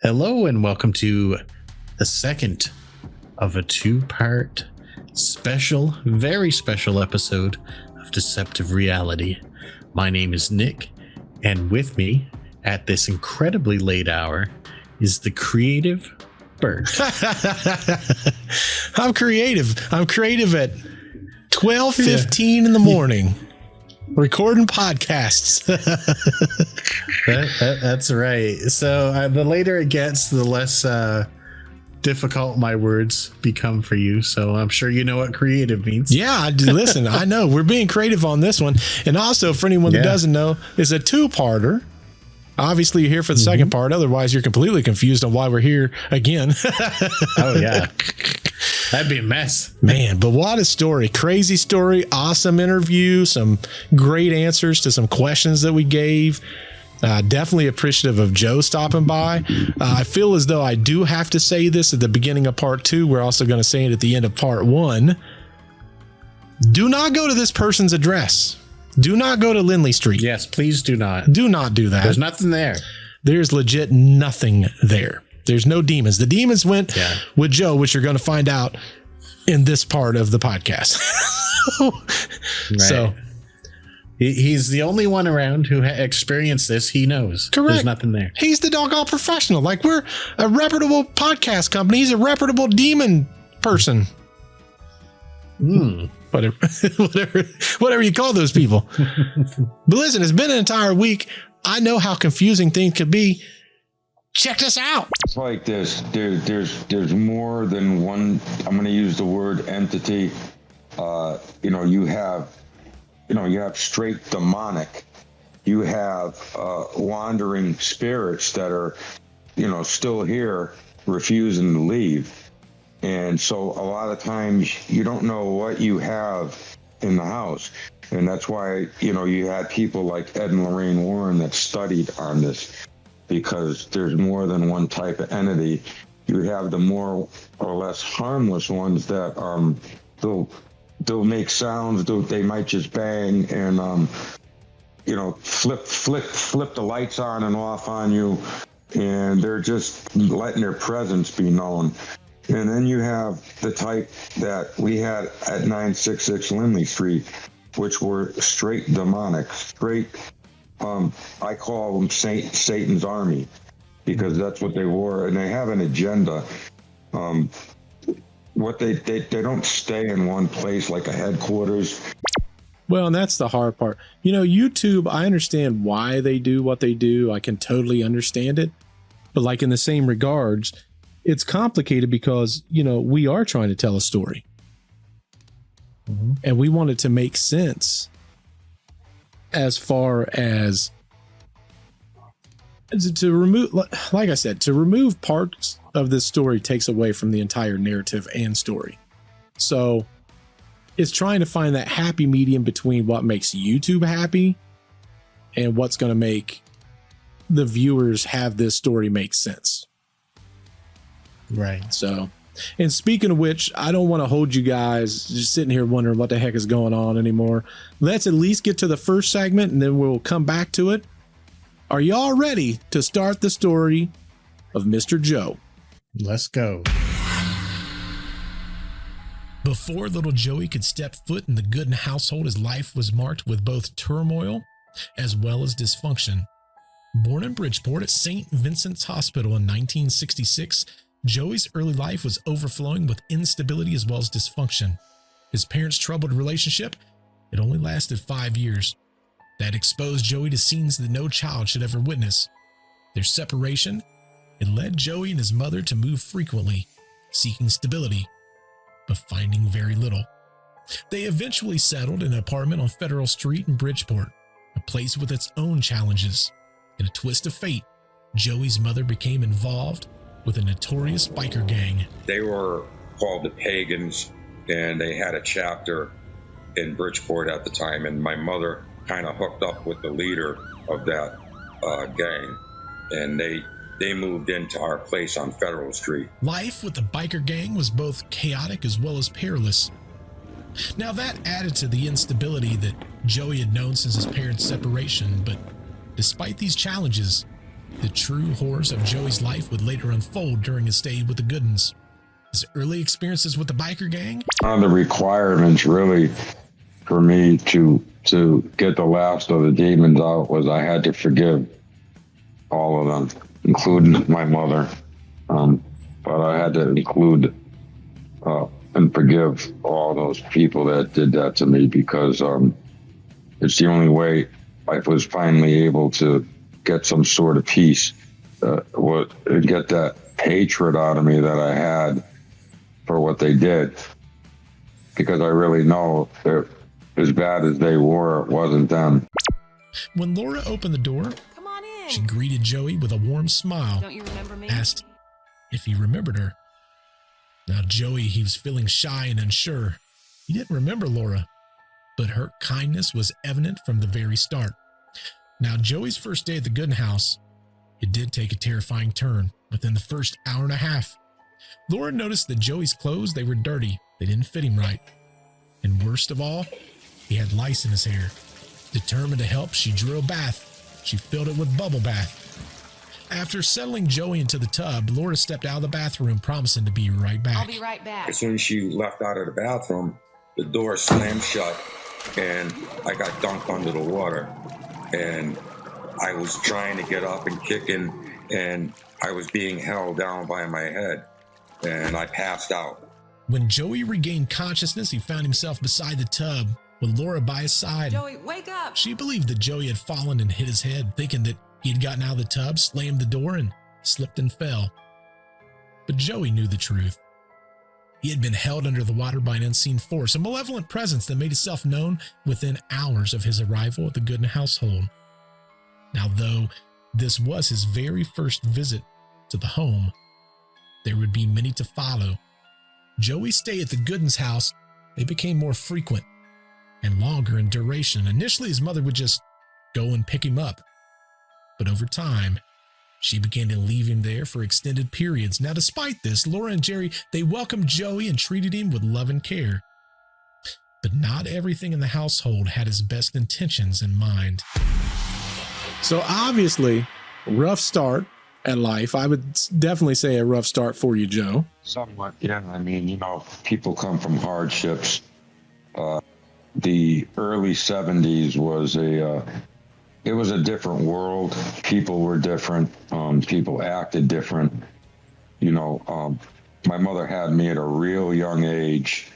Hello and welcome to the second of a two-part special, very special episode of Deceptive Reality. My name is Nick, and with me at this incredibly late hour is the creative Bert. I'm creative at 12:15 in the morning, recording podcasts. That's right. So the later it gets, the less difficult my words become for you. So I'm sure you know what creative means. Yeah, listen, I know we're being creative on this one. And also, for anyone that doesn't know, it's a two-parter. Obviously, you're here for the second part. Otherwise, you're completely confused on why we're here again. Oh, yeah. That'd be a mess. Man, but what a story. Crazy story. Awesome interview. Some great answers to some questions that we gave. Definitely appreciative of Joe stopping by. I feel as though I do have to say this at the beginning of part 2. We're also going to say it at the end of part 1. Do not go to this person's address. Do not go to Lindley Street. Yes, please do not. Do not do that. There's nothing there. There's legit nothing there. There's no demons. The demons went with Joe, which you're going to find out in this part of the podcast. Right. So he's the only one around who experienced this. He knows. Correct. There's nothing there. He's the doggone professional. Like, we're a reputable podcast company. He's a reputable demon person. Whatever you call those people. But listen, it's been an entire week. I know how confusing things could be. Check this out. It's like this. There's more than one. I'm going to use the word entity. You have straight demonic. You have wandering spirits that are, still here, refusing to leave. And so a lot of times you don't know what you have in the house. And that's why, you had people like Ed and Lorraine Warren that studied on this, because there's more than one type of entity. You have the more or less harmless ones that they'll make sounds. They might just bang and, flip the lights on and off on you. And they're just letting their presence be known. And then you have the type that we had at 966 Lindley Street, which were straight demonic, straight, I call them Satan's army, because that's what they were. And they have an agenda. What they don't stay in one place like a headquarters. Well, and that's the hard part. YouTube, I understand why they do what they do. I can totally understand it. But like in the same regards, it's complicated because, we are trying to tell a story. And we want it to make sense as far as to remove, like I said, to remove parts of this story takes away from the entire narrative and story. So it's trying to find that happy medium between what makes YouTube happy and what's going to make the viewers have this story make sense. Right. So, and speaking of which, I don't want to hold you guys just sitting here wondering what the heck is going on anymore. Let's at least get to the first segment and then we'll come back to it. Are y'all ready to start the story of Mr. Joe? Let's go. Before little Joey could step foot in the Goodin household, his life was marked with both turmoil as well as dysfunction. Born in Bridgeport at St. Vincent's Hospital in 1966, Joey's early life was overflowing with instability as well as dysfunction. His parents' troubled relationship, it only lasted 5 years. That exposed Joey to scenes that no child should ever witness. Their separation, it led Joey and his mother to move frequently, seeking stability, but finding very little. They eventually settled in an apartment on Federal Street in Bridgeport, a place with its own challenges. In a twist of fate, Joey's mother became involved with a notorious biker gang. They were called the Pagans, and they had a chapter in Bridgeport at the time. And my mother kind of hooked up with the leader of that gang, and they moved into our place on Federal Street. Life with the biker gang was both chaotic as well as perilous. Now that added to the instability that Joey had known since his parents' separation, but despite these challenges, The true horrors of Joey's life would later unfold during his stay with the Goodins. His early experiences with the biker gang. One of the requirements really for me to get the last of the demons out was I had to forgive all of them, including my mother. But I had to include and forgive all those people that did that to me, because it's the only way I was finally able to get some sort of peace, get that hatred out of me that I had for what they did. Because I really know that as bad as they were, it wasn't them. When Laura opened the door, Come on in. she greeted Joey with a warm smile, Don't you remember me? asked if he remembered her. Now Joey, he was feeling shy and unsure. He didn't remember Laura, but her kindness was evident from the very start. Now Joey's first day at the Goodin house, it did take a terrifying turn within the first hour and a half. Laura noticed that Joey's clothes, they were dirty. They didn't fit him right. And worst of all, he had lice in his hair. Determined to help, she drew a bath. She filled it with bubble bath. After settling Joey into the tub, Laura stepped out of the bathroom, promising to be right back. I'll be right back. As soon as she left out of the bathroom, the door slammed shut and I got dunked under the water. And I was trying to get up and kicking, and I was being held down by my head, and I passed out. When Joey regained consciousness, he found himself beside the tub with Laura by his side. Joey, wake up. She believed that Joey had fallen and hit his head, thinking that he had gotten out of the tub, slammed the door, and slipped and fell. But Joey knew the truth. He had been held under the water by an unseen force, a malevolent presence that made itself known within hours of his arrival at the Goodin household. Now, though this was his very first visit to the home, there would be many to follow. Joey's stay at the Goodin's house, they became more frequent and longer in duration. Initially, his mother would just go and pick him up. But over time, she began to leave him there for extended periods. Now, despite this, Laura and Jerry, they welcomed Joey and treated him with love and care. But not everything in the household had his best intentions in mind. So obviously, rough start at life. I would definitely say a rough start for you, Joe. Somewhat, yeah. I mean, people come from hardships. The early 70s was it was a different world. People were different. People acted different. My mother had me at a real young age,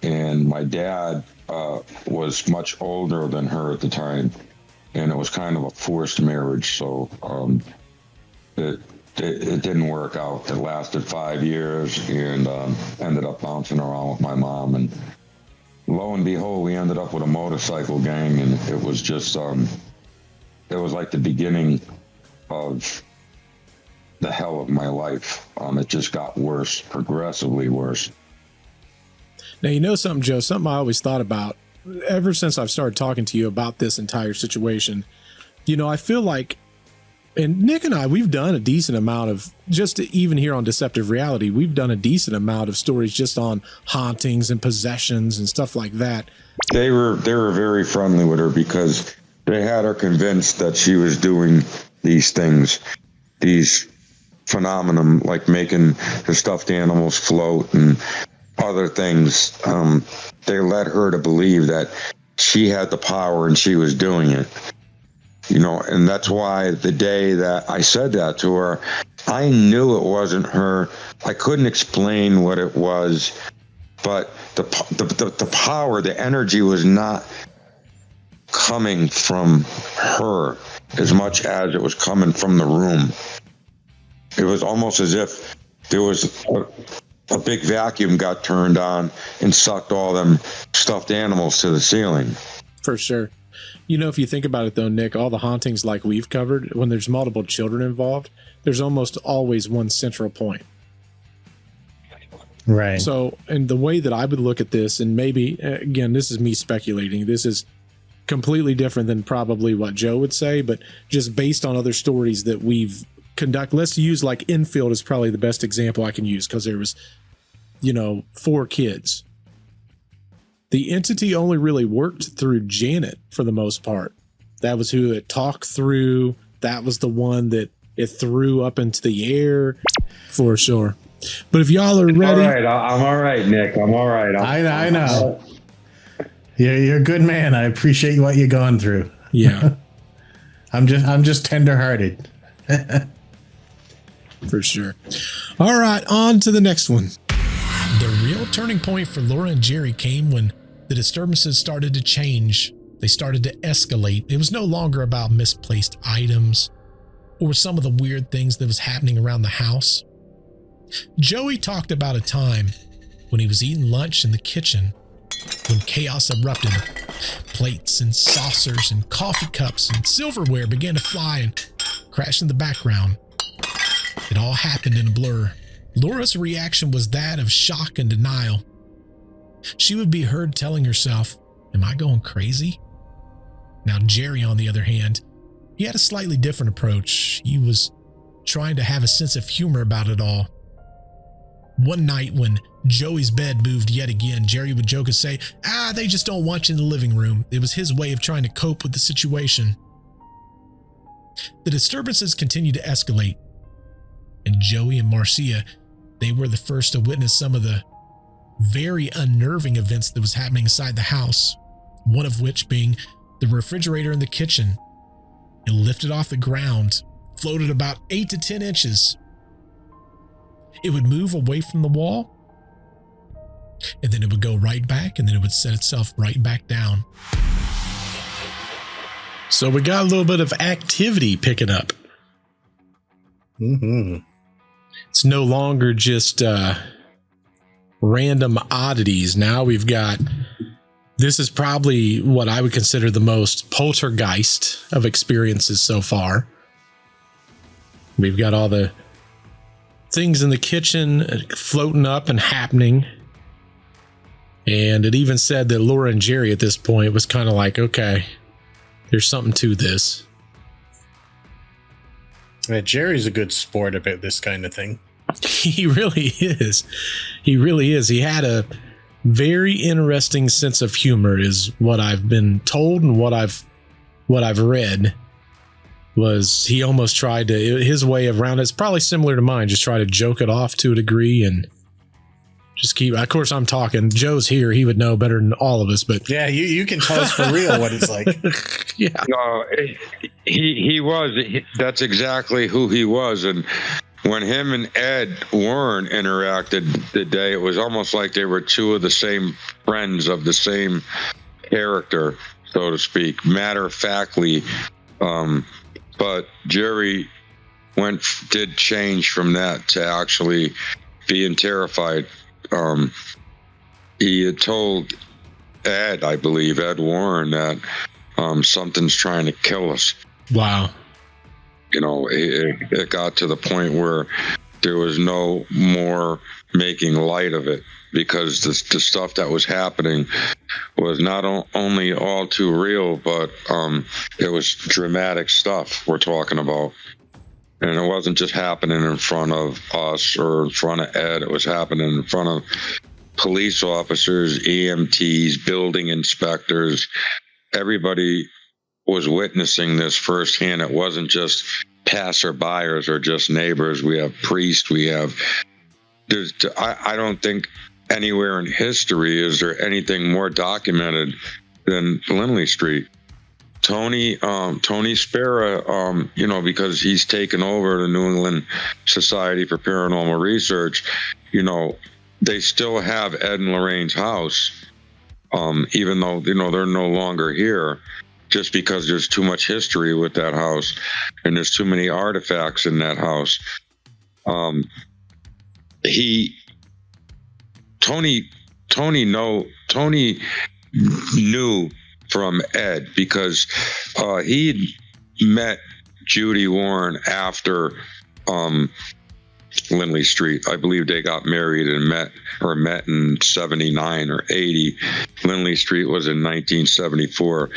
and my dad was much older than her at the time, and it was kind of a forced marriage. So it didn't work out. It lasted 5 years, and ended up bouncing around with my mom. And lo and behold, we ended up with a motorcycle gang, and it was just it was like the beginning of the hell of my life. It just got worse, progressively worse. Now, you know something, Joe, something I always thought about ever since I've started talking to you about this entire situation. I feel like, and Nick and I, we've done a decent amount of, just even here on Deceptive Reality, we've done a decent amount of stories just on hauntings and possessions and stuff like that. They were very friendly with her because they had her convinced that she was doing these things, these phenomenon, like making the stuffed animals float and other things. They led her to believe that she had the power and she was doing it. And that's why the day that I said that to her, I knew it wasn't her. I couldn't explain what it was, but the power, the energy was not coming from her as much as it was coming from the room. It was almost as if there was a big vacuum got turned on and sucked all them stuffed animals to the ceiling. For sure. If you think about it, though, Nick, all the hauntings like we've covered, when there's multiple children involved, there's almost always one central point. Right. So, and the way that I would look at this, and maybe, again, this is me speculating, this is completely different than probably what Joe would say, but just based on other stories that we've conducted, let's use like Enfield is probably the best example I can use, because there was, 4 kids. The entity only really worked through Janet for the most part. That was who it talked through. That was the one that It threw up into the air for sure. But if y'all are ready, All right, I'm all right, Nick. I'm all right. I know. You're a good man. I appreciate what you're going through. yeah, I'm just tenderhearted. for sure. All right, on to the next one. The real turning point for Laura and Jerry came when the disturbances started to change. They started to escalate. It was no longer about misplaced items or some of the weird things that was happening around the house. Joey talked about a time when he was eating lunch in the kitchen when chaos erupted. Plates and saucers and coffee cups and silverware began to fly and crash in the background. It all happened in a blur. Laura's reaction was that of shock and denial. She would be heard telling herself, "Am I going crazy?" Now, Jerry, on the other hand, he had a slightly different approach. He was trying to have a sense of humor about it all. One night when Joey's bed moved yet again, Jerry would joke and say, they just don't want you in the living room. It was his way of trying to cope with the situation. The disturbances continued to escalate, and Joey and Marcia, they were the first to witness some of the very unnerving events that was happening inside the house, one of which being the refrigerator in the kitchen. It lifted off the ground, floated about 8 to 10 inches. It would move away from the wall, and then it would go right back, and then it would set itself right back down. So we got a little bit of activity picking up. Mm-hmm. It's no longer just random oddities. Now we've got, this is probably what I would consider the most poltergeist of experiences so far. We've got all the things in the kitchen floating up and happening. And it even said that Laura and Jerry at this point was kind of like, okay, there's something to this. Yeah, Jerry's a good sport about this kind of thing. He really is. He really is. He had a very interesting sense of humor, is what I've been told, and what I've read. Was he almost tried to, his way of around it's probably similar to mine, just try to joke it off to a degree and just keep, of course I'm talking, Joe's here, he would know better than all of us, but yeah, you can tell us for real what it's like. Yeah, No, he was. That's exactly who he was. And when him and Ed Warren interacted today, it was almost like they were two of the same friends of the same character, so to speak, matter-of-factly. But Jerry did change from that to actually being terrified. He had told Ed, I believe, Ed Warren, that something's trying to kill us. wow. You know, it got to the point where there was no more making light of it, because the stuff that was happening was not only all too real, but it was dramatic stuff we're talking about. And it wasn't just happening in front of us or in front of Ed. It was happening in front of police officers, EMTs, building inspectors. Everybody was witnessing this firsthand. It wasn't just passerbyers or just neighbors. We have priests. I don't think anywhere in history is there anything more documented than Lindley Street. Tony Spera, because he's taken over the New England Society for Paranormal Research, they still have Ed and Lorraine's house, even though, they're no longer here, just because there's too much history with that house and there's too many artifacts in that house. Tony knew from Ed, because he'd met Judy Warren after Lindley Street. I believe they got married and met in 79 or 80. Lindley Street was in 1974.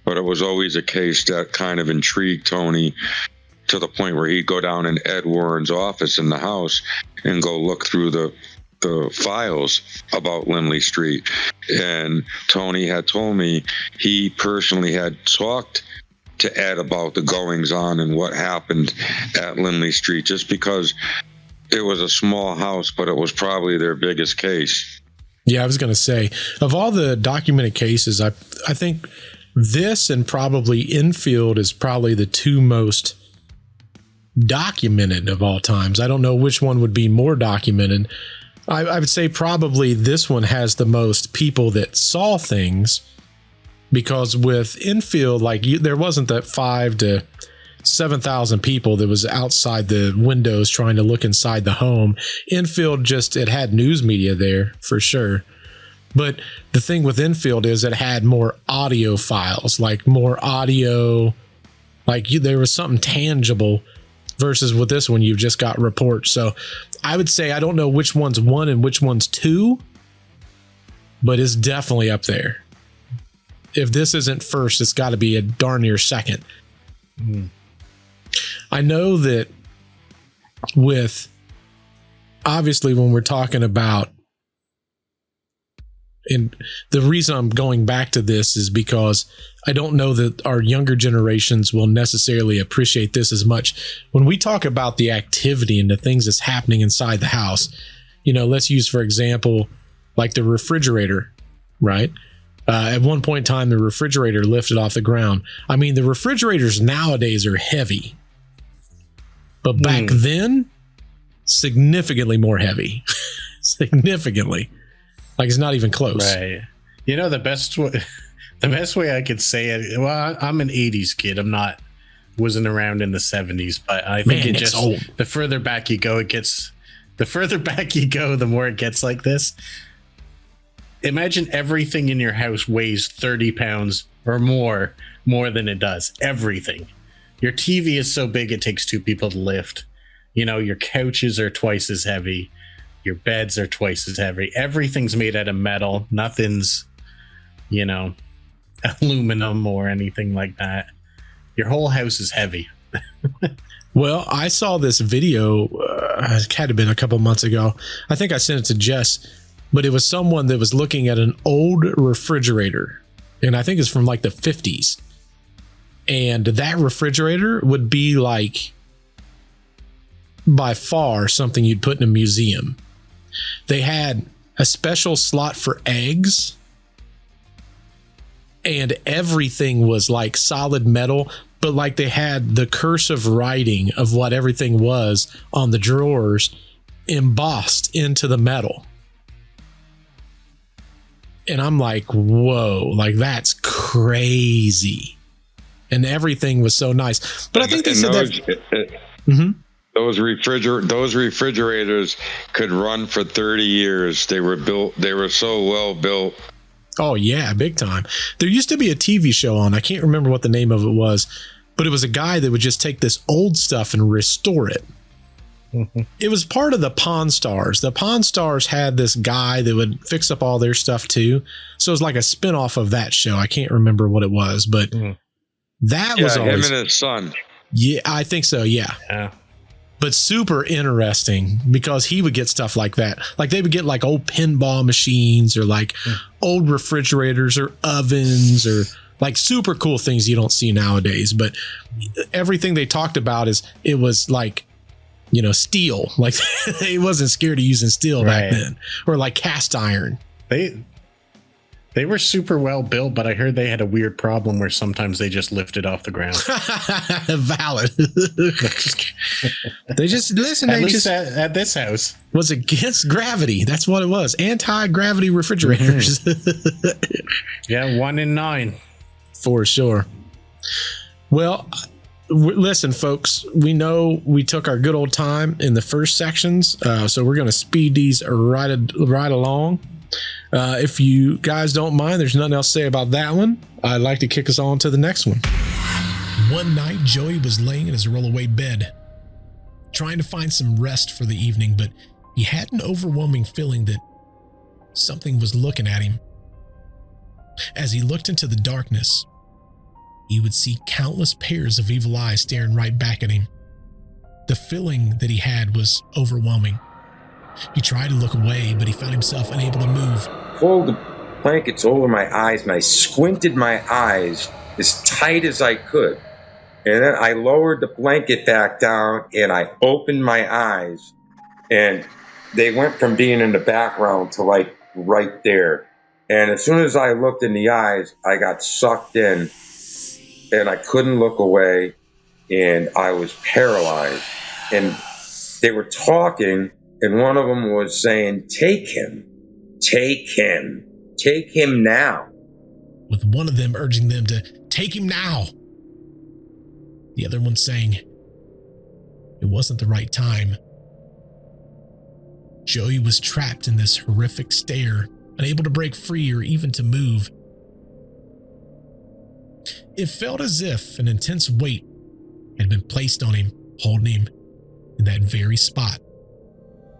But it was always a case that kind of intrigued Tony, to the point where he'd go down in Ed Warren's office in the house and go look through the files about Lindley Street. And Tony had told me he personally had talked to add about the goings on and what happened at Lindley Street, just because it was a small house, but it was probably their biggest case. Yeah, I was going to say, of all the documented cases, I think this and probably Infield is probably the two most documented of all times. I don't know which one would be more documented. I would say probably this one has the most people that saw things, because with Infield, there wasn't that 5,000 to 7,000 people that was outside the windows trying to look inside the home. Infield it had news media there for sure. But the thing with Infield is it had more audio files, more audio, there was something tangible, versus with this one, you've just got reports. So I would say, I don't know which one's 1 and which one's 2, but it's definitely up there. If this isn't first, it's got to be a darn near second. I know that obviously when we're talking about, and the reason I'm going back to this is because I don't know that our younger generations will necessarily appreciate this as much. When we talk about the activity and the things that's happening inside the house, let's use, for example, the refrigerator, right? At one point in time, the refrigerator lifted off the ground. I mean, the refrigerators nowadays are heavy, but back then, significantly more heavy. Significantly. It's not even close. Right. The best way I could say it, well, I'm an 80s kid. Wasn't around in the 70s, but I think old. The further back you go, the more it gets like this. Imagine everything in your house weighs 30 pounds or more than it does. Everything. Your TV is so big it takes 2 people to lift. Your couches are twice as heavy. Your beds are twice as heavy. Everything's made out of metal. Nothing's, aluminum or anything like that. Your whole house is heavy. Well, I saw this video, it had to have been a couple months ago. I think I sent it to Jess, but it was someone that was looking at an old refrigerator, and I think it's from the 50s. And that refrigerator would be by far something you'd put in a museum. They had a special slot for eggs, and everything was solid metal, but they had the cursive writing of what everything was on the drawers embossed into the metal. And I'm whoa, that's crazy. And everything was so nice. But I think they said that. Those refrigerators could run for 30 years. They were so well built. Oh yeah, big time. There used to be a TV show on, I can't remember what the name of it was, but it was a guy that would just take this old stuff and restore it. It was part of the Pawn Stars. The Pawn Stars had this guy that would fix up all their stuff too. So it was like a spinoff of that show. I can't remember what it was, but that was always him and his son. Yeah, I think so. Yeah. But super interesting because he would get stuff like that. They would get old pinball machines or old refrigerators or ovens or super cool things you don't see nowadays. But everything they talked about it was steel. He wasn't scared of using steel back then, or cast iron. They were super well built, but I heard they had a weird problem where sometimes they just lifted off the ground. Valid. They just listen. At least at this house was against gravity. That's what it was. Anti-gravity refrigerators. Yeah, 1 in 9 for sure. Well, listen, folks. We know we took our good old time in the first sections, so we're going to speed these right along. If you guys don't mind, there's nothing else to say about that one. I'd like to kick us on to the next one. One night, Joey was laying in his rollaway bed, trying to find some rest for the evening, but he had an overwhelming feeling that something was looking at him. As he looked into the darkness, he would see countless pairs of evil eyes staring right back at him. The feeling that he had was overwhelming. He tried to look away, but he found himself unable to move. blankets over my eyes, and I squinted my eyes as tight as I could. And then I lowered the blanket back down, and I opened my eyes, and they went from being in the background to like right there. And as soon as I looked in the eyes, I got sucked in, and I couldn't look away, and I was paralyzed. And they were talking, and one of them was saying, "Take him, take him, take him now." With one of them urging them to take him now. The other one saying it wasn't the right time. Joey was trapped in this horrific stare, unable to break free or even to move. It felt as if an intense weight had been placed on him, holding him in that very spot.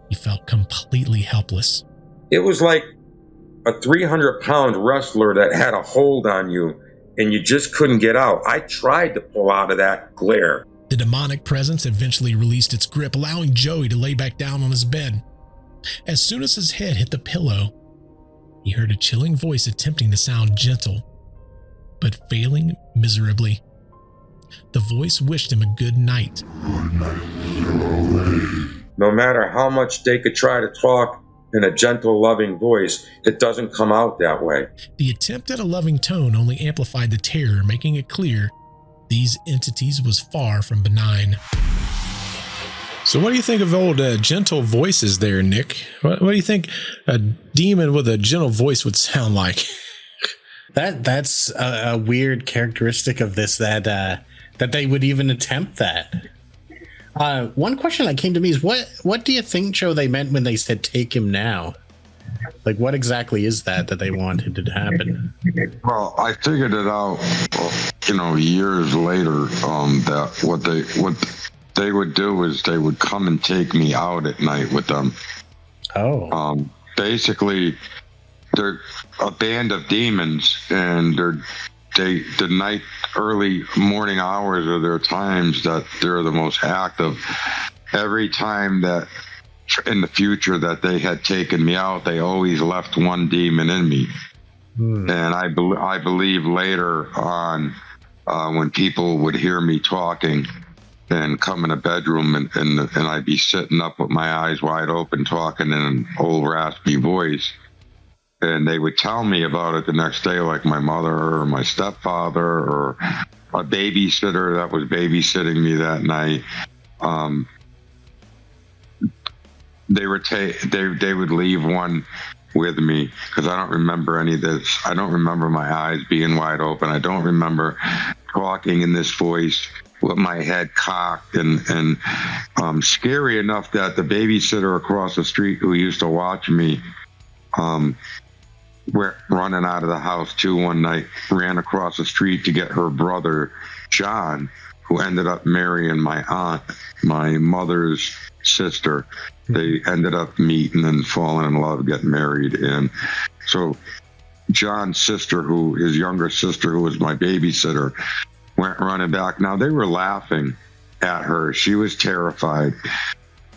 He felt completely helpless. It was like a 300-pound wrestler that had a hold on you, and you just couldn't get out. I tried to pull out of that glare. The demonic presence eventually released its grip, allowing Joey to lay back down on his bed. As soon as his head hit the pillow, he heard a chilling voice attempting to sound gentle, but failing miserably. The voice wished him a good night. No matter how much they could try to talk in a gentle, loving voice, it doesn't come out that way. The attempt at a loving tone only amplified the terror, making it clear these entities was far from benign. So what do you think of old gentle voices there, Nick? What do you think a demon with a gentle voice would sound like? That's a weird characteristic of this, that they would even attempt that. One question that came to me is what do you think, Joe, they meant when they said take him now? Like, what exactly is that they wanted to happen? Well, I figured it out, years later, that what they would do is they would come and take me out at night with them. Oh. Basically, they're a band of demons, and the night, early morning hours are their times that they're the most active. Every time that in the future that they had taken me out, they always left one demon in me. And I believe later on, when people would hear me talking and come in a bedroom and I'd be sitting up with my eyes wide open talking in an old raspy voice, and they would tell me about it the next day, like my mother or my stepfather or a babysitter that was babysitting me that night. They would leave one with me, because I don't remember any of this. I don't remember my eyes being wide open. I don't remember talking in this voice with my head cocked, and scary enough that the babysitter across the street who used to watch me were running out of the house too one night, ran across the street to get her brother John, who ended up marrying my aunt, my mother's sister. They ended up meeting and falling in love, getting married. And so John's sister, his younger sister, who was my babysitter, went running back. Now, they were laughing at her. She was terrified.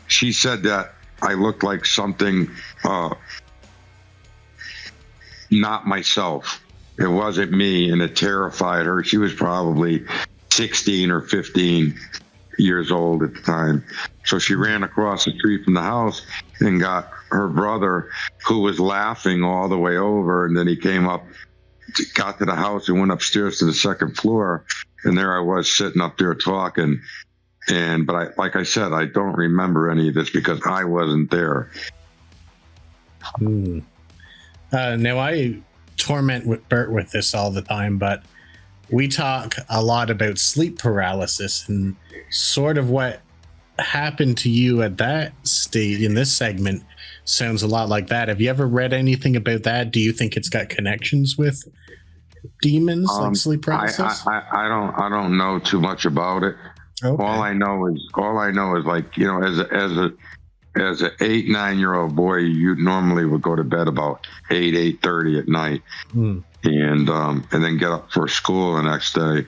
She said that I looked like something not myself. It wasn't me, and it terrified her. She was probably 16 or 15 years old at the time. So she ran across the street from the house and got her brother, who was laughing all the way over. And then he came up, got to the house and went upstairs to the second floor. And there I was sitting up there talking. But like I said, I don't remember any of this because I wasn't there. Now, I torment with Bert with this all the time, but we talk a lot about sleep paralysis, and sort of what happened to you at that stage in this segment sounds a lot like that. Have you ever read anything about that? Do you think it's got connections with demons, like sleep paralysis? I don't know too much about it. Okay. All I know is like, as an 8-9-year-old boy, you normally would go to bed about 8:30 at night, and then get up for school the next day.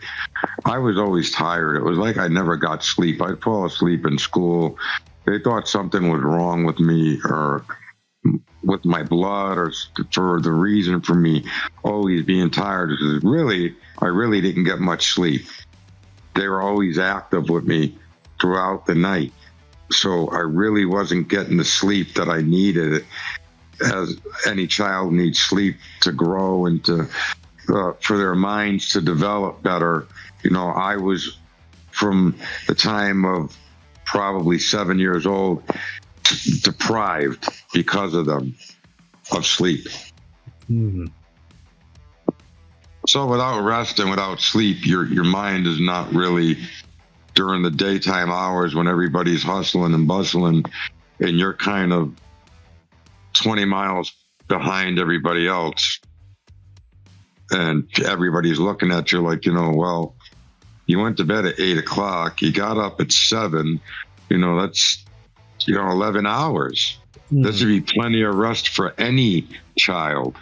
I was always tired. It was like I never got sleep. I'd fall asleep in school. They thought something was wrong with me, or with my blood, or for the reason for me always being tired, because I really didn't get much sleep. They were always active with me throughout the night. So I really wasn't getting the sleep that I needed, as any child needs sleep to grow and to for their minds to develop better. I was, from the time of probably 7 years old, deprived because of sleep. So without rest and without sleep, your mind is not really, during the daytime hours when everybody's hustling and bustling and you're kind of 20 miles behind everybody else, and everybody's looking at you like, well, you went to bed at 8 o'clock, you got up at 7, that's 11 hours. This would be plenty of rest for any child.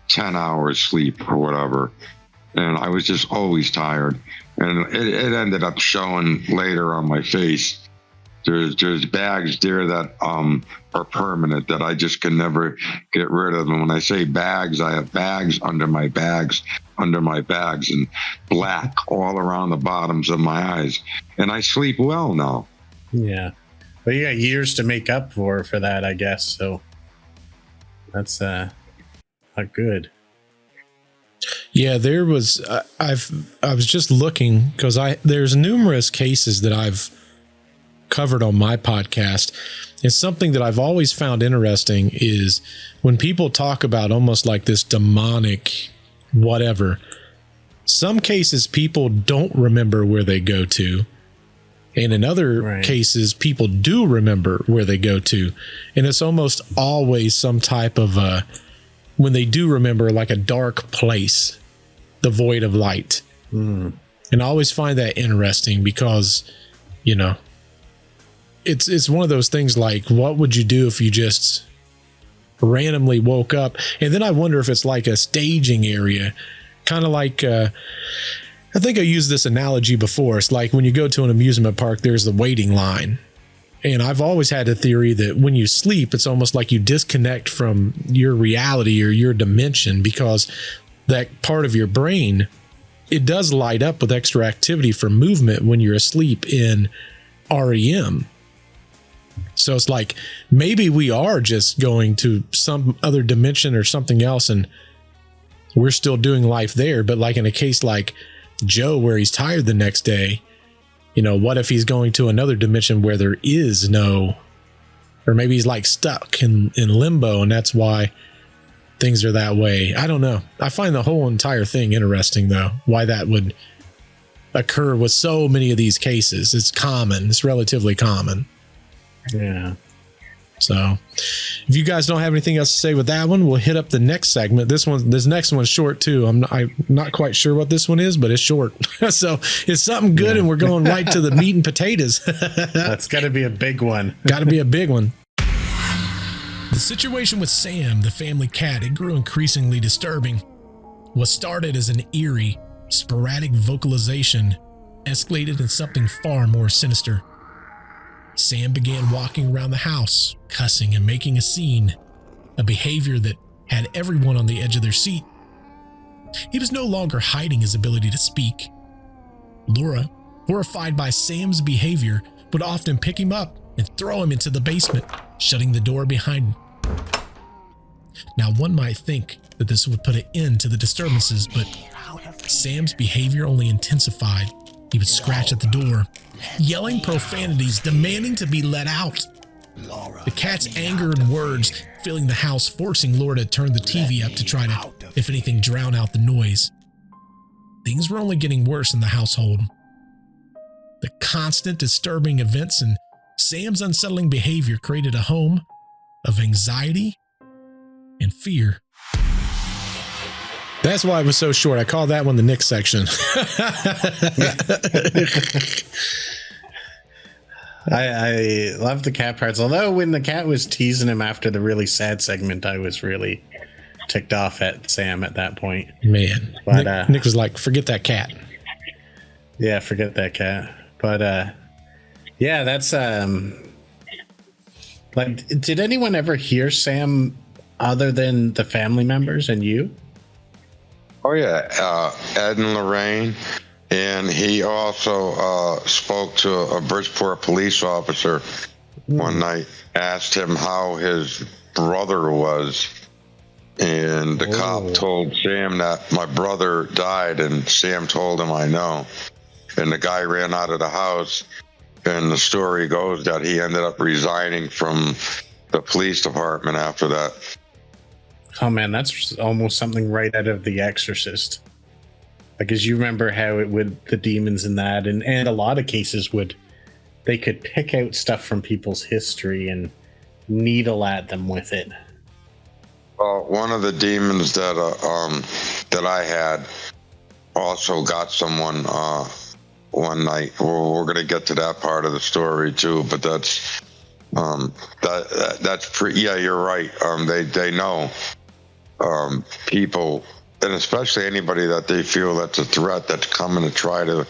10 hours sleep or whatever. And I was just always tired. And it ended up showing later on my face. There's bags there that are permanent, that I just can never get rid of. And when I say bags, I have bags, and black all around the bottoms of my eyes. And I sleep well now. Yeah. But you got years to make up for that, I guess. So that's not good. Yeah, there was. I was just looking because there's numerous cases that I've covered on my podcast. And something that I've always found interesting is when people talk about almost like this demonic whatever. Some cases people don't remember where they go to. And in other cases, people do remember where they go to. And it's almost always some type of, when they do remember, like a dark place, the void of light. And I always find that interesting because, it's one of those things like, what would you do if you just randomly woke up? And then I wonder if it's like a staging area, kind of like, I think I used this analogy before. It's like when you go to an amusement park, there's the waiting line. And I've always had a theory that when you sleep, it's almost like you disconnect from your reality or your dimension, because that part of your brain, it does light up with extra activity for movement when you're asleep in REM. So it's like maybe we are just going to some other dimension or something else, and we're still doing life there. But like in a case like Joe, where he's tired the next day, what if he's going to another dimension where there is no, or maybe he's like stuck in limbo, and that's why things are that way. I don't know. I find the whole entire thing interesting, though, why that would occur with so many of these cases. It's common. It's relatively common. Yeah. So if you guys don't have anything else to say with that one, we'll hit up the next segment. This next one's short too. I'm not quite sure what this one is, but it's short. So it's something good, and we're going right to the meat and potatoes. That's got to be a big one. Got to be a big one. The situation with Sam, the family cat, it grew increasingly disturbing. What started as an eerie, sporadic vocalization escalated into something far more sinister. Sam began walking around the house, cussing and making a scene, a behavior that had everyone on the edge of their seat. He was no longer hiding his ability to speak. Laura, horrified by Sam's behavior, would often pick him up and throw him into the basement, shutting the door behind him. Now, one might think that this would put an end to the disturbances, but Sam's behavior only intensified. He would scratch at the door, yelling profanities, demanding to be let out. The cat's anger and words filling the house, forcing Laura to turn the TV up to try to, if anything, drown out the noise. Things were only getting worse in the household. The constant disturbing events and Sam's unsettling behavior created a home of anxiety and fear. That's why it was so short. I call that one the Nick section. I love the cat parts. Although when the cat was teasing him after the really sad segment, I was really ticked off at Sam at that point. Man, but Nick was like, "Forget that cat." Yeah, forget that cat. But yeah, that's like Like, did anyone ever hear Sam other than the family members and you? Oh yeah, Ed and Lorraine, and he also spoke to a Bridgeport police officer one night, asked him how his brother was, and the cop told Sam that my brother died, and Sam told him, I know. And the guy ran out of the house, and the story goes that he ended up resigning from the police department after that. Oh man, that's almost something right out of The Exorcist. Like, as you remember how it would, the demons in that, and a lot of cases they could pick out stuff from people's history and needle at them with it. Well, one of the demons that I had also got someone one night. We're going to get to that part of the story too, but that's pretty. Yeah, you're right. They know people, and especially anybody that they feel that's a threat that's coming to try to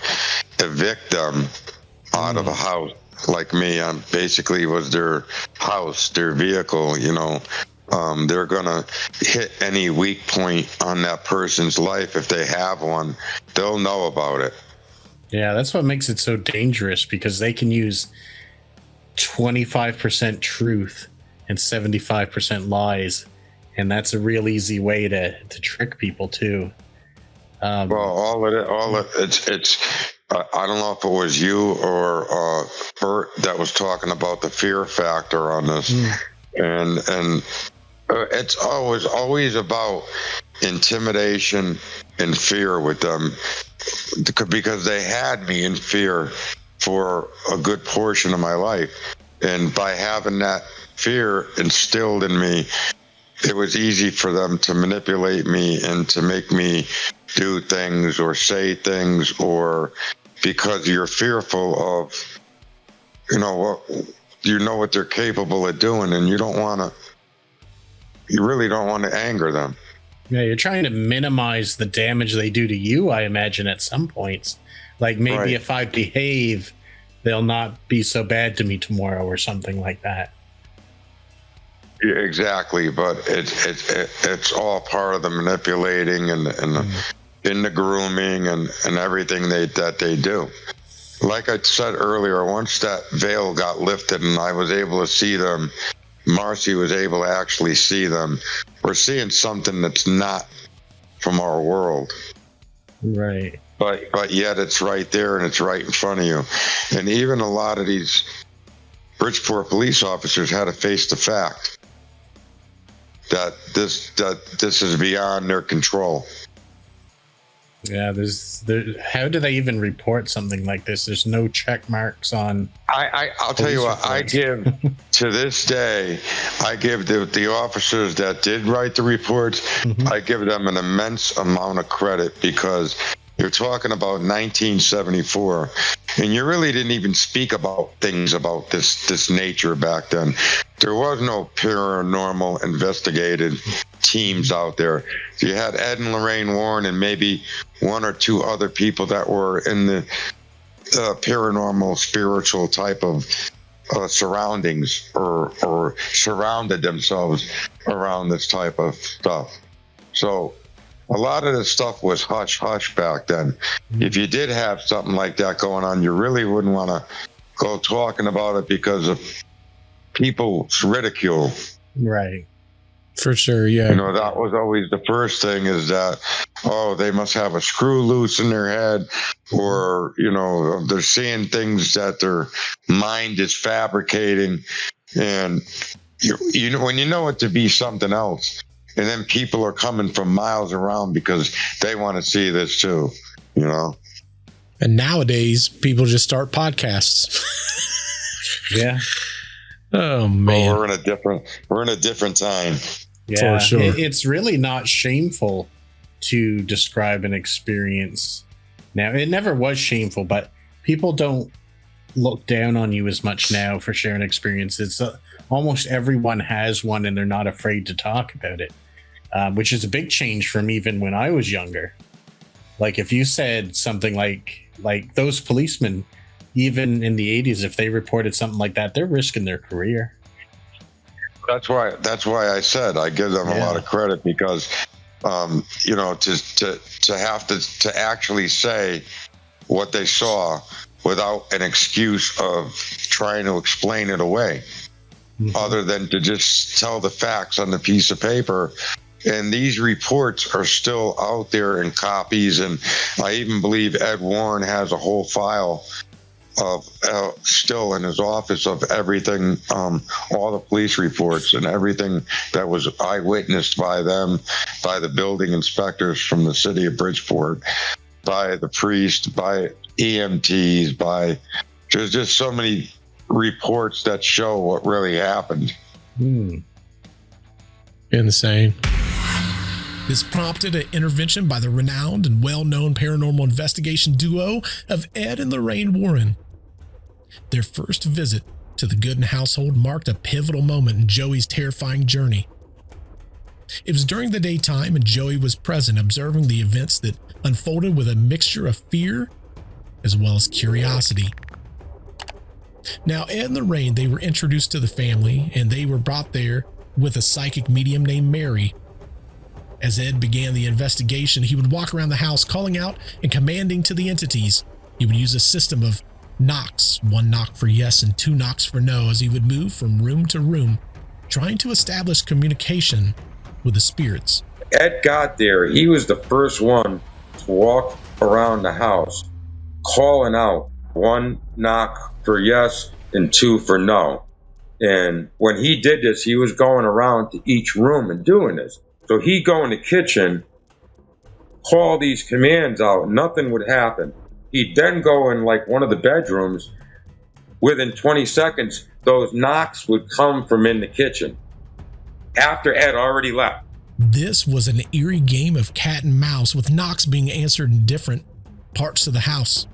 evict them out of a house. Like me, basically was their house, their vehicle. They're gonna hit any weak point on that person's life if they have one. They'll know about it. Yeah, that's what makes it so dangerous, because they can use 25% truth and 75% lies, and that's a real easy way to trick people too. Well, it's. I don't know if it was you or Bert that was talking about the fear factor on this, and it's always about intimidation and fear with them, because they had me in fear for a good portion of my life, and by having that fear instilled in me, it was easy for them to manipulate me and to make me do things or say things, or because you're fearful of, what they're capable of doing, and you really don't want to anger them. Yeah, you're trying to minimize the damage they do to you, I imagine, at some points. Like, maybe Right. if I behave, they'll not be so bad to me tomorrow or something like that. Yeah, exactly, but it's all part of the manipulating and in the grooming and everything that they do. Like I said earlier, once that veil got lifted and I was able to see them, Marcy was able to actually see them. We're seeing something that's not from our world. Right. But yet it's right there and it's right in front of you. And even a lot of these Bridgeport police officers had to face the fact that this is beyond their control. Yeah, how do they even report something like this? There's no check marks on. I'll tell you what, I give to this day, I give the officers that did write the reports, I give them an immense amount of credit, because you're talking about 1974, and you really didn't even speak about things about this nature back then. There was no paranormal investigative teams out there. You had Ed and Lorraine Warren and maybe one or two other people that were in the paranormal, spiritual type of surroundings, or surrounded themselves around this type of stuff. So a lot of this stuff was hush-hush back then. If you did have something like that going on, you really wouldn't want to go talking about it because of people's ridicule. Right. For sure, yeah. That was always the first thing, is that, they must have a screw loose in their head, or, they're seeing things that their mind is fabricating. And, when you know it to be something else, and then people are coming from miles around because they want to see this too, And nowadays, people just start podcasts. Yeah. Oh man, we're in a different time. Yeah, for sure. It's really not shameful to describe an experience. Now, it never was shameful, but people don't look down on you as much now for sharing experiences. Almost everyone has one, and they're not afraid to talk about it, which is a big change from even when I was younger. Like, if you said something like those policemen, even in the 80s, if they reported something like that, they're risking their career. That's why I said I give them a lot of credit, because to have to actually say what they saw without an excuse of trying to explain it away, other than to just tell the facts on the piece of paper. And these reports are still out there in copies, and I even believe Ed Warren has a whole file of still in his office of everything, all the police reports and everything that was eyewitnessed by them, by the building inspectors from the city of Bridgeport, by the priest, by EMTs, by there's just so many reports that show what really happened. Insane. This prompted an intervention by the renowned and well-known paranormal investigation duo of Ed and Lorraine Warren. Their first visit to the Goodin household marked a pivotal moment in Joey's terrifying journey. It was during the daytime, and Joey was present, observing the events that unfolded with a mixture of fear as well as curiosity. Now, Ed and Lorraine, they were introduced to the family, and they were brought there with a psychic medium named Mary. As Ed began the investigation, he would walk around the house calling out and commanding to the entities. He would use a system of knocks, 1 knock for yes and 2 knocks for no, as he would move from room to room, trying to establish communication with the spirits. Ed got there. He was the first one to walk around the house, calling out 1 knock for yes and 2 for no. And when he did this, he was going around to each room and doing this. So he'd go in the kitchen, call these commands out, nothing would happen. He'd then go in like one of the bedrooms. Within 20 seconds, those knocks would come from in the kitchen after Ed already left. This was an eerie game of cat and mouse, with knocks being answered in different parts of the house.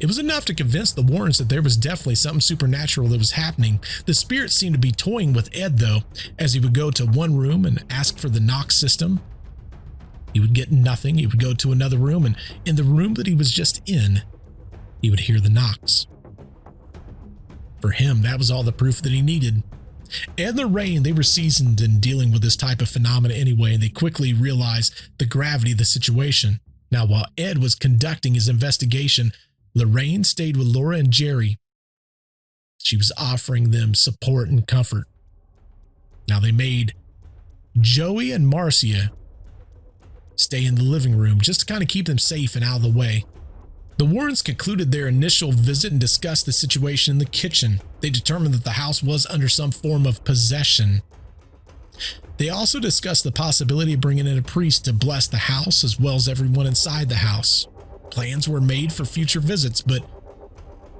It was enough to convince the Warrens that there was definitely something supernatural that was happening. The spirits seemed to be toying with Ed, though, as he would go to one room and ask for the knock system. He would get nothing. He would go to another room, and in the room that he was just in, he would hear the knocks. For him, that was all the proof that he needed. Ed and Lorraine, they were seasoned in dealing with this type of phenomena anyway, and they quickly realized the gravity of the situation. Now, while Ed was conducting his investigation, Lorraine stayed with Laura and Jerry. She was offering them support and comfort. Now, they made Joey and Marcia stay in the living room just to kind of keep them safe and out of the way. The Warrens concluded their initial visit and discussed the situation in the kitchen. They determined that the house was under some form of possession. They also discussed the possibility of bringing in a priest to bless the house as well as everyone inside the house. Plans were made for future visits, but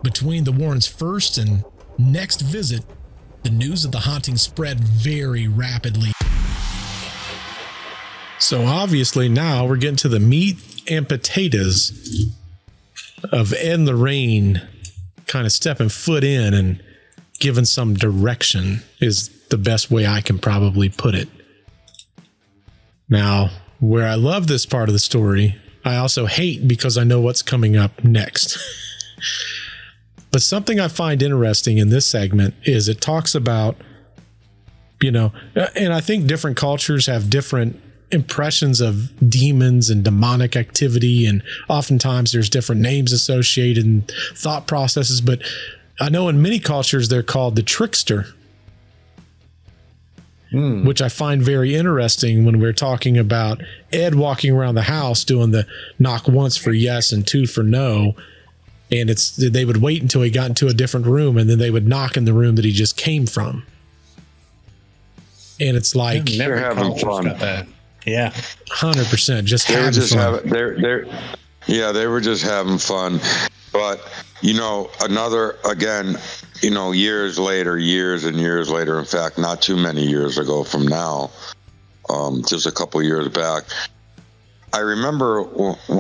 between the Warrens' first and next visit, the news of the haunting spread very rapidly. So obviously now we're getting to the meat and potatoes of Ed and Lorraine kind of stepping foot in and giving some direction is the best way I can probably put it. Now, where I love this part of the story, I also hate because I know what's coming up next. But something I find interesting in this segment is it talks about, and I think different cultures have different impressions of demons and demonic activity, and oftentimes there's different names associated and thought processes, but I know in many cultures they're called the trickster, which I find very interesting when we're talking about Ed walking around the house doing the knock once for yes and 2 for no, and they would wait until he got into a different room and then they would knock in the room that he just came from, and it's like they're having fun. Got that. Yeah, 100%. Just they were having just fun. they were just having fun. But years and years later, in fact, not too many years ago from now, just a couple years back, I remember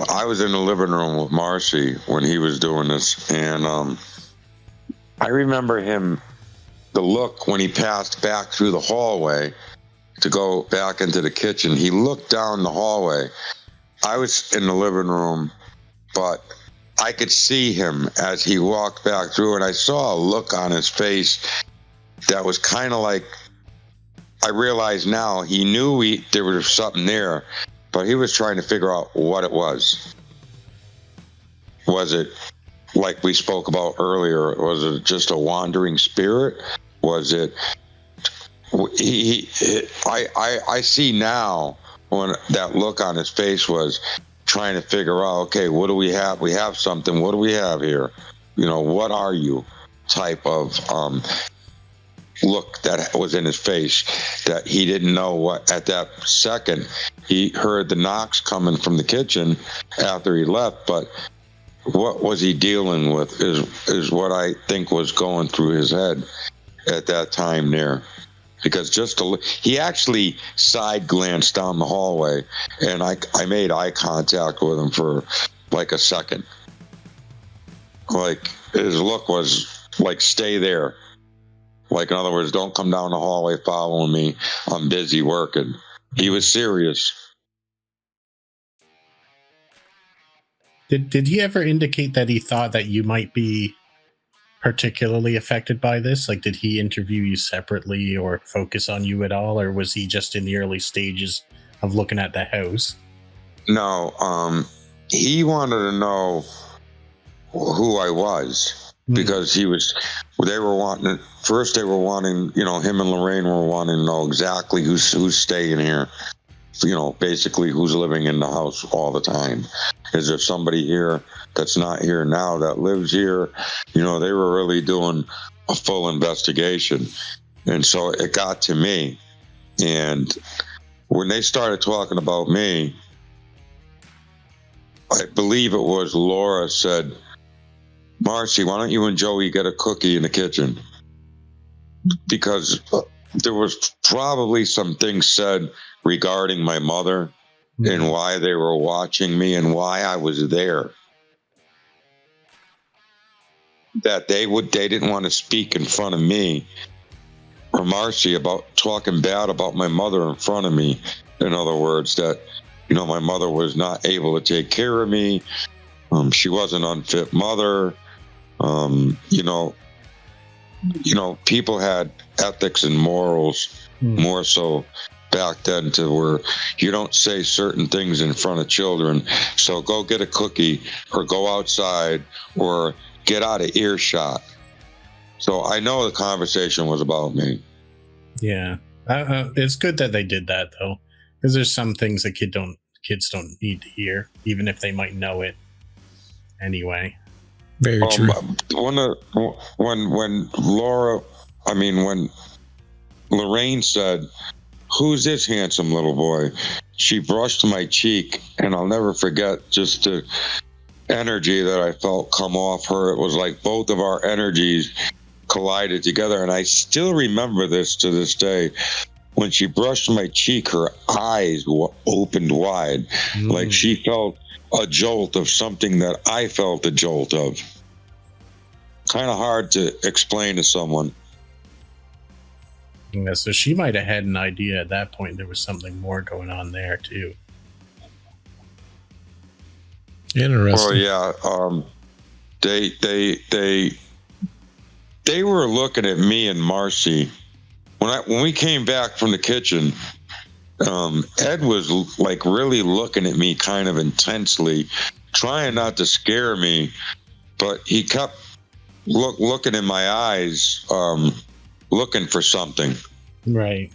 I was in the living room with Marcy when he was doing this, and I remember the look when he passed back through the hallway to go back into the kitchen. He looked down the hallway. I was in the living room, but I could see him as he walked back through, and I saw a look on his face that was kind of like I realize now he knew there was something there, but he was trying to figure out what it was. Was it like we spoke about earlier? Was it just a wandering spirit? Was it? I see now when that look on his face was trying to figure out. Okay, what do we have? We have something. What do we have here? What are you? Type of look that was in his face that he didn't know what. At that second, he heard the knocks coming from the kitchen after he left, but what was he dealing with is what I think was going through his head at that time there. Because he actually side glanced down the hallway, and I made eye contact with him for like a second. Like his look was like, stay there. Like, in other words, don't come down the hallway following me. I'm busy working. He was serious. Did he ever indicate that he thought that you might be particularly affected by this? Like, did he interview you separately or focus on you at all? Or was he just in the early stages of looking at the house? No, he wanted to know who I was because they were wanting, him and Lorraine were wanting to know exactly who's staying here. Basically who's living in the house all the time. Is there somebody here that's not here now that lives here? They were really doing a full investigation. And so it got to me. And when they started talking about me, I believe it was Laura said, Marcy, why don't you and Joey get a cookie in the kitchen? Because there was probably some things said regarding my mother and why they were watching me and why I was there. That they didn't want to speak in front of me or Marcy about talking bad about my mother in front of me. In other words, that, my mother was not able to take care of me. She was an unfit mother. People had ethics and morals more so back then to where you don't say certain things in front of children. So go get a cookie or go outside or get out of earshot. So I know the conversation was about me. Yeah. It's good that they did that, though, because there's some things that kids don't need to hear, even if they might know it anyway. Very true. When Lorraine said, "Who's this handsome little boy?" She brushed my cheek, and I'll never forget just the energy that I felt come off her. It was like both of our energies collided together, and I still remember this to this day. When she brushed my cheek, her eyes opened wide, like she felt a jolt of something that I felt a jolt of. Kind of hard to explain to someone. Yeah, so she might have had an idea at that point there was something more going on there too. Interesting. Well, yeah. They were looking at me and Marcy when we came back from the kitchen. Ed was like really looking at me kind of intensely, trying not to scare me, but he kept looking in my eyes, looking for something. Right.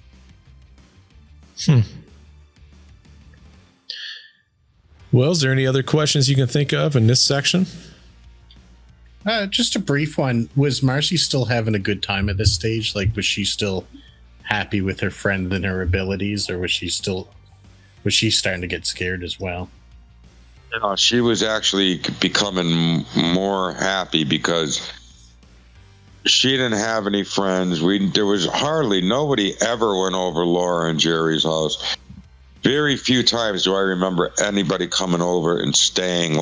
Well, is there any other questions you can think of in this section? Just a brief one. Was Marcy still having a good time at this stage? Like, was she still happy with her friend and her abilities, or was she starting to get scared as well? She was actually becoming more happy because she didn't have any friends. There was hardly nobody ever went over Laura and Jerry's house. Very few times do I remember anybody coming over and staying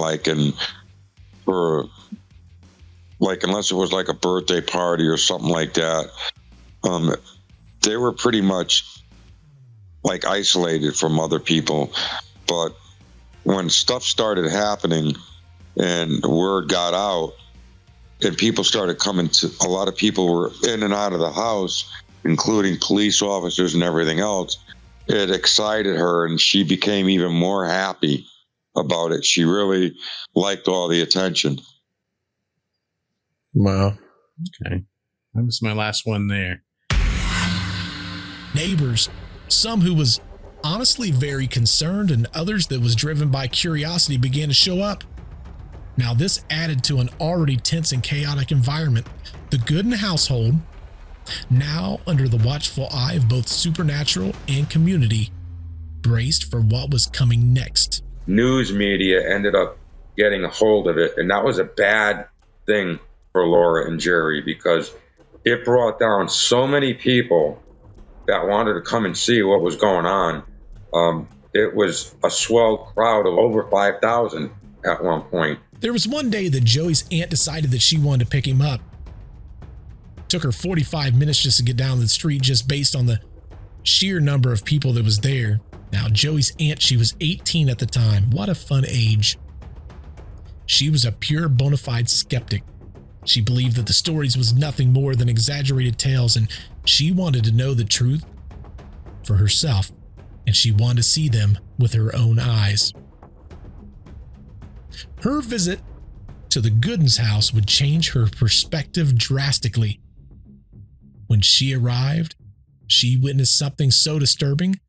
unless it was like a birthday party or something like that. They were pretty much like isolated from other people. But when stuff started happening and word got out and people started coming a lot of people were in and out of the house, including police officers and everything else, it excited her, and she became even more happy about it. She really liked all the attention. Wow. Okay. That was my last one there. Neighbors, some who was honestly very concerned and others that was driven by curiosity, began to show up. Now this added to an already tense and chaotic environment. The Goodin household, now under the watchful eye of both supernatural and community, braced for what was coming next. News media ended up getting a hold of it, and that was a bad thing for Laura and Jerry, because it brought down so many people that wanted to come and see what was going on. It was a swell crowd of over 5,000 at one point. There was one day that Joey's aunt decided that she wanted to pick him up. Took her 45 minutes just to get down the street, just based on the sheer number of people that was there. Now, Joey's aunt, she was 18 at the time. What a fun age. She was a pure bona fide skeptic. She believed that the stories was nothing more than exaggerated tales, and she wanted to know the truth for herself, and she wanted to see them with her own eyes. Her visit to the Goodin's house would change her perspective drastically. When she arrived, she witnessed something so disturbing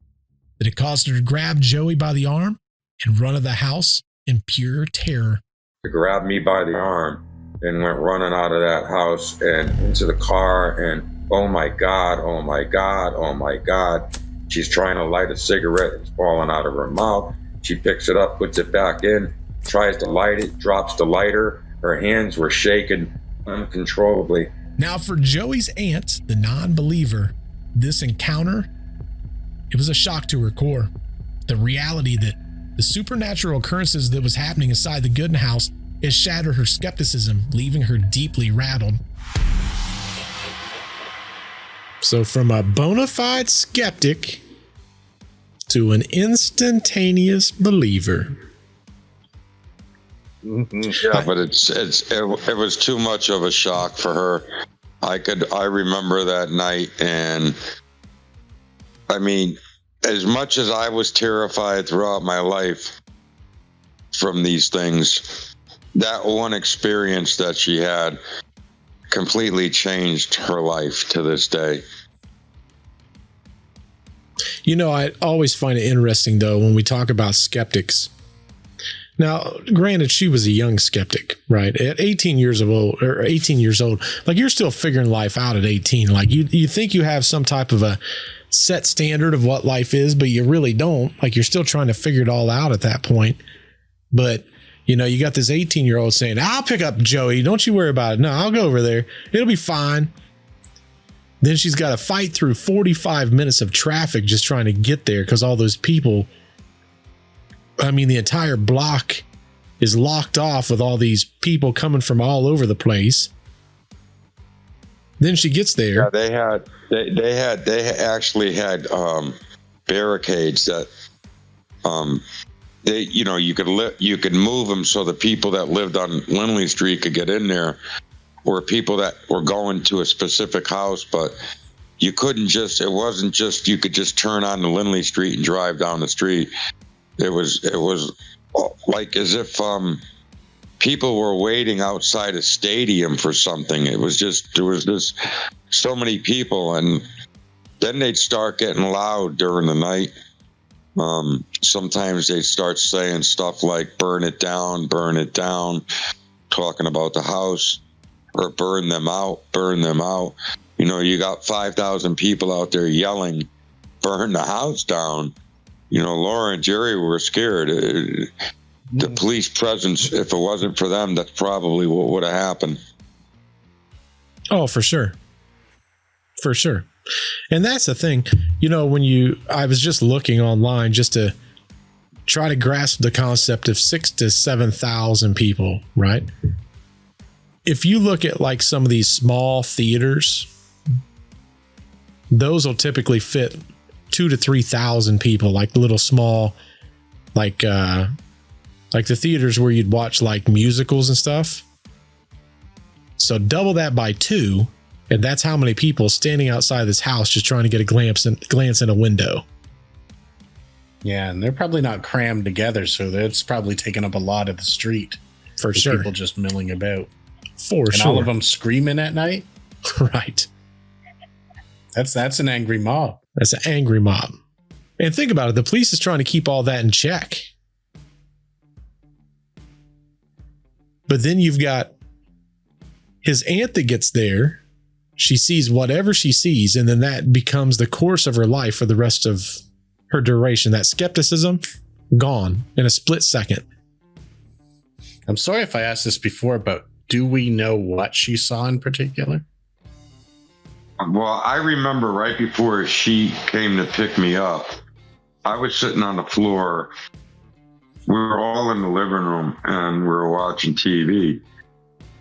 that it caused her to grab Joey by the arm and run out of the house in pure terror. She grabbed me by the arm and went running out of that house and into the car, and oh my God, oh my God, oh my God. She's trying to light a cigarette, it's falling out of her mouth. She picks it up, puts it back in, tries to light it, drops the lighter. Her hands were shaking uncontrollably. Now, for Joey's aunt, the non-believer, this encounter, it was a shock to her core. The reality that the supernatural occurrences that was happening inside the Goodin house, it shattered her skepticism, leaving her deeply rattled. So from a bona fide skeptic to an instantaneous believer. Yeah, but it was too much of a shock for her. I remember that night, and I mean, as much as I was terrified throughout my life from these things, that one experience that she had completely changed her life to this day. You know, I always find it interesting, though, when we talk about skeptics. Now, granted, she was a young skeptic, right? At 18 years old, like, you're still figuring life out at 18. Like, you think you have some type of a set standard of what life is, but you really don't. Like, you're still trying to figure it all out at that point. But, you know, you got this 18-year-old saying, I'll pick up Joey. Don't you worry about it. No, I'll go over there. It'll be fine. Then she's got to fight through 45 minutes of traffic just trying to get there because all those people, I mean, the entire block is locked off with all these people coming from all over the place. Then she gets there. Yeah, they actually had barricades that you could move them so the people that lived on Lindley Street could get in there, or people that were going to a specific house, but you couldn't just, it wasn't just, you could just turn on the Lindley Street and drive down the street. It was like as if people were waiting outside a stadium for something. It was just, there was just so many people, and then they'd start getting loud during the night. Sometimes they'd start saying stuff like burn it down, talking about the house, or burn them out. You know, you got 5,000 people out there yelling, burn the house down. You know, Laura and Jerry were scared. The police presence, if it wasn't for them, that's probably what would have happened. Oh, for sure. For sure. And that's the thing, you know, I was just looking online just to try to grasp the concept of 6,000 to 7,000 people, right? If you look at like some of these small theaters, those will typically fit 2,000 to 3,000 people, like the little small, like the theaters where you'd watch like musicals and stuff. So double that by 2, And that's how many people standing outside this house just trying to get a glance in a window. Yeah, and they're probably not crammed together, so that's probably taking up a lot of the street. For sure. People just milling about. For and sure. all of them screaming at night? Right. That's an angry mob. That's an angry mob. And think about it. The police is trying to keep all that in check. But then you've got his aunt that gets there. She sees whatever she sees, and then that becomes the course of her life for the rest of her duration. That skepticism, gone in a split second. I'm sorry if I asked this before, but do we know what she saw in particular? Well, I remember right before she came to pick me up, I was sitting on the floor. We were all in the living room and we were watching TV.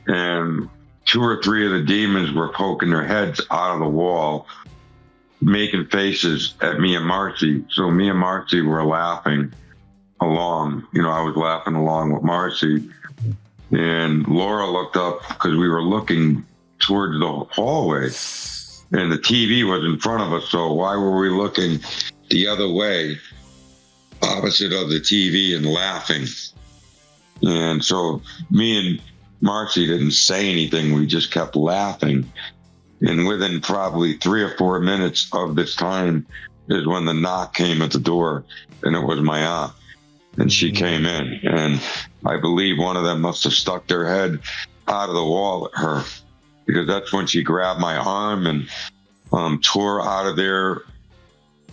And 2 or 3 of the demons were poking their heads out of the wall, making faces at me and Marcy. So me and Marcy were laughing along. You know, I was laughing along with Marcy. And Laura looked up because we were looking towards the hallway. And the TV was in front of us. So why were we looking the other way, opposite of the TV, and laughing? And so me and Marcy didn't say anything. We just kept laughing. And within probably 3 or 4 minutes of this time is when the knock came at the door, and it was my aunt. And she came in, and I believe one of them must have stuck their head out of the wall at her, because that's when she grabbed my arm and tore out of there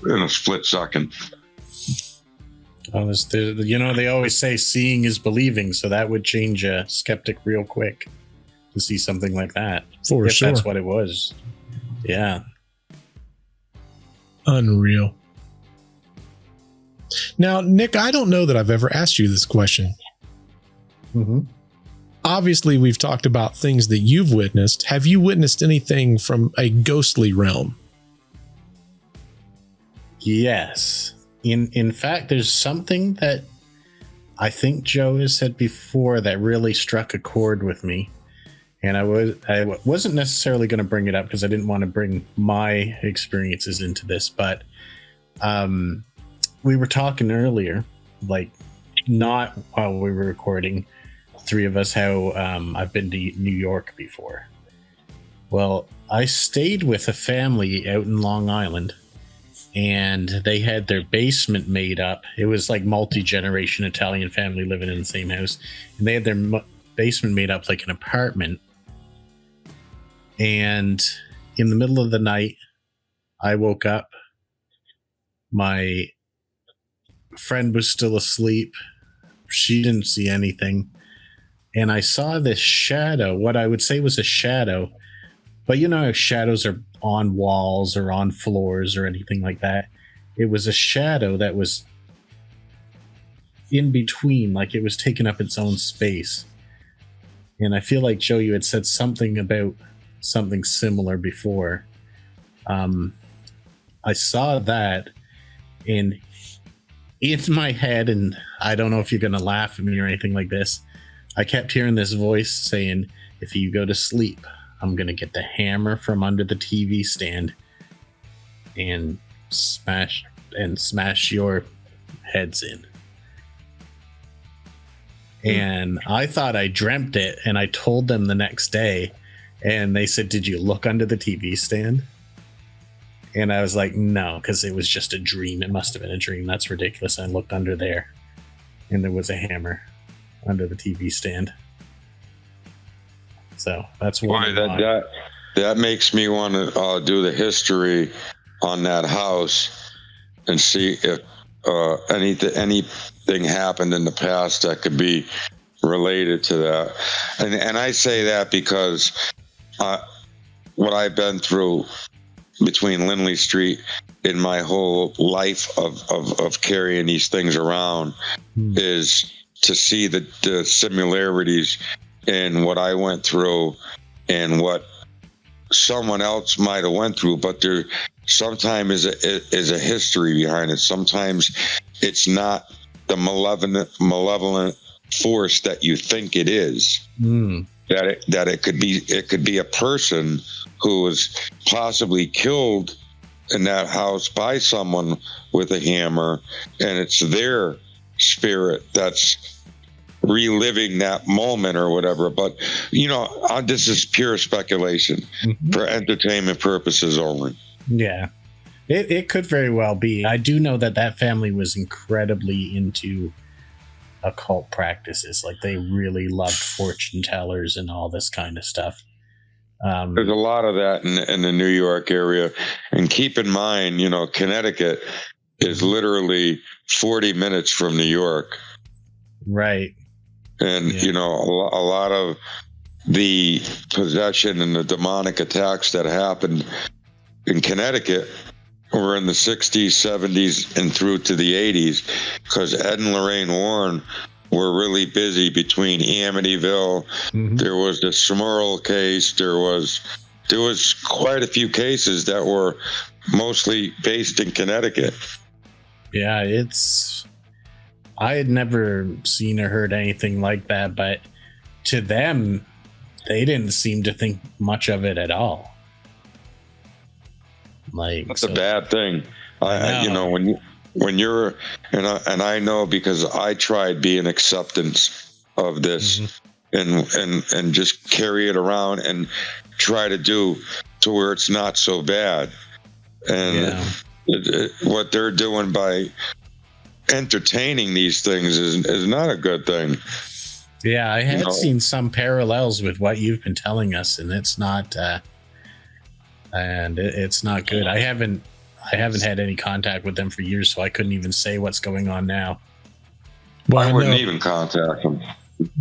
in a split second. Oh, you know, they always say seeing is believing, so that would change a skeptic real quick to see something like that. For sure. That's what it was. Yeah. Unreal. Now, Nick, I don't know that I've ever asked you this question. Mm-hmm. Obviously, we've talked about things that you've witnessed. Have you witnessed anything from a ghostly realm? Yes. In fact, there's something that I think Joe has said before that really struck a chord with me. And I wasn't necessarily going to bring it up because I didn't want to bring my experiences into this, but we were talking earlier, like not while we were recording, 3 of us, how I've been to New York before. Well, I stayed with a family out in Long Island, and they had their basement made up. It was like multi-generation Italian family living in the same house, and they had their basement made up like an apartment. And in the middle of the night, I woke up. My friend was still asleep. She didn't see anything. And I saw this shadow, what I would say was a shadow. But you know how shadows are on walls or on floors or anything like that. It was a shadow that was in between, like it was taking up its own space. And I feel like, Joe, you had said something about something similar before. I saw that, and in my head, and I don't know if you're going to laugh at me or anything like this, I kept hearing this voice saying, if you go to sleep, I'm going to get the hammer from under the TV stand and smash your heads in. And I thought I dreamt it, and I told them the next day, and they said, did you look under the TV stand? And I was like, no, because it was just a dream. It must have been a dream. That's ridiculous. I looked under there, and there was a hammer under the TV stand. So that's why that makes me want to do the history on that house and see if anything happened in the past that could be related to that. And I say that because what I've been through between Lindley Street in my whole life of carrying these things around is to see the similarities in what I went through and what someone else might have went through, but there sometimes is a history behind it. Sometimes it's not the malevolent force that you think it is. that it could be a person who was possibly killed in that house by someone with a hammer, and it's their spirit that's reliving that moment or whatever. But this is pure speculation for entertainment purposes only. Yeah, it could very well be. I do know that family was incredibly into occult practices. Like, they really loved fortune tellers and all this kind of stuff. There's a lot of that in the New York area. And keep in mind, Connecticut is literally 40 minutes from New York. Right. And, a lot of the possession and the demonic attacks that happened in Connecticut were in the 60s, 70s, and through to the 80s, because Ed and Lorraine Warren were really busy between Amityville. There was the Smurl case. There was quite a few cases that were mostly based in Connecticut. Yeah, I had never seen or heard anything like that, but to them, they didn't seem to think much of it at all. Like, that's a bad thing. When you're, and I know, because I tried being acceptance of this and just carry it around and try to do to where it's not so bad. And what they're doing by entertaining these things is not a good thing. Yeah, I had seen some parallels with what you've been telling us, and it's not it's not good. I haven't had any contact with them for years, so I couldn't even say what's going on now. Well, I wouldn't even contact them.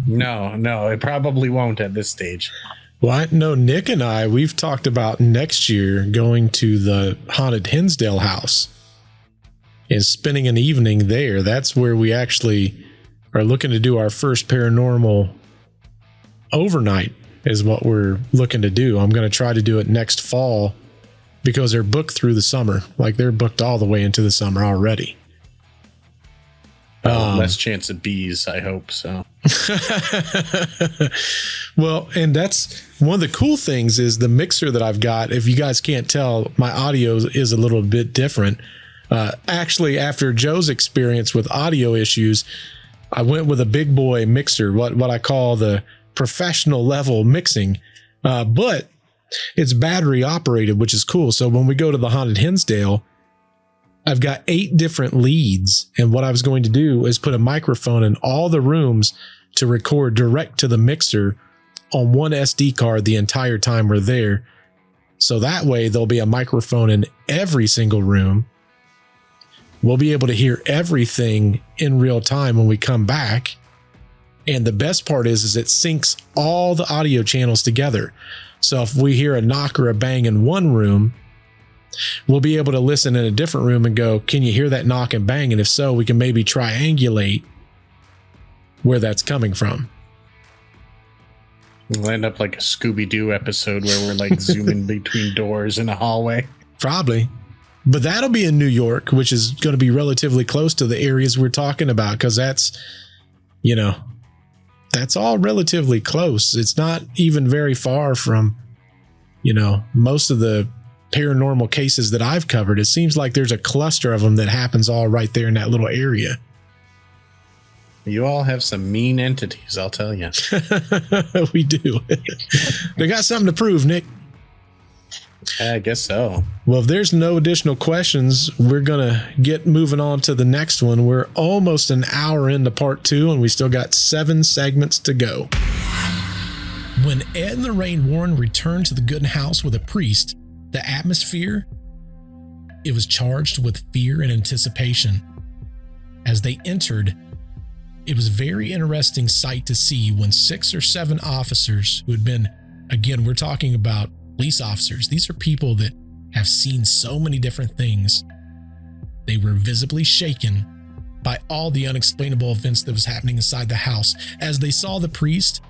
No, it probably won't at this stage. Well, I know Nick and we've talked about next year going to the haunted Hinsdale house and spending an evening there. That's where we actually are looking to do our first paranormal overnight, is what we're looking to do. I'm going to try to do it next fall, because they're booked through the summer. Like, they're booked all the way into the summer already. Less chance of bees, I hope so. Well, and that's one of the cool things is the mixer that I've got. If you guys can't tell, my audio is a little bit different. Actually, after Joe's experience with audio issues, I went with a big boy mixer, what I call the professional level mixing. But it's battery operated, which is cool. So when we go to the haunted Hinsdale, I've got 8 different leads. And what I was going to do is put a microphone in all the rooms to record direct to the mixer on one SD card the entire time we're there. So that way there'll be a microphone in every single room. We'll be able to hear everything in real time when we come back. And the best part is it syncs all the audio channels together. So if we hear a knock or a bang in one room, we'll be able to listen in a different room and go, can you hear that knock and bang? And if so, we can maybe triangulate where that's coming from. We'll end up like a Scooby-Doo episode where we're like zooming between doors in a hallway. Probably. But that'll be in New York, which is going to be relatively close to the areas we're talking about, because that's, that's all relatively close. It's not even very far from, most of the paranormal cases that I've covered. It seems like there's a cluster of them that happens all right there in that little area. You all have some mean entities, I'll tell you. We do. They got something to prove, Nick. I guess so. Well, if there's no additional questions, we're going to get moving on to the next one. We're almost an hour into part 2, and we still got 7 segments to go. When Ed and Lorraine Warren returned to the Goodin house with a priest, the atmosphere, it was charged with fear and anticipation. As they entered, it was a very interesting sight to see when 6 or 7 officers who had been, again, we're talking about police officers. These are people that have seen so many different things. They were visibly shaken by all the unexplainable events that was happening inside the house. As they saw the priest,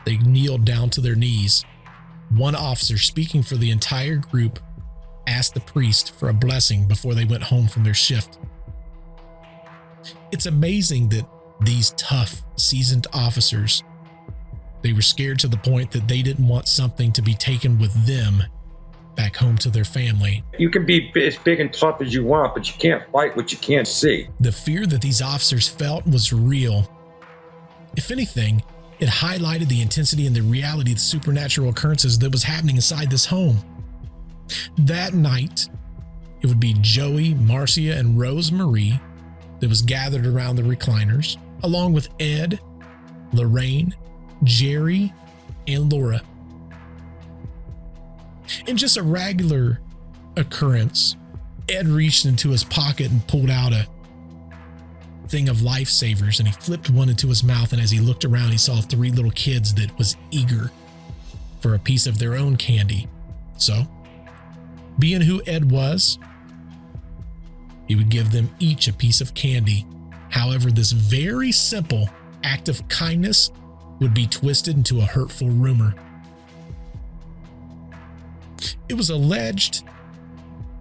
they kneeled down to their knees. One officer, speaking for the entire group, asked the priest for a blessing before they went home from their shift. It's amazing that these tough, seasoned officers They were scared to the point that they didn't want something to be taken with them back home to their family. You can be as big and tough as you want, but you can't fight what you can't see. The fear that these officers felt was real. If anything, it highlighted the intensity and the reality of the supernatural occurrences that was happening inside this home. That night, it would be Joey, Marcia, and Rose Marie that was gathered around the recliners, along with Ed, Lorraine, Jerry, and Laura. In just a regular occurrence, Ed reached into his pocket and pulled out a thing of lifesavers, and he flipped one into his mouth, and as he looked around, he saw 3 little kids that was eager for a piece of their own candy. So, being who Ed was, he would give them each a piece of candy. However, this very simple act of kindness would be twisted into a hurtful rumor. It was alleged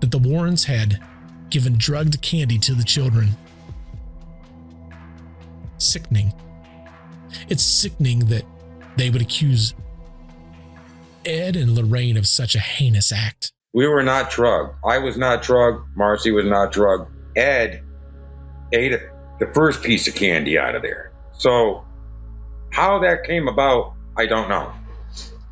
that the Warrens had given drugged candy to the children. Sickening. It's sickening that they would accuse Ed and Lorraine of such a heinous act. We were not drugged. I was not drugged. Marcy was not drugged. Ed ate the first piece of candy out of there. So how that came about, I don't know.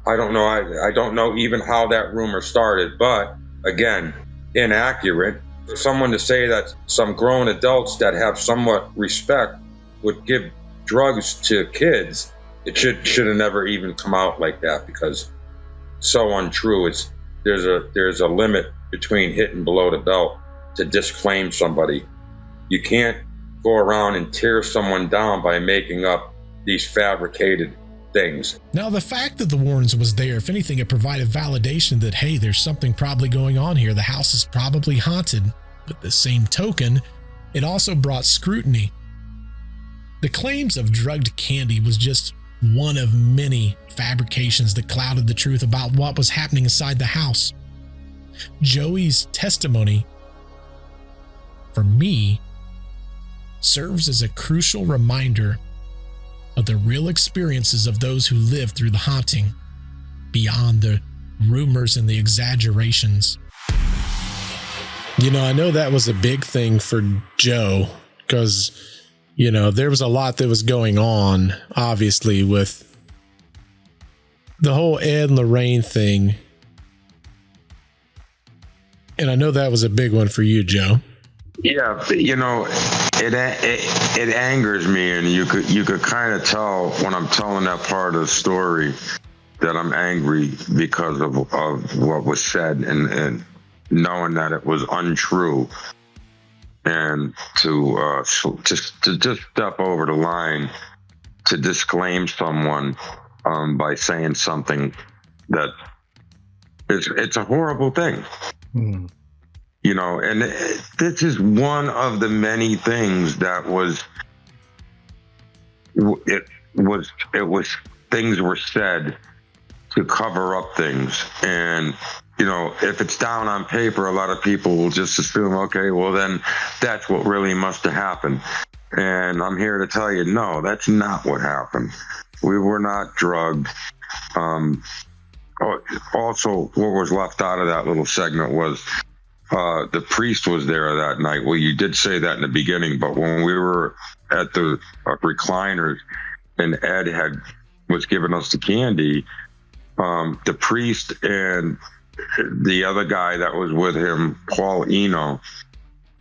I don't know. I don't know even how that rumor started. But again, inaccurate. For someone to say that some grown adults that have somewhat respect would give drugs to kids, it should have never even come out like that, because it's so untrue. There's a limit between hitting below the belt to disclaim somebody. You can't go around and tear someone down by making up these fabricated things. Now, the fact that the Warrens was there, if anything, it provided validation that, hey, there's something probably going on here. The house is probably haunted. But the same token, it also brought scrutiny. The claims of drugged candy was just one of many fabrications that clouded the truth about what was happening inside the house. Joey's testimony, for me, serves as a crucial reminder of the real experiences of those who lived through the haunting, beyond the rumors and the exaggerations. You know, I know that was a big thing for Joe, because you know, there was a lot that was going on, obviously, with the whole Ed and Lorraine thing. And I know that was a big one for you, Joe. Yeah, but, you know, it angers me, and you could kind of tell when I'm telling that part of the story that I'm angry because of what was said, and knowing that it was untrue. And to just step over the line to disclaim someone by saying something that it's a horrible thing. You know, and this is one of the many things that was things were said to cover up things. And you know, if it's down on paper, a lot of people will just assume, okay, well, then that's what really must have happened. And I'm here to tell you, no, that's not what happened. We were not drugged. Also, what was left out of that little segment was the priest was there that night. Well, you did say that in the beginning, but when we were at the recliners and Ed was giving us the candy, the priest and the other guy that was with him, Paul Eno,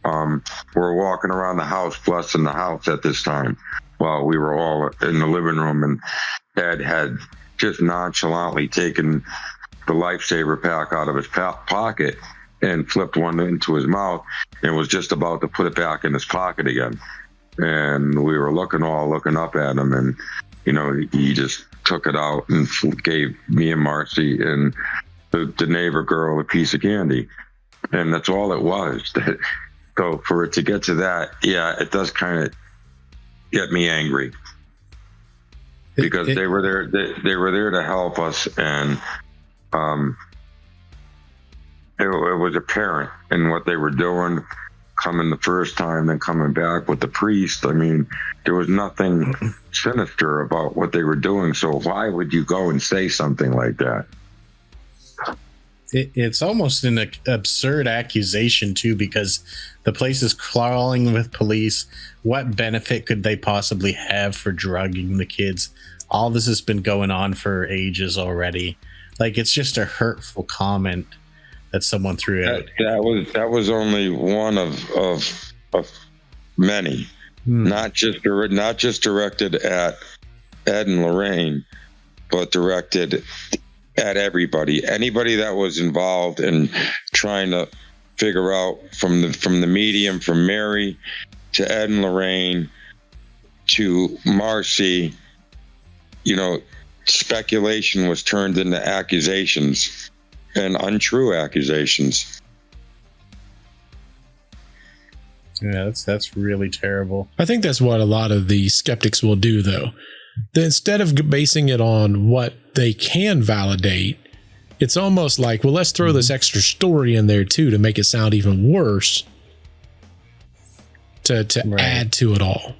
were walking around the house, blessing the house at this time while we were all in the living room. And Ed had just nonchalantly taken the lifesaver pack out of his pocket and flipped one into his mouth and was just about to put it back in his pocket again. And we were looking up at him, and, you know, he just took it out and gave me and Marcy and the neighbor girl a piece of candy. And that's all it was. So for it to get to that, yeah, it does kind of get me angry, because they were there to help us, and it was apparent in what they were doing, coming the first time and coming back with the priest. I mean, there was nothing sinister about what they were doing. So why would you go and say something like that? It's almost an absurd accusation too, because the place is crawling with police. What benefit could they possibly have for drugging the kids? All this has been going on for ages already. Like, it's just a hurtful comment that someone threw out. That was only one of many, not just directed at Ed and Lorraine, but directed at anybody that was involved in trying to figure out from the medium, from Mary to Ed and Lorraine to Marcy. You know, speculation was turned into accusations and untrue accusations. Yeah, that's really terrible. I think that's what a lot of the skeptics will do, though. That instead of basing it on what they can validate, it's almost like, well, let's throw this extra story in there too to make it sound even worse, to add to it all.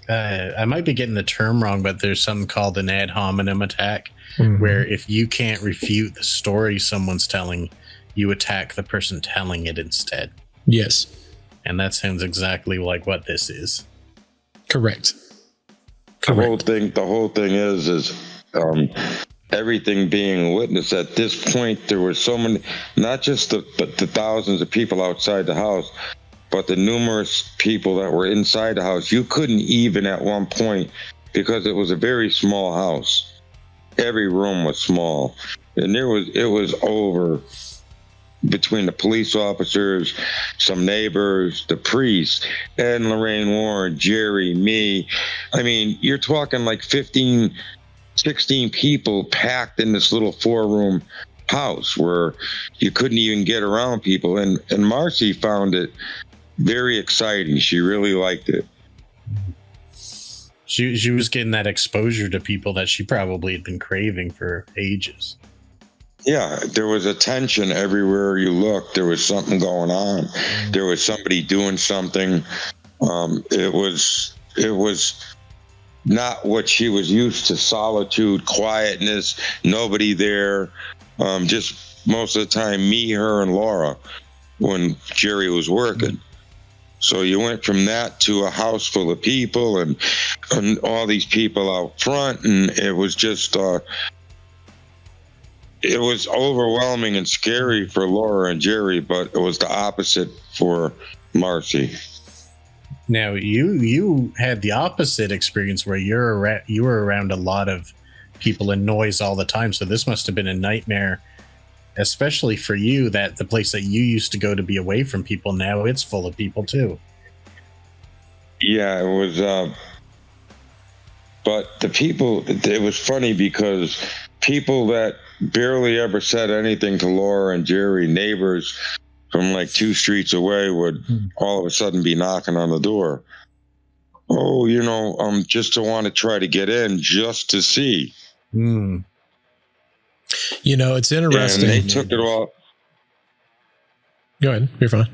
I might be getting the term wrong, but there's something called an ad hominem attack, where if you can't refute the story someone's telling, you attack the person telling it instead. Yes. And that sounds exactly like what this is. Correct. The whole thing is everything being witnessed. At this point, there were so many, not just the thousands of people outside the house, but the numerous people that were inside the house. You couldn't even at one point, because it was a very small house. Every room was small, and it was over between the police officers, some neighbors, the priest, Ed and Lorraine Warren, Jerry, me. I mean, you're talking like 15, 16 people packed in this little 4-room house where you couldn't even get around people. And Marcy found it very exciting. She really liked it. She was getting that exposure to people that she probably had been craving for ages. Yeah, there was attention everywhere you looked. There was something going on. There was somebody doing something. It was not what she was used to. Solitude, quietness, nobody there. Just most of the time, me, her, and Laura when Jerry was working. So you went from that to a house full of people and all these people out front, and it was just it was overwhelming and scary for Laura and Jerry, but it was the opposite for Marcy. Now you had the opposite experience where you were around a lot of people and noise all the time. So this must have been a nightmare, especially for you, that the place that you used to go to be away from people, now it's full of people too. Yeah, it was. But the people, it was funny because people that barely ever said anything to Laura and Jerry, neighbors from like 2 streets away, would all of a sudden be knocking on the door. Oh, just to want to try to get in, just to see. You know, it's interesting. And they took it all. Go ahead. You're fine.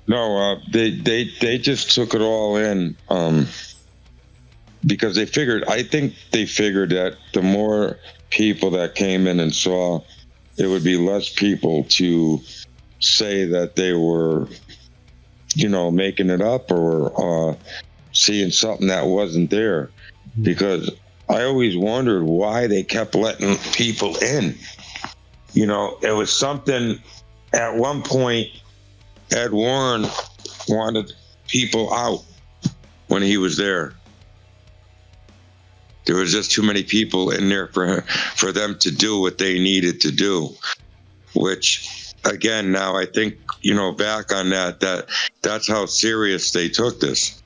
No, they just took it all in because I think they figured that the more people that came in and saw, it would be less people to say that they were, making it up or seeing something that wasn't there. Because I always wondered why they kept letting people in. It was something at one point. Ed Warren wanted people out when he was there. There was just too many people in there for them to do what they needed to do, which again, now I think, back on that's how serious they took this.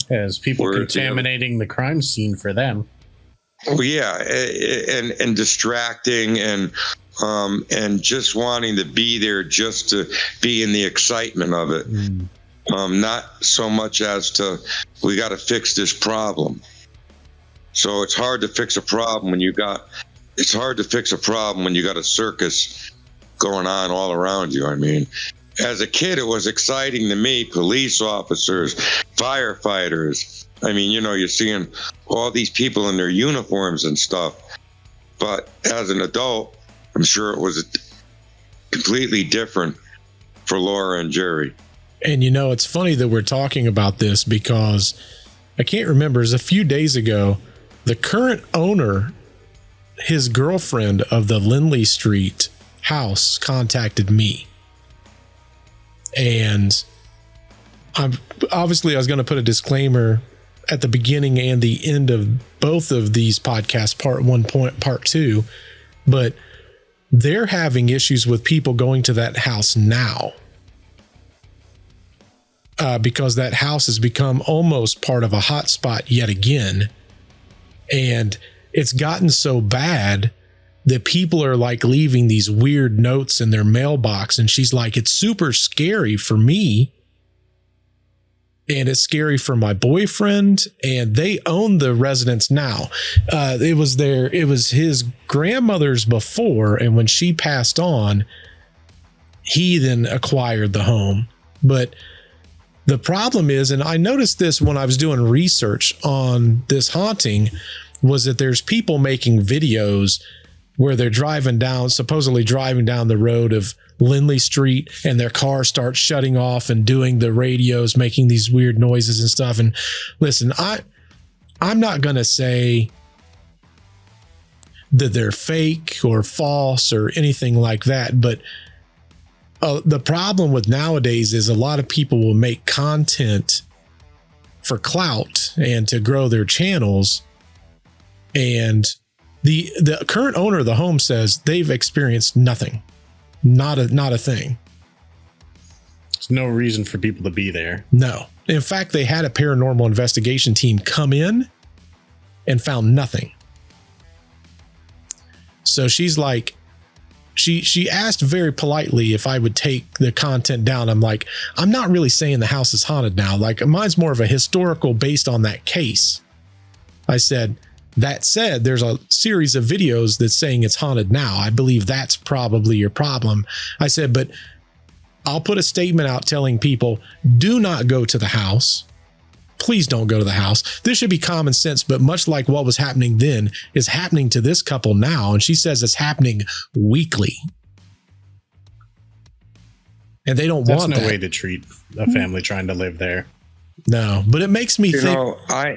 As people contaminating the crime scene for them. Well, yeah, and distracting and just wanting to be there just to be in the excitement of it. Not so much as to, we got to fix this problem. So it's hard to fix a problem when you got it's hard to fix a problem when you got a circus going on all around you. I mean, as a kid, it was exciting to me. Police officers, firefighters. I mean, you're seeing all these people in their uniforms and stuff. But as an adult, I'm sure it was completely different for Laura and Jerry. And it's funny that we're talking about this because I can't remember. It was a few days ago, the current owner, his girlfriend of the Lindley Street house, contacted me. And I was going to put a disclaimer at the beginning and the end of both of these podcasts, part 1, part 2, but they're having issues with people going to that house now. Because that house has become almost part of a hotspot yet again. And it's gotten so bad that people are like leaving these weird notes in their mailbox. And she's like, it's super scary for me. And it's scary for my boyfriend. And they own the residence now. It was his grandmother's before. And when she passed on, he then acquired the home. But the problem is, and I noticed this when I was doing research on this haunting, was that there's people making videos where they're supposedly driving down the road of Lindley Street, and their car starts shutting off and doing the radios, making these weird noises and stuff. And listen, I'm not going to say that they're fake or false or anything like that, but the problem with nowadays is a lot of people will make content for clout and to grow their channels. And the current owner of the home says they've experienced nothing, not a thing. There's no reason for people to be there. No. In fact, they had a paranormal investigation team come in and found nothing. So she's like, She asked very politely if I would take the content down. I'm like, I'm not really saying the house is haunted now. Like, mine's more of a historical based on that case. I said, that said, there's a series of videos that's saying it's haunted now. I believe that's probably your problem. I said, but I'll put a statement out telling people, do not go to the house. Please don't go to the house. This should be common sense, but much like what was happening then is happening to this couple now. And she says it's happening weekly. And they don't want that. That's no way to treat a family trying to live there. No, but it makes me think. I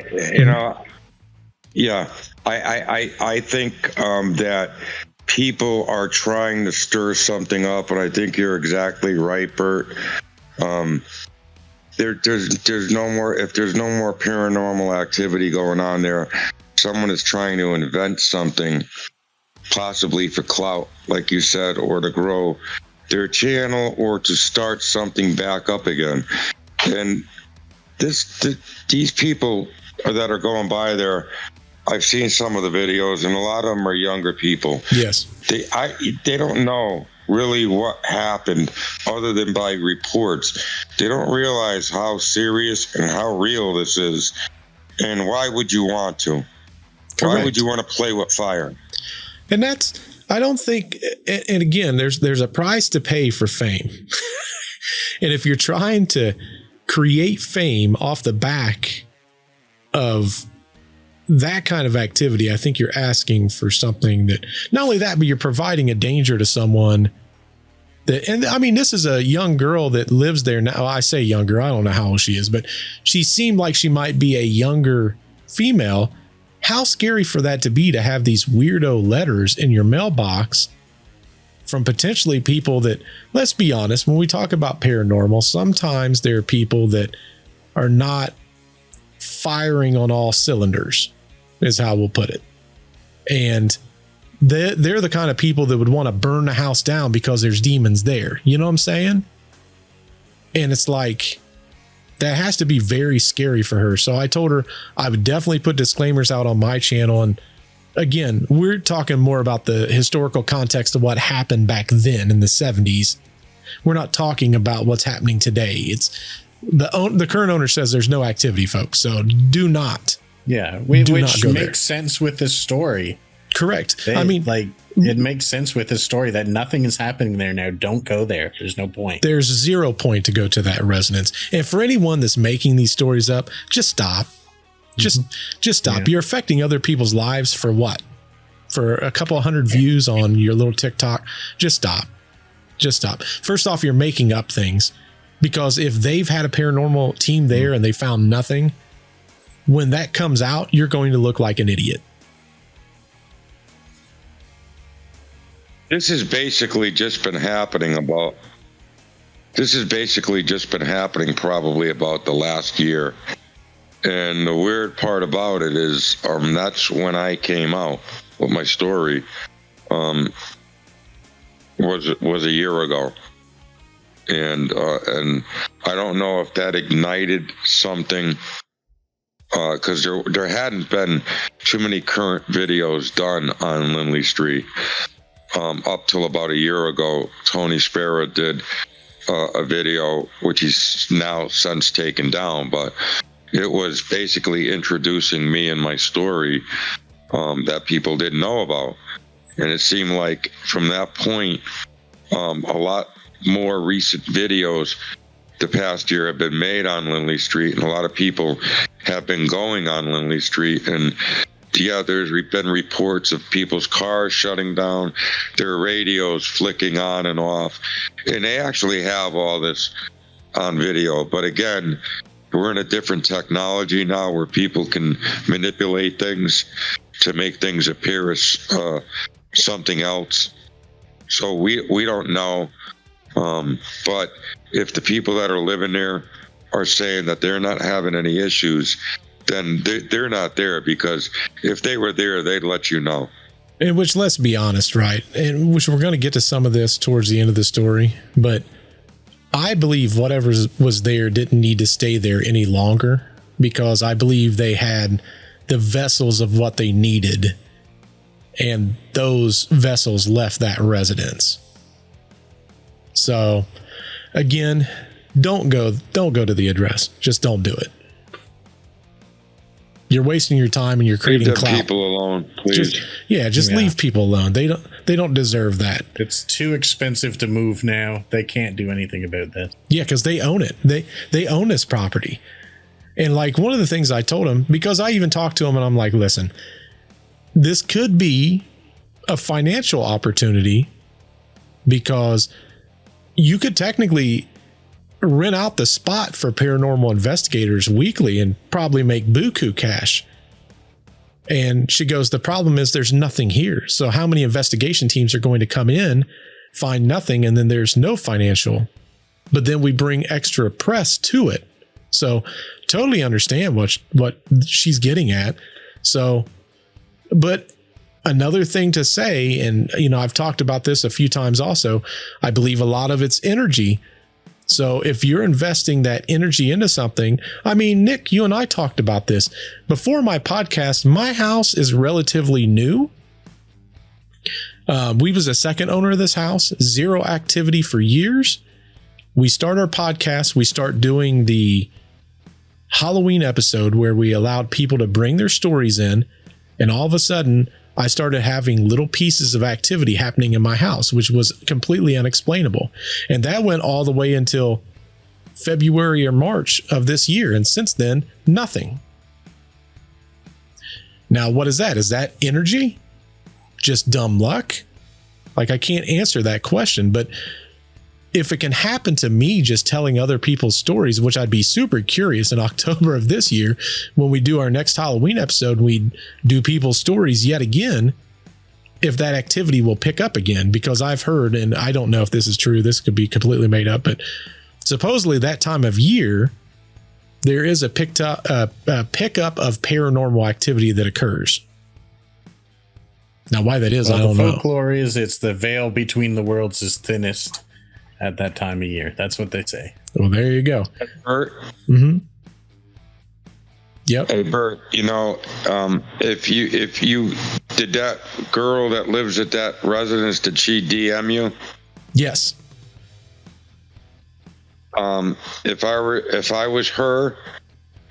think that people are trying to stir something up, and I think you're exactly right, Bert. There's no more, if there's no more paranormal activity going on there, someone is trying to invent something, possibly for clout, like you said, or to grow their channel or to start something back up again. And these people that are going by there, I've seen some of the videos, and a lot of them are younger people. Yes. They don't know really what happened other than by reports. They don't realize how serious and how real this is. And why would you want to? Correct. Why would you want to play with fire? And I don't think, and again, there's a price to pay for fame. And if you're trying to create fame off the back of that kind of activity, I think you're asking for something that, not only that, but you're providing a danger to someone that, and I mean, this is a young girl that lives there now. I say younger, I don't know how old she is, but she seemed like she might be a younger female. How scary for that to be, to have these weirdo letters in your mailbox from potentially people that, let's be honest, when we talk about paranormal, sometimes there are people that are not firing on all cylinders, is how we'll put it. And they're the kind of people that would want to burn the house down because there's demons there. You know what I'm saying? And it's like, that has to be very scary for her. So I told her I would definitely put disclaimers out on my channel. And again, we're talking more about the historical context of what happened back then in the 70s. We're not talking about what's happening today. It's the current owner says there's no activity, folks. So do not. Yeah, which makes sense with this story. Correct. They, I mean, like, it makes sense with the story that nothing is happening there now. Don't go there. There's no point. there's 0 point to go to that resonance. And for anyone that's making these stories up, just stop. Just stop. Yeah. You're affecting other people's lives for what? For a couple 100 views on your little TikTok. Just stop. Just stop. First off, you're making up things, because if they've had a paranormal team there and they found nothing, when that comes out, you're going to look like an idiot. This has basically just been happening probably about the last year. And the weird part about it is, that's when I came out with my story, was a year ago. And I don't know if that ignited something, because there hadn't been too many current videos done on Lindley Street. Up till about a year ago, Tony Spera did a video, which he's now since taken down, but it was basically introducing me and my story that people didn't know about. And it seemed like from that point, a lot more recent videos the past year have been made on Lindley Street, and a lot of people have been going on Lindley Street. And yeah, there's been reports of people's cars shutting down, their radios flicking on and off, and they actually have all this on video. But again, we're in a different technology now where people can manipulate things to make things appear as something else. So we don't know. But if the people that are living there are saying that they're not having any issues, then they're not there, because if they were there, they'd let you know. And which, let's be honest, right? And which we're going to get to some of this towards the end of the story, but I believe whatever was there didn't need to stay there any longer, because I believe they had the vessels of what they needed, and those vessels left that residence. So again, don't go to the address. Just don't do it. You're wasting your time and you're creating Leave clout. people alone, please. Just leave people alone. They don't deserve that. It's too expensive to move now. They can't do anything about that. Yeah, because they own it. They own this property. And like, one of the things I told him, because I even talked to him and I'm like, listen, this could be a financial opportunity, because you could technically rent out the spot for paranormal investigators weekly and probably make buku cash. And she goes, the problem is there's nothing here. So how many investigation teams are going to come in, find nothing, and then there's no financial, but then we bring extra press to it. So totally understand what she's getting at. So, but another thing to say, and I've talked about this a few times also, I believe a lot of it's energy. So if you're investing that energy into something, I mean, Nick, you and I talked about this before my podcast. My house is relatively new. We was a second owner of this house, 0 activity for years. We start our podcast. We start doing the Halloween episode where we allowed people to bring their stories in. And all of a sudden, I started having little pieces of activity happening in my house, which was completely unexplainable. And that went all the way until February or March of this year. And since then, nothing. Now, what is that? Is that energy? Just dumb luck? Like, I can't answer that question, but if it can happen to me just telling other people's stories, which I'd be super curious in October of this year, when we do our next Halloween episode, we do people's stories yet again, if that activity will pick up again, because I've heard, and I don't know if this is true, this could be completely made up, but supposedly that time of year, there is a pickup of paranormal activity that occurs. Now, why that is, I don't know. The folklore is it's the veil between the worlds is thinnest at that time of year. That's what they say. Well, there you go. Bert. Mm-hmm. Yep. Hey, Bert, if you did, that girl that lives at that residence, did she DM you? Yes. If I was her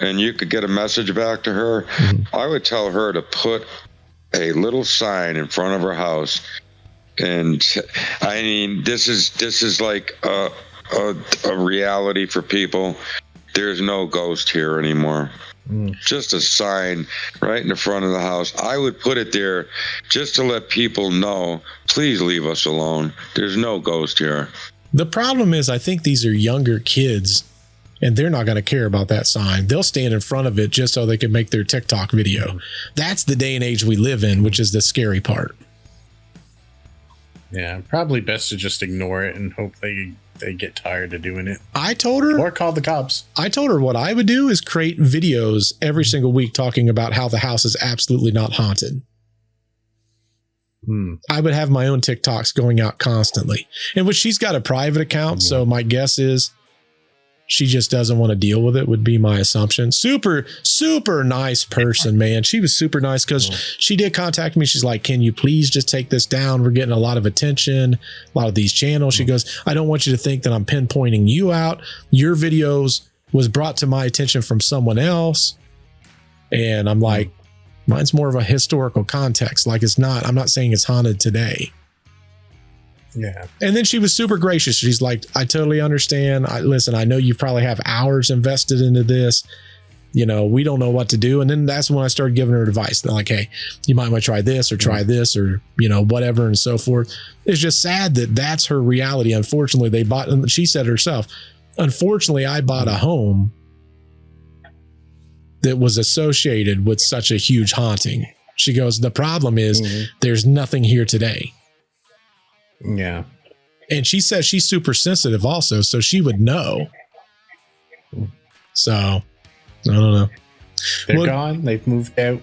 and you could get a message back to her, I would tell her to put a little sign in front of her house. And I mean, this is like a reality for people. There's no ghost here anymore. Just a sign right in the front of the house. I would put it there just to let people know, please leave us alone. There's no ghost here. The problem is, I think these are younger kids, and they're not going to care about that sign. They'll stand in front of it just so they can make their TikTok video. That's the day and age we live in, which is the scary part. Yeah, probably best to just ignore it and hope they get tired of doing it. I told her, or call the cops. I told her what I would do is create videos every single week talking about how the house is absolutely not haunted. I would have my own TikToks going out constantly. And which she's got a private account, so my guess is she just doesn't want to deal with it, would be my assumption. Super, super nice person, man. She was super nice because she did contact me. She's like, can you please just take this down? We're getting a lot of attention, a lot of these channels. She goes, I don't want you to think that I'm pinpointing you out. Your videos was brought to my attention from someone else. And I'm like, mine's more of a historical context. Like, it's not, I'm not saying it's haunted today. Yeah. And then she was super gracious. She's like, I totally understand. Listen, I know you probably have hours invested into this. You know, we don't know what to do. And then that's when I started giving her advice. They're like, hey, you might want to try this or try this or, you know, whatever and so forth. It's just sad that that's her reality. Unfortunately, they bought, and she said herself, unfortunately, I bought a home that was associated with such a huge haunting. She goes, the problem is there's nothing here today. Yeah. And she says she's super sensitive also, so she would know. So, I don't know. They're gone. They've moved out.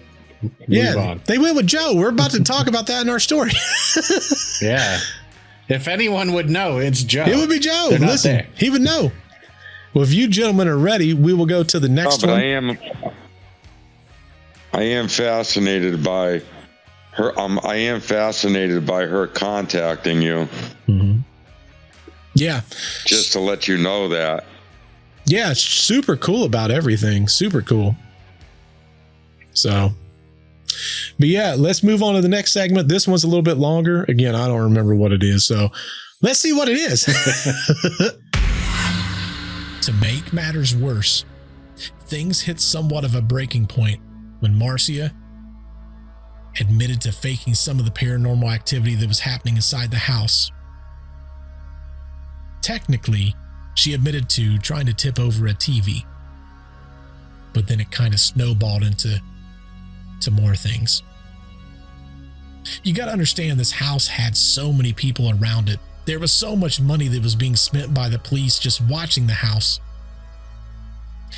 Move on. They went with Joe. We're about to talk about that in our story. Yeah. If anyone would know, it's Joe. It would be Joe. They're not Listen, there. he would know. Well, if you gentlemen are ready, we will go to the next one. I am fascinated by her. I am fascinated by her contacting you. Yeah. Just to let you know that. Yeah, it's super cool about everything. Super cool. So, but yeah, let's move on to the next segment. This one's a little bit longer. Again, I don't remember what it is. So let's see what it is. To make matters worse, things hit somewhat of a breaking point when Marcia admitted to faking some of the paranormal activity that was happening inside the house. Technically, she admitted to trying to tip over a TV, but then it kind of snowballed into more things. You got to understand, this house had so many people around it. There was so much money that was being spent by the police just watching the house.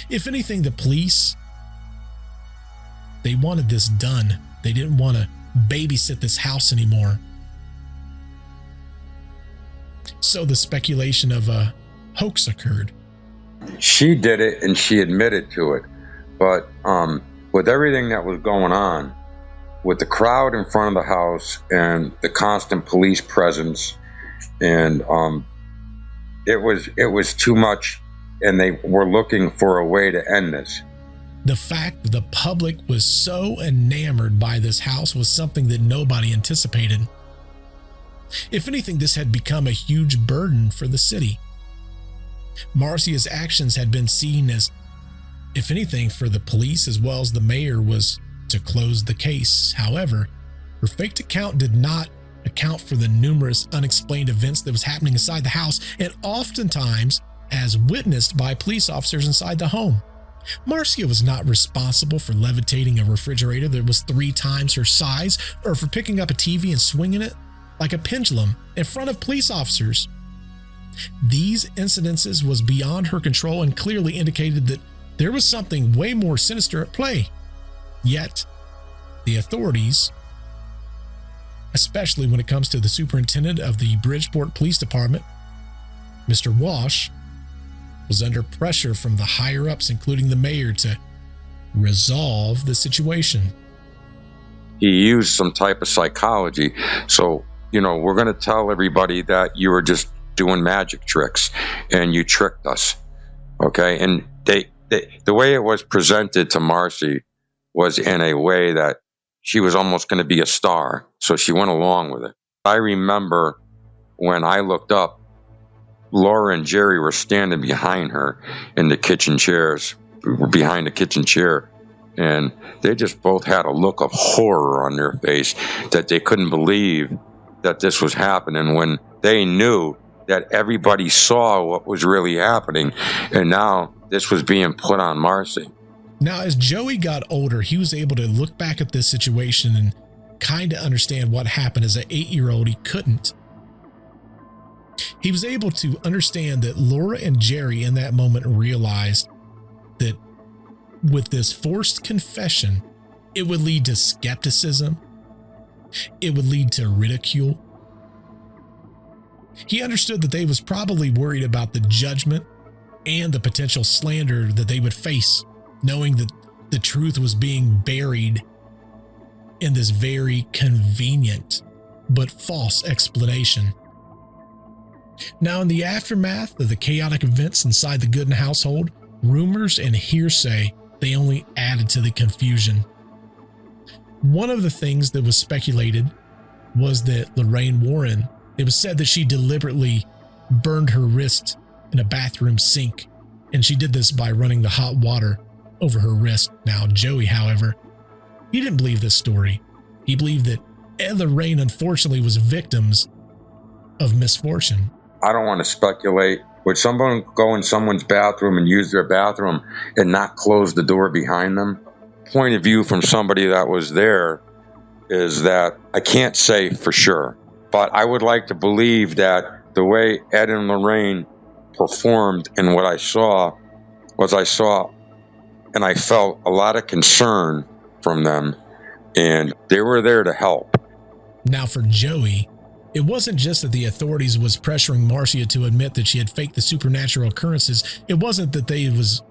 If anything, the police, they wanted this done. They didn't want to babysit this house anymore. So the speculation of a hoax occurred. She did it and she admitted to it. But with everything that was going on, with the crowd in front of the house and the constant police presence, and it was too much, and they were looking for a way to end this. The fact that the public was so enamored by this house was something that nobody anticipated. If anything, this had become a huge burden for the city. Marcia's actions had been seen as, if anything, for the police as well as the mayor, was to close the case. However, her faked account did not account for the numerous unexplained events that was happening inside the house, and oftentimes as witnessed by police officers inside the home. Marcia was not responsible for levitating a refrigerator that was 3 times her size, or for picking up a TV and swinging it like a pendulum in front of police officers. These incidences was beyond her control and clearly indicated that there was something way more sinister at play. Yet, the authorities, especially when it comes to the superintendent of the Bridgeport Police Department, Mr. Walsh, was under pressure from the higher-ups, including the mayor, to resolve the situation. He used some type of psychology. So, we're going to tell everybody that you were just doing magic tricks and you tricked us. Okay. And the way it was presented to Marcy was in a way that she was almost going to be a star. So she went along with it. I remember when I looked up, Laura and Jerry were standing behind her in the kitchen chairs, behind the kitchen chair. And they just both had a look of horror on their face that they couldn't believe that this was happening, when they knew that everybody saw what was really happening. And now this was being put on Marcy. Now, as Joey got older, he was able to look back at this situation and kind of understand what happened. As an 8-year-old, he couldn't. He was able to understand that Laura and Jerry in that moment realized that with this forced confession, it would lead to skepticism. It would lead to ridicule. He understood that they was probably worried about the judgment and the potential slander that they would face, knowing that the truth was being buried in this very convenient but false explanation. Now, in the aftermath of the chaotic events inside the Goodin household, rumors and hearsay, they only added to the confusion. One of the things that was speculated was that Lorraine Warren, it was said that she deliberately burned her wrist in a bathroom sink, and she did this by running the hot water over her wrist. Now, Joey, however, he didn't believe this story. He believed that Ed and Lorraine unfortunately was victims of misfortune. I don't want to speculate. Would someone go in someone's bathroom and use their bathroom and not close the door behind them? Point of view from somebody that was there is that I can't say for sure, but I would like to believe that the way Ed and Lorraine performed and what I saw and I felt a lot of concern from them, and they were there to help. Now, for Joey, it wasn't just that the authorities was pressuring Marcia to admit that she had faked the supernatural occurrences. It wasn't that they was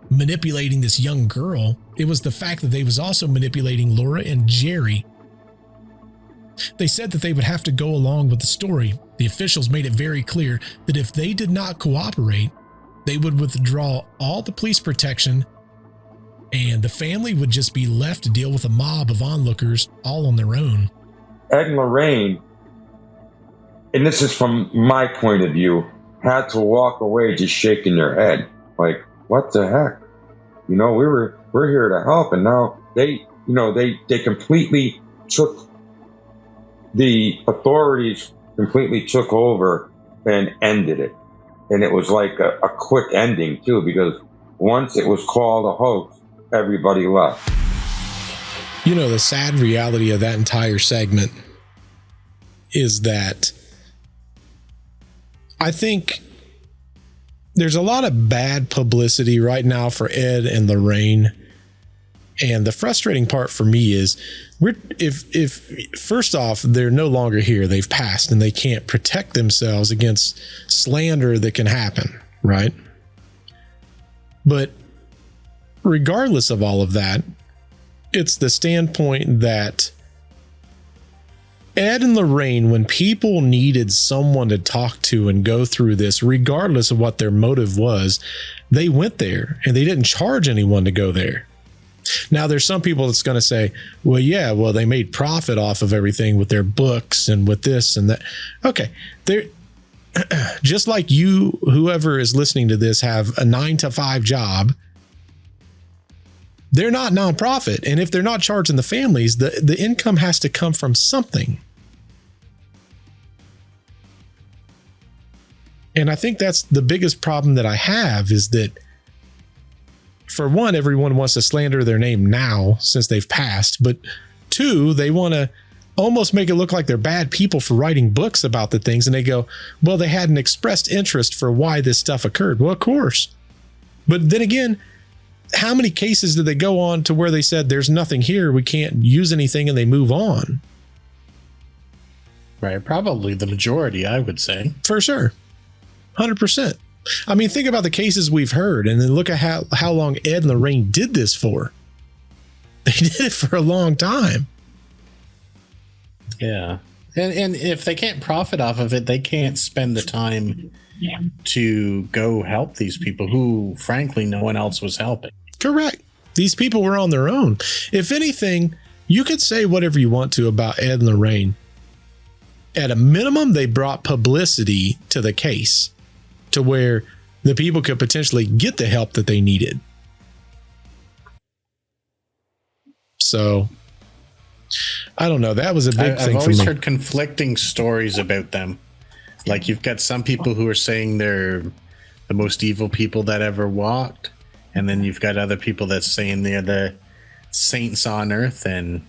manipulating this young girl. It was the fact that they was also manipulating Laura and Jerry. They said that they would have to go along with the story. The officials made it very clear that if they did not cooperate, they would withdraw all the police protection, and the family would just be left to deal with a mob of onlookers all on their own. Ed and Lorraine, and this is from my point of view, had to walk away just shaking their head. Like, what the heck? We're here to help. And now they completely took, the authorities completely took over and ended it. And it was like a quick ending too, because once it was called a hoax, everybody left. The sad reality of that entire segment is that I think there's a lot of bad publicity right now for Ed and Lorraine. And the frustrating part for me is if first off, they're no longer here, they've passed, and they can't protect themselves against slander that can happen, right? But regardless of all of that, it's the standpoint that Ed and Lorraine, when people needed someone to talk to and go through this, regardless of what their motive was, they went there and they didn't charge anyone to go there. Now, there's some people that's going to say, well, they made profit off of everything with their books and with this and that. Okay. They're just like you, whoever is listening to this, have a 9-to-5 job. They're not nonprofit. And if they're not charging the families, the income has to come from something. And I think that's the biggest problem that I have, is that, for one, everyone wants to slander their name now since they've passed. But two, they want to almost make it look like they're bad people for writing books about the things. And they go, well, they had an expressed interest for why this stuff occurred. Well, of course. But then again, how many cases did they go on to where they said there's nothing here, we can't use anything, and they move on? Right. Probably the majority, I would say. For sure. 100%. I mean, think about the cases we've heard, and then look at how long Ed and Lorraine did this for. They did it for a long time. Yeah. And if they can't profit off of it, they can't spend the time to go help these people who, frankly, no one else was helping. Correct. These people were on their own. If anything, you could say whatever you want to about Ed and Lorraine. At a minimum, they brought publicity to the case to where the people could potentially get the help that they needed. So I don't know. That was a big thing I've for always me. heard conflicting stories about them. Like, you've got some people who are saying they're the most evil people that ever walked, and then you've got other people that's saying they're the saints on earth. And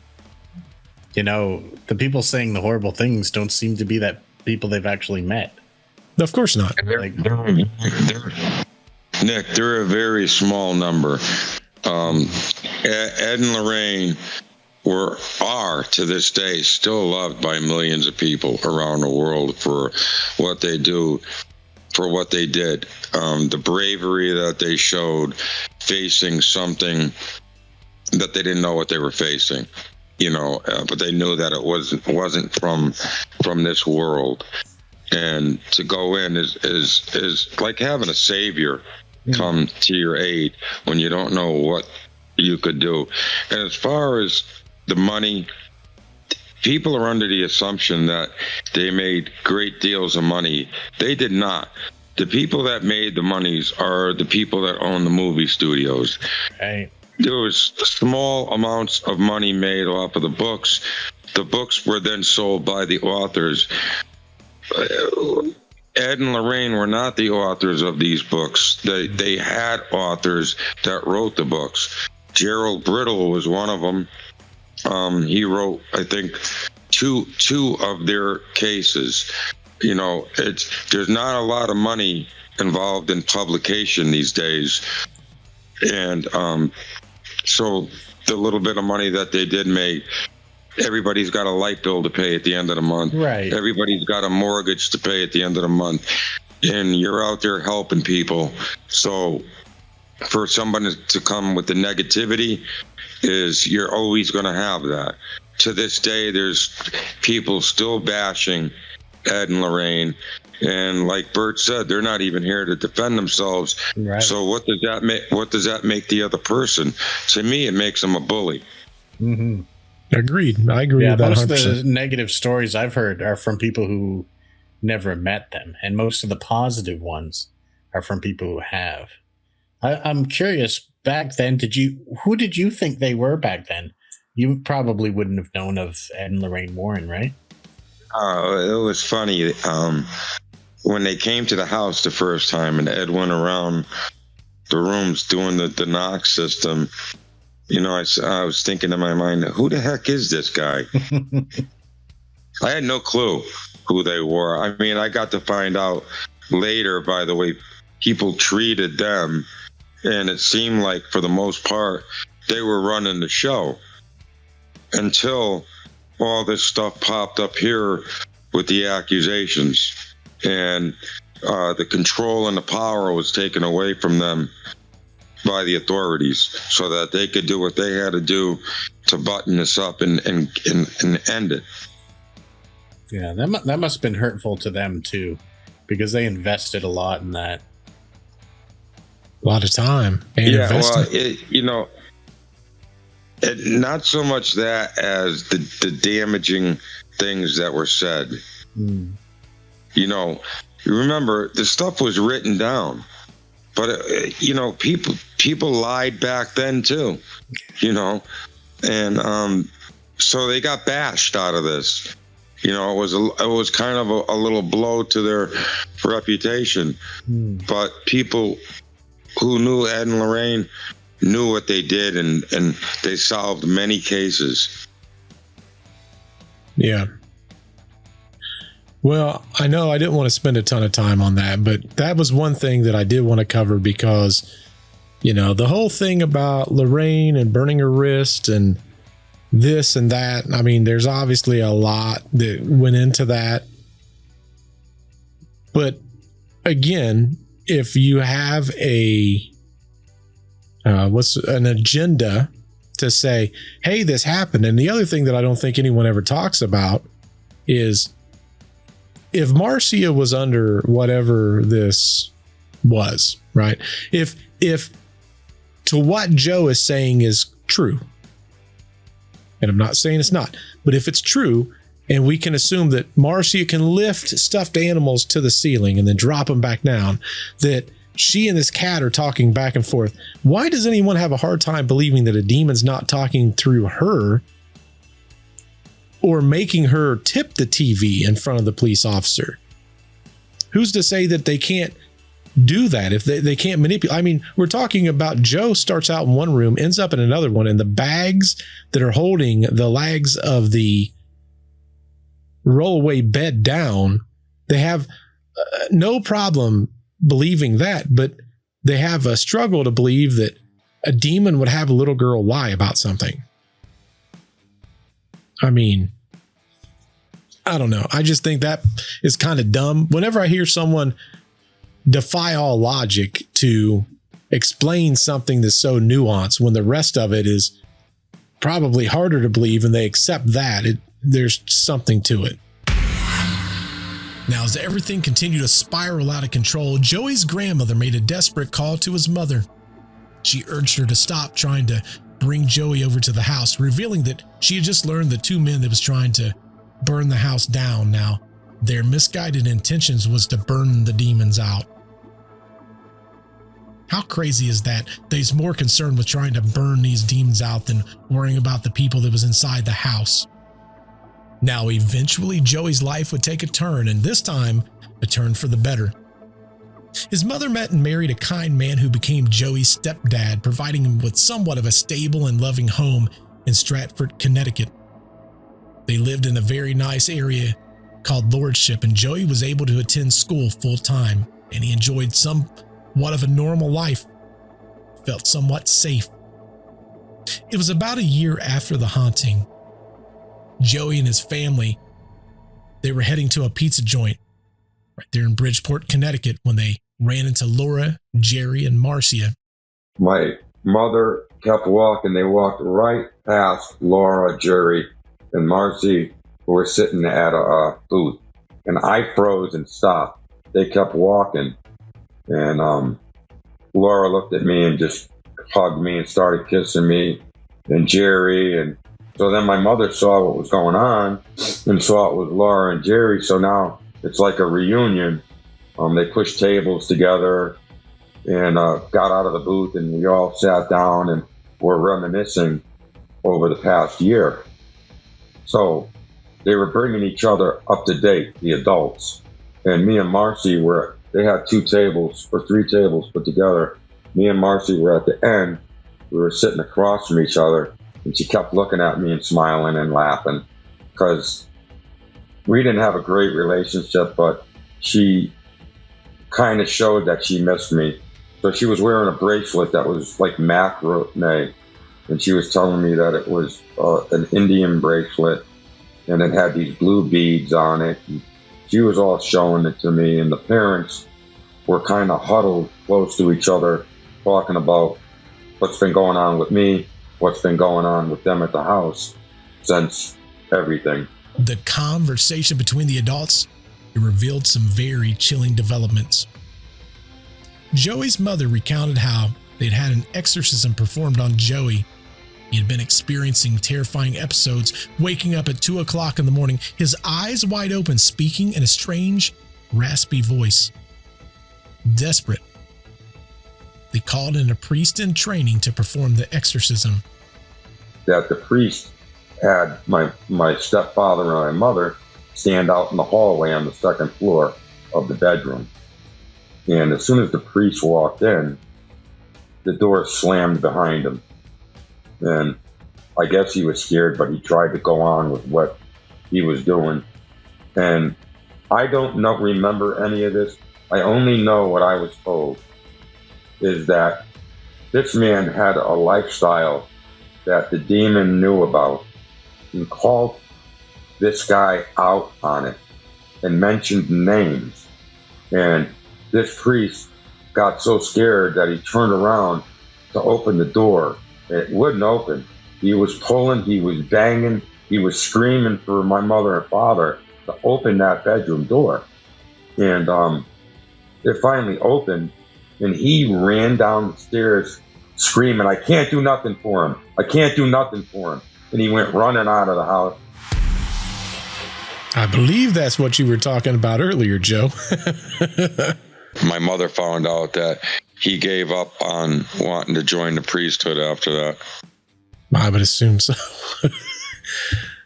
you know, the people saying the horrible things don't seem to be that people they've actually met. Of course not. Nick, they're a very small number. Ed and Lorraine are to this day still loved by millions of people around the world for what they do, for what they did, the bravery that they showed, facing something that they didn't know what they were facing, but they knew that it wasn't from this world. And to go in is like having a savior come to your aid when you don't know what you could do. And as far as the money, people are under the assumption that they made great deals of money. They did not. The people that made the monies are the people that own the movie studios. Right. There was small amounts of money made off of the books. The books were then sold by the authors. Ed and Lorraine were not the authors of these books. They had authors that wrote the books. Gerald Brittle was one of them. He wrote, I think, two of their cases. There's not a lot of money involved in publication these days. And so the little bit of money that they did make, everybody's got a light bill to pay at the end of the month. Right. Everybody's got a mortgage to pay at the end of the month. And you're out there helping people. So for someone to come with the negativity, you're always going to have that. To this day, there's people still bashing Ed and Lorraine. And like Bert said, they're not even here to defend themselves. Right. So what does that make? What does that make the other person? To me, it makes them a bully. Mm-hmm. Agreed. I agree with that. Most 100%. of the negative stories I've heard are from people who never met them, and most of the positive ones are from people who have. I'm curious. Back then, who did you think they were back then? You probably wouldn't have known of Ed and Lorraine Warren, right? It was funny. When they came to the house the first time and Ed went around the rooms doing the knock system, I was thinking in my mind, who the heck is this guy? I had no clue who they were. I mean, I got to find out later by the way people treated them. And it seemed like, for the most part, they were running the show until all this stuff popped up here with the accusations. And the control and the power was taken away from them by the authorities so that they could do what they had to do to button this up and end it. Yeah, that must have been hurtful to them, too, because they invested a lot in that. A lot of time and investment. Well, not so much that as the damaging things that were said. You remember the stuff was written down, but people lied back then too. And so they got bashed out of this. It was kind of a little blow to their reputation. But people who knew Ed and Lorraine knew what they did, and they solved many cases. Yeah. Well, I know I didn't want to spend a ton of time on that, but that was one thing that I did want to cover because, the whole thing about Lorraine and burning her wrist and this and that. I mean, there's obviously a lot that went into that. But again, if you have an agenda to say, hey, this happened. And the other thing that I don't think anyone ever talks about is if Marcia was under whatever this was, right? If to what Joe is saying is true, and I'm not saying it's not, but if it's true, and we can assume that Marcia can lift stuffed animals to the ceiling and then drop them back down, that she and this cat are talking back and forth. Why does anyone have a hard time believing that a demon's not talking through her or making her tip the TV in front of the police officer? Who's to say that they can't do that if they can't manipulate? I mean, we're talking about Joe starts out in one room, ends up in another one, and the bags that are holding the legs of the rollaway bed down, they have no problem believing that, but they have a struggle to believe that a demon would have a little girl lie about something. I mean, I don't know. I just think that is kind of dumb. Whenever I hear someone defy all logic to explain something that's so nuanced when the rest of it is probably harder to believe and they accept that, there's something to it. Now, as everything continued to spiral out of control, Joey's grandmother made a desperate call to his mother. She urged her to stop trying to bring Joey over to the house, revealing that she had just learned the two men that was trying to burn the house down. Now, their misguided intentions was to burn the demons out. How crazy is that? They's more concerned with trying to burn these demons out than worrying about the people that was inside the house. Now, eventually, Joey's life would take a turn, and this time, a turn for the better. His mother met and married a kind man who became Joey's stepdad, providing him with somewhat of a stable and loving home in Stratford, Connecticut. They lived in a very nice area called Lordship, and Joey was able to attend school full time, and he enjoyed somewhat of a normal life, felt somewhat safe. It was about a year after the haunting. Joey and his family, they were heading to a pizza joint right there in Bridgeport, Connecticut, when they ran into Laura, Jerry, and Marcia. My mother kept walking. They walked right past Laura, Jerry, and Marcy, who were sitting at a booth. And I froze and stopped. They kept walking. And Laura looked at me and just hugged me and started kissing me. And Jerry, and so then my mother saw what was going on and saw it was Laura and Jerry. So now it's like a reunion. They pushed tables together and got out of the booth, and we all sat down and were reminiscing over the past year. So they were bringing each other up to date, the adults. And me and Marcy they had 2 tables or 3 tables put together. Me and Marcy were at the end. We were sitting across from each other. And she kept looking at me and smiling and laughing because we didn't have a great relationship, but she kind of showed that she missed me. So she was wearing a bracelet that was like macrame, and she was telling me that it was an Indian bracelet, and it had these blue beads on it. And she was all showing it to me, and the parents were kind of huddled close to each other, talking about what's been going on with me, what's been going on with them at the house since everything. The conversation between the adults, it revealed some very chilling developments. Joey's mother recounted how they'd had an exorcism performed on Joey. He had been experiencing terrifying episodes, waking up at 2 o'clock in the morning, his eyes wide open, speaking in a strange, raspy voice. Desperate, they called in a priest in training to perform the exorcism. That the priest had my stepfather and my mother stand out in the hallway on the 2nd floor of the bedroom. And as soon as the priest walked in, the door slammed behind him. And I guess he was scared, but he tried to go on with what he was doing. And I don't remember any of this. I only know what I was told is that this man had a lifestyle that the demon knew about and called this guy out on it and mentioned names. And this priest got so scared that he turned around to open the door. It wouldn't open. He was pulling, he was banging, he was screaming for my mother and father to open that bedroom door. And it finally opened, and he ran down the stairs screaming, "I can't do nothing for him. I can't do nothing for him." and he went running out of the house. I believe that's what you were talking about earlier, Joe. My mother found out that he gave up on wanting to join the priesthood after that. I would assume so.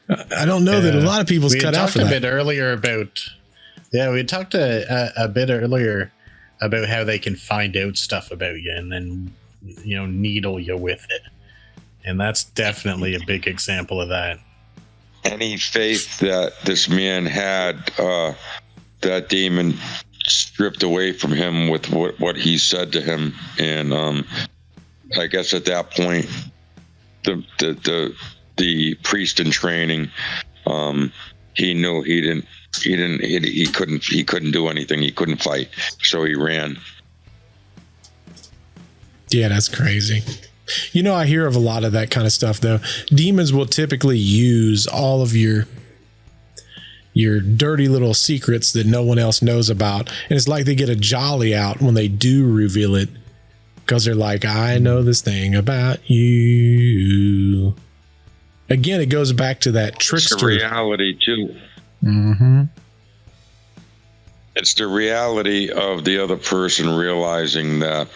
I don't know that a lot of people's cut out for that. We talked a bit earlier about, we talked a bit earlier about how they can find out stuff about you and then, needle you with it. And that's definitely a big example of that. Any faith that this man had, that demon stripped away from him with what he said to him. And I guess at that point, the priest in training, he knew he couldn't do anything. He couldn't fight, so he ran. Yeah, that's crazy. I hear of a lot of that kind of stuff, though. Demons will typically use all of your dirty little secrets that no one else knows about. And it's like they get a jolly out when they do reveal it, because they're like, I know this thing about you. Again, it goes back to that trickster. It's the reality, too. Mm-hmm. It's the reality of the other person realizing that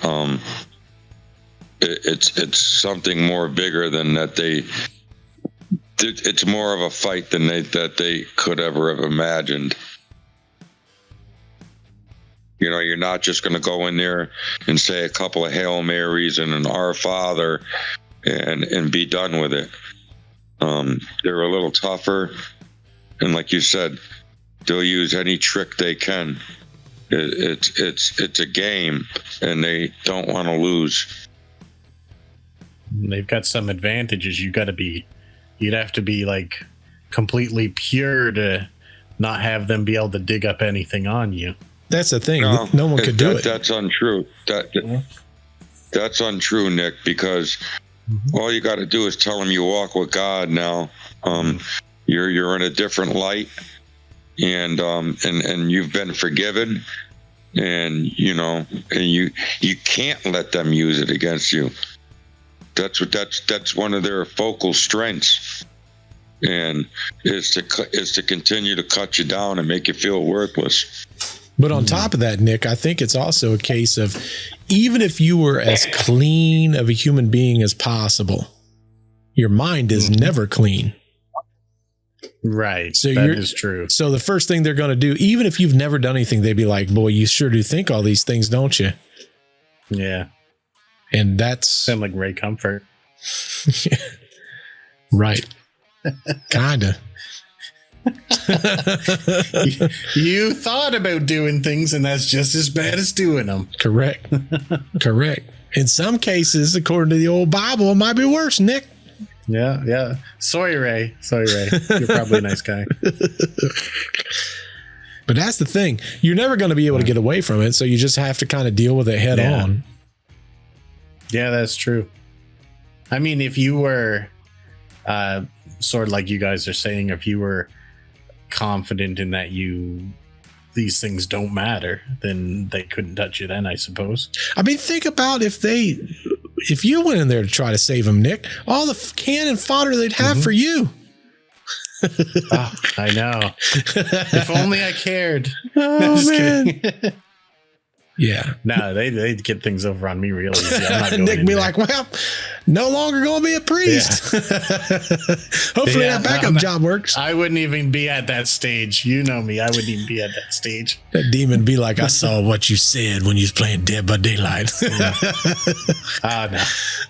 it's something more bigger than that it's more of a fight than that they could ever have imagined. You're not just going to go in there and say a couple of Hail Marys and an Our Father and be done with it. They're a little tougher, and like you said, they'll use any trick they can. It's a game, and they don't want to lose. They've got some advantages. You'd have to be like completely pure to not have them be able to dig up anything on you. That's the thing. No one could do it. That's untrue. That's untrue, Nick, because all you got to do is tell them you walk with God now. You're in a different light, and you've been forgiven, and you can't let them use it against you. That's one of their focal strengths, and is to continue to cut you down and make you feel worthless. But on top of that, Nick, I think it's also a case of, even if you were as clean of a human being as possible, your mind is never clean. Right. So that is true. So the first thing they're going to do, even if you've never done anything, they'd be like, boy, you sure do think all these things, don't you? Yeah. And that's... Sound like Ray Comfort. Right. Kinda. You thought about doing things, and that's just as bad as doing them. Correct. In some cases, according to the old Bible, it might be worse, Nick. Yeah. Sorry, Ray. You're probably a nice guy. But that's the thing. You're never going to be able to get away from it, so you just have to kind of deal with it head on. Yeah, that's true. I mean, if you were sort of like you guys are saying, if you were confident in that these things don't matter, then they couldn't touch you then, I suppose. I mean, think about if you went in there to try to save them, Nick, all the cannon fodder they'd have for you. Oh, I know. If only I cared. Oh, man. Yeah. No, they'd get things over on me real easy. I'm not going Nick in be there. like, well, no longer going to be a priest. Yeah. Hopefully that backup job works. I wouldn't even be at that stage. You know me. I wouldn't even be at that stage. That demon be like, I saw what you said when you was playing Dead by Daylight. No.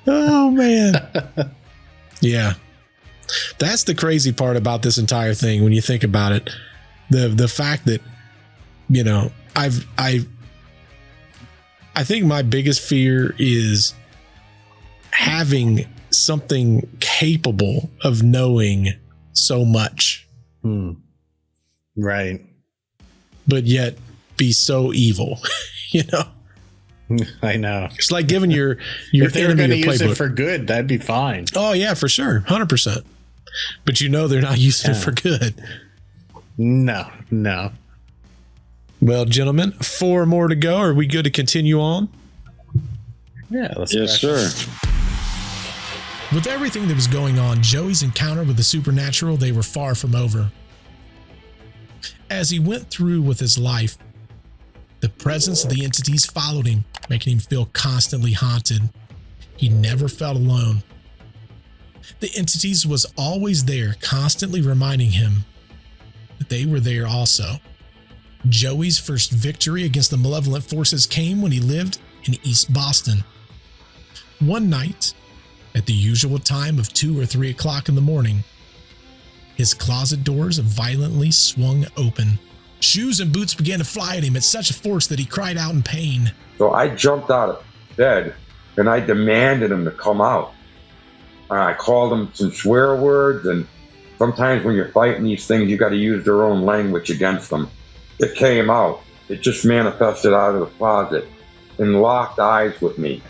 Oh, man. Yeah. That's the crazy part about this entire thing when you think about it. The fact that, I think my biggest fear is having something capable of knowing so much. Right. But yet be so evil, I know. It's like giving your if they were enemy going to your use playbook. it for good, that'd be fine. Oh, yeah, for sure. 100%. But they're not using it for good. No. Well, gentlemen, 4 more to go. Are we good to continue on? Yeah. Let's Yes, sir. With everything that was going on, Joey's encounter with the supernatural, they were far from over. As he went through with his life, the presence of the entities followed him, making him feel constantly haunted. He never felt alone. The entities was always there, constantly reminding him that they were there also. Joey's first victory against the malevolent forces came when he lived in East Boston. One night, at the usual time of 2 or 3 o'clock in the morning, his closet doors violently swung open. Shoes and boots began to fly at him at such a force that he cried out in pain. So I jumped out of bed and I demanded him to come out. I called him some swear words, and sometimes when you're fighting these things, you got to use their own language against them. It came out. It just manifested out of the closet and locked eyes with me.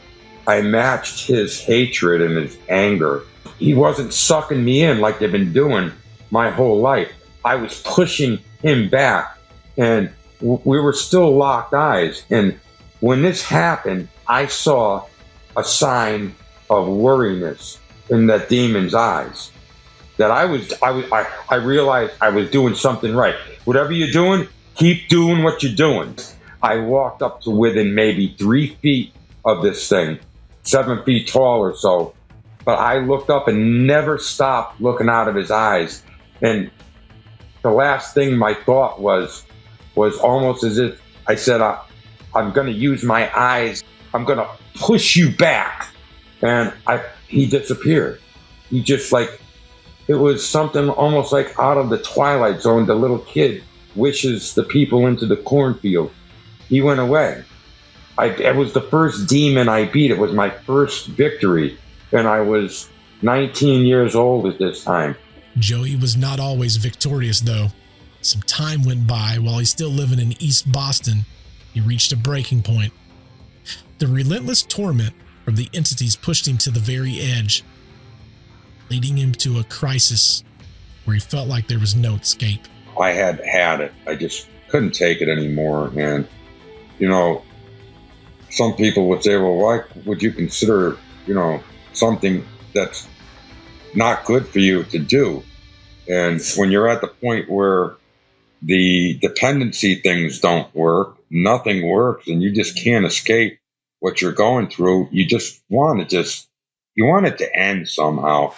I matched his hatred and his anger. He wasn't sucking me in like they've been doing my whole life. I was pushing him back, and we were still locked eyes. And when this happened, I saw a sign of worriness in that demon's eyes. That I realized I was doing something right. Whatever you're doing, keep doing what you're doing. I walked up to within maybe 3 feet of this thing, 7 feet tall or so. But I looked up and never stopped looking out of his eyes. And the last thing my thought was almost as if I said, I'm going to use my eyes. I'm going to push you back. And he disappeared. He just it was something almost like out of the Twilight Zone. The little kid wishes the people into the cornfield. He went away. It was the first demon I beat. It was my first victory. And I was 19 years old at this time. Joey was not always victorious, though. Some time went by while he's still living in East Boston. He reached a breaking point. The relentless torment from the entities pushed him to the very edge, leading him to a crisis where he felt like there was no escape. I had it. I just couldn't take it anymore. And, some people would say, well, why would you consider, something that's not good for you to do? And when you're at the point where the dependency things don't work, nothing works, and you just can't escape what you're going through, you just want it to end somehow.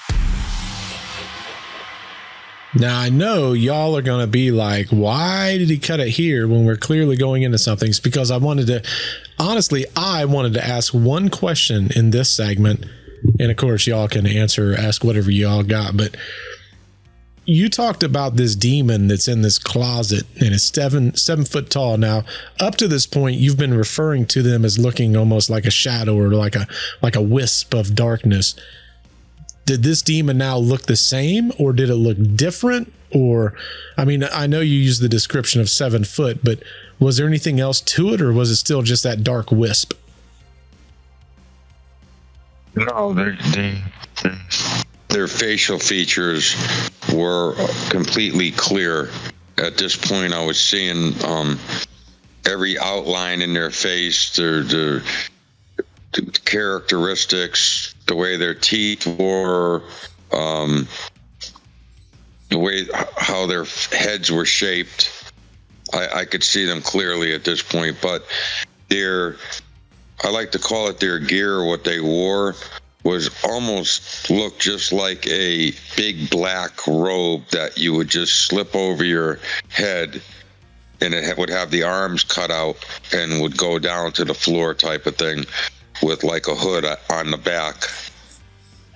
Now, I know y'all are going to be like, why did he cut it here when we're clearly going into something? It's because I wanted to ask one question in this segment. And of course, y'all can ask whatever y'all got. But you talked about this demon that's in this closet and it's 7 foot tall. Now, up to this point, you've been referring to them as looking almost like a shadow or like a wisp of darkness. Did this demon now look the same, or did it look different? Or, I mean, I know you used the description of 7 foot, but was there anything else to it, or was it still just that dark wisp? No, their facial features were completely clear. At this point, I was seeing every outline in their face, their characteristics, the way their teeth were, the way how their heads were shaped. I could see them clearly at this point, but I like to call it their gear, what they wore was almost looked just like a big black robe that you would just slip over your head, and it would have the arms cut out and would go down to the floor type of thing with like a hood on the back.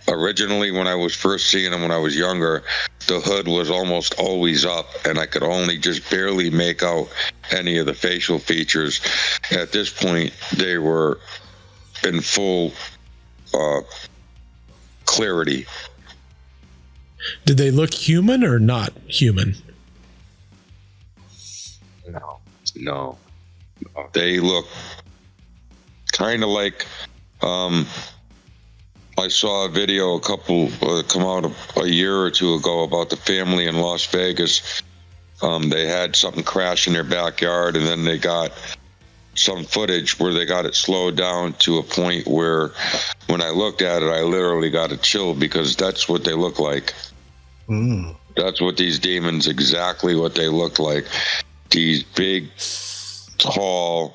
Originally, when I was first seeing them when I was younger, the hood was almost always up, and I could only just barely make out any of the facial features. At this point, they were in full clarity. Did they look human or not human? No. They look kind of like I saw a video come out a year or two ago about the family in Las Vegas. They had something crash in their backyard, and then they got some footage where they got it slowed down to a point where when I looked at it, I literally got a chill, because that's what they look like. That's what these demons, exactly what they look like. These big, tall,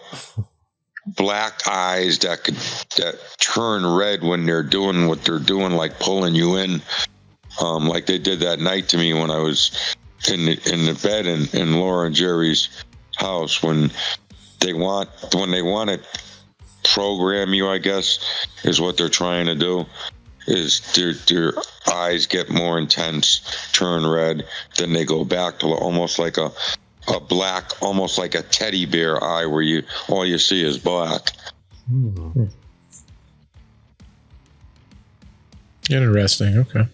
black eyes that turn red when they're doing what they're doing, like pulling you in, like they did that night to me when I was in the bed in Laura and Jerry's house, when they want to program you, I guess, is what they're trying to do. Is their eyes get more intense, turn red, then they go back to almost like a black, almost like a teddy bear eye, where all you see is black. Interesting. Okay.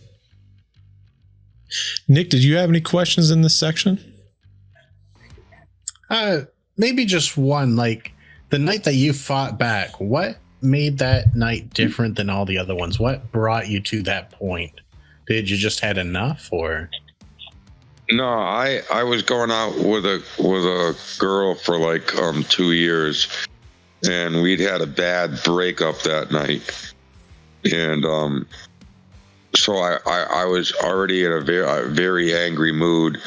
Nick, did you have any questions in this section? Maybe just one. Like, the night that you fought back, what made that night different than all the other ones? What brought you to that point? Did you just had enough, or? No, I was going out with a girl for like 2 years, and we'd had a bad breakup that night, and so I was already in a very angry mood,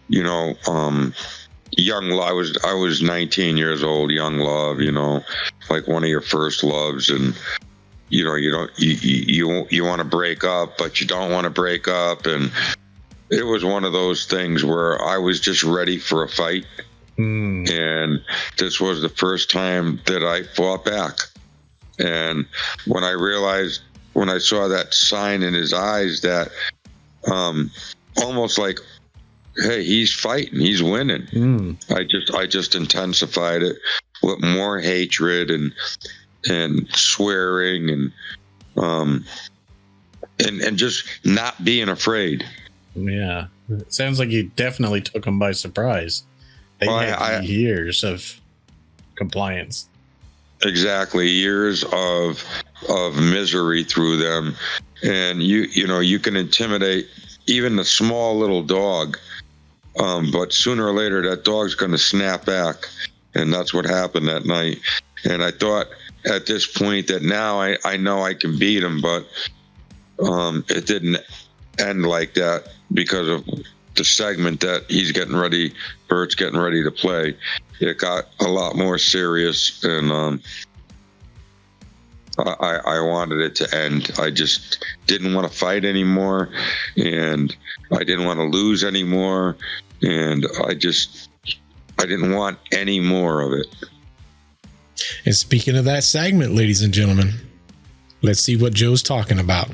you know. Young, I was 19 years old, young love, you know, like one of your first loves, and you know, you want to break up, but you don't want to break up, and it was one of those things where I was just ready for a fight, and this was the first time that I fought back. And when I saw that sign in his eyes, that almost like, hey, he's fighting, he's winning. I just intensified it with more hatred and swearing and just not being afraid. Yeah, it sounds like you definitely took them by surprise. They had years of compliance. Exactly, years of misery through them, and you can intimidate even a small little dog, but sooner or later that dog's going to snap back, and that's what happened that night. And I thought at this point that now I know I can beat him, but it didn't end like that, because of the segment that Bert's getting ready to play. It got a lot more serious, and I wanted it to end. I just didn't want to fight anymore, and I didn't want to lose anymore, and I didn't want any more of it. And speaking of that segment, ladies and gentlemen, let's see what Joe's talking about.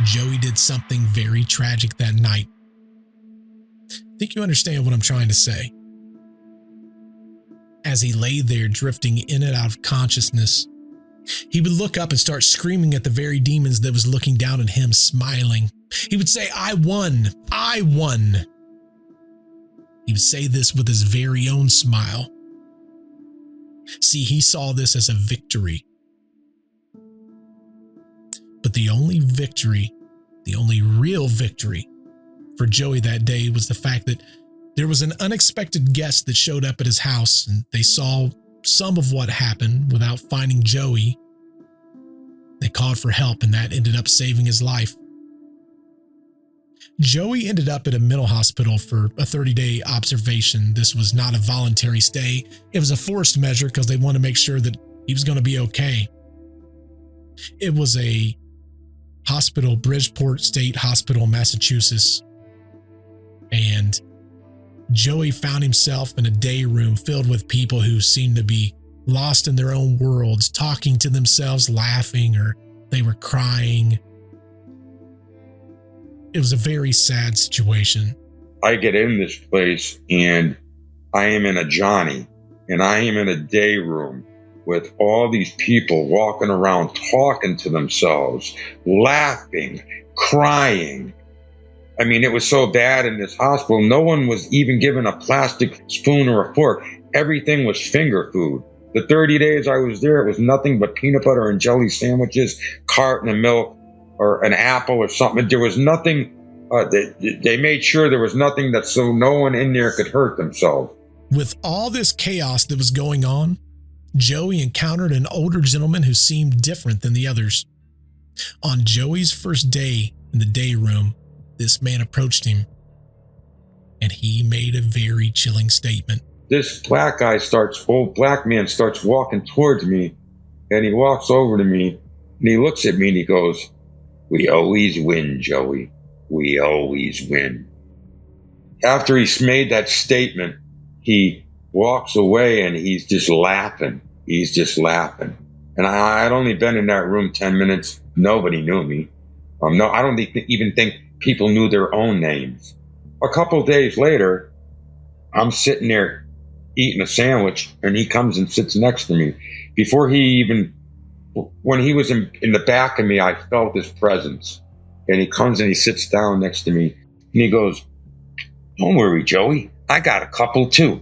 Joey did something very tragic that night. I think you understand what I'm trying to say. As he lay there drifting in and out of consciousness, he would look up and start screaming at the very demons that was looking down at him, smiling. He would say, "I won! I won!" He would say this with his very own smile. See, he saw this as a victory. But the only victory, the only real victory for Joey that day was the fact that there was an unexpected guest that showed up at his house, and they saw some of what happened without finding Joey. They called for help, and that ended up saving his life. Joey ended up at a mental hospital for a 30-day observation. This was not a voluntary stay. It was a forced measure because they wanted to make sure that he was going to be okay. It was a hospital, Bridgeport State Hospital, Massachusetts. And Joey found himself in a day room filled with people who seemed to be lost in their own worlds, talking to themselves, laughing, or they were crying. It was a very sad situation. I get in this place and I am in a Johnny, and I am in a day room with all these people walking around, talking to themselves, laughing, crying. I mean, it was so bad in this hospital. No one was even given a plastic spoon or a fork. Everything was finger food. The 30 days I was there, it was nothing but peanut butter and jelly sandwiches, carton of milk, or an apple or something. There was nothing. They made sure there was nothing that so no one in there could hurt themselves. With all this chaos that was going on, Joey encountered an older gentleman who seemed different than the others. On Joey's first day in the day room, this man approached him, and he made a very chilling statement. This black man starts walking towards me, and he walks over to me, and he looks at me and he goes, "We always win, Joey. We always win." After he's made that statement, he walks away and he's just laughing. He's just laughing. And I'd only been in that room 10 minutes. Nobody knew me. No, I don't even think people knew their own names. A couple of days later, I'm sitting there eating a sandwich, and he comes and sits next to me. When he was in the back of me, I felt his presence. And he comes and he sits down next to me, and he goes, "Don't worry, Joey. I got a couple too."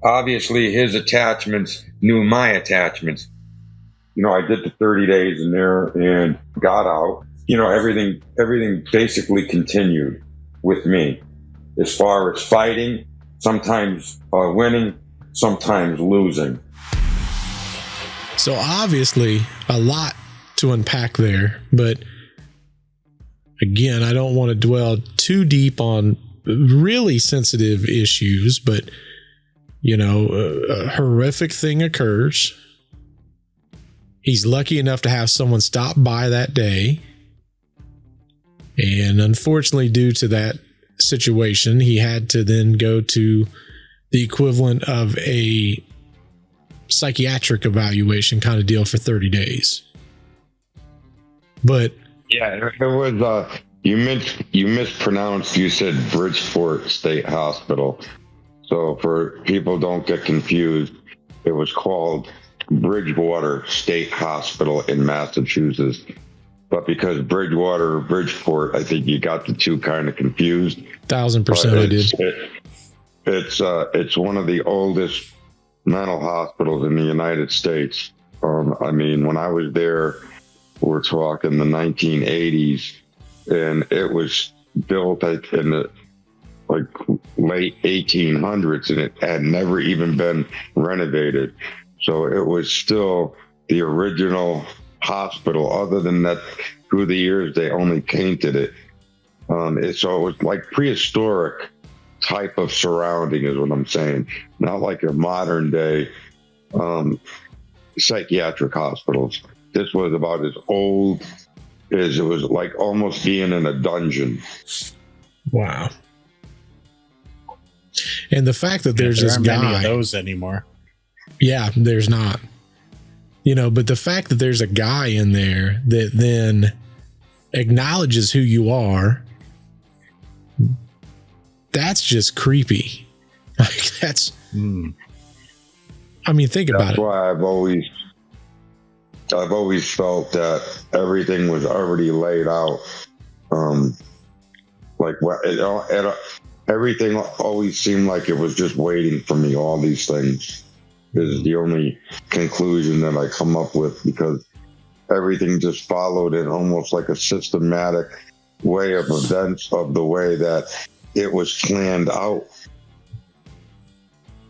Obviously, his attachments knew my attachments. I did the 30 days in there and got out. Everything basically continued with me as far as fighting, sometimes winning, sometimes losing. So obviously a lot to unpack there, but again, I don't want to dwell too deep on really sensitive issues, but a horrific thing occurs. He's lucky enough to have someone stop by that day. And unfortunately, due to that situation, he had to then go to the equivalent of a psychiatric evaluation kind of deal for 30 days. But yeah, it was, you mispronounced, you said Bridgeport State Hospital. So for people don't get confused, it was called Bridgewater State Hospital in Massachusetts. But because Bridgewater or Bridgeport, I think you got the two kind of confused. 1,000% I did. It's one of the oldest mental hospitals in the United States. When I was there, we're talking the 1980s, and it was built in the late 1800s, and it had never even been renovated. So it was still the original hospital. Other than that, through the years, they only painted it. So it was like prehistoric type of surrounding is what I'm saying. Not like your modern day psychiatric hospitals. This was about as old as it was, like almost being in a dungeon. Wow. And the fact that there's this guy. Many of those anymore. Yeah, there's not. But the fact that there's a guy in there that then acknowledges who you are, that's just creepy. That's. Think about it. That's why I've always felt that everything was already laid out. Everything always seemed like it was just waiting for me. All these things is the only conclusion that I come up with, because everything just followed in almost like a systematic way of events of the way that it was planned out.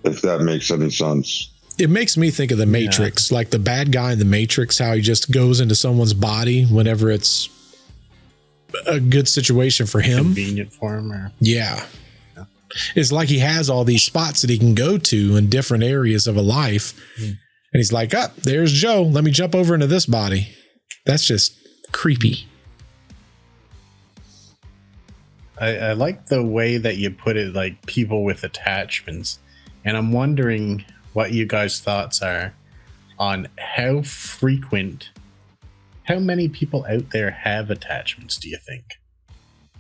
If that makes any sense. It makes me think of the Matrix, like the bad guy in the Matrix, how he just goes into someone's body whenever it's a good situation for him. Convenient for him. Yeah. It's like he has all these spots that he can go to in different areas of a life. And he's like, there's Joe. Let me jump over into this body. That's just creepy. I like the way that you put it, like people with attachments. And I'm wondering what you guys' thoughts are on how many people out there have attachments, do you think?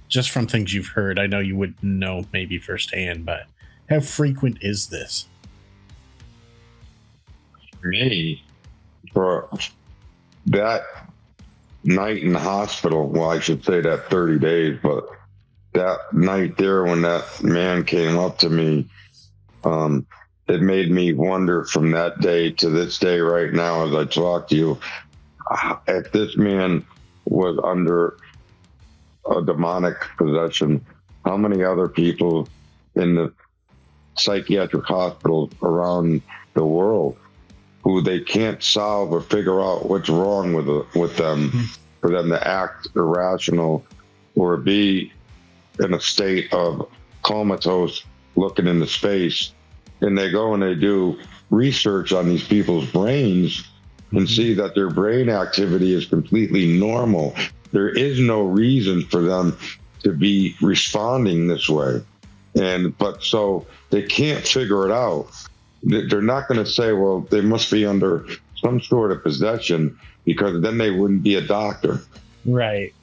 Just from things you've heard. I know you wouldn't know maybe firsthand, but how frequent is this? For me, for that night in the hospital, well, I should say that 30 days, but that night there when that man came up to me, it made me wonder from that day to this day right now as I talk to you, if this man was under a demonic possession, how many other people in the psychiatric hospitals around the world who they can't solve or figure out what's wrong with them, for them to act irrational or be in a state of comatose looking into space. And they go and they do research on these people's brains and see that their brain activity is completely normal. There is no reason for them to be responding this way. But so they can't figure it out. They're not going to say, well, they must be under some sort of possession, because then they wouldn't be a doctor. Right.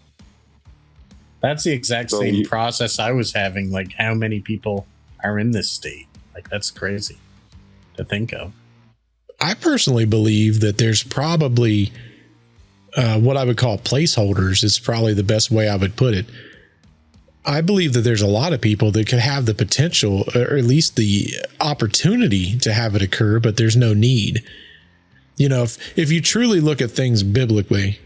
That's the exact same process I was having. Like, how many people are in this state? Like, that's crazy to think of. I personally believe that there's probably what I would call placeholders. It's probably the best way I would put it. I believe that there's a lot of people that could have the potential, or at least the opportunity to have it occur, but there's no need. You know, if you truly look at things biblically,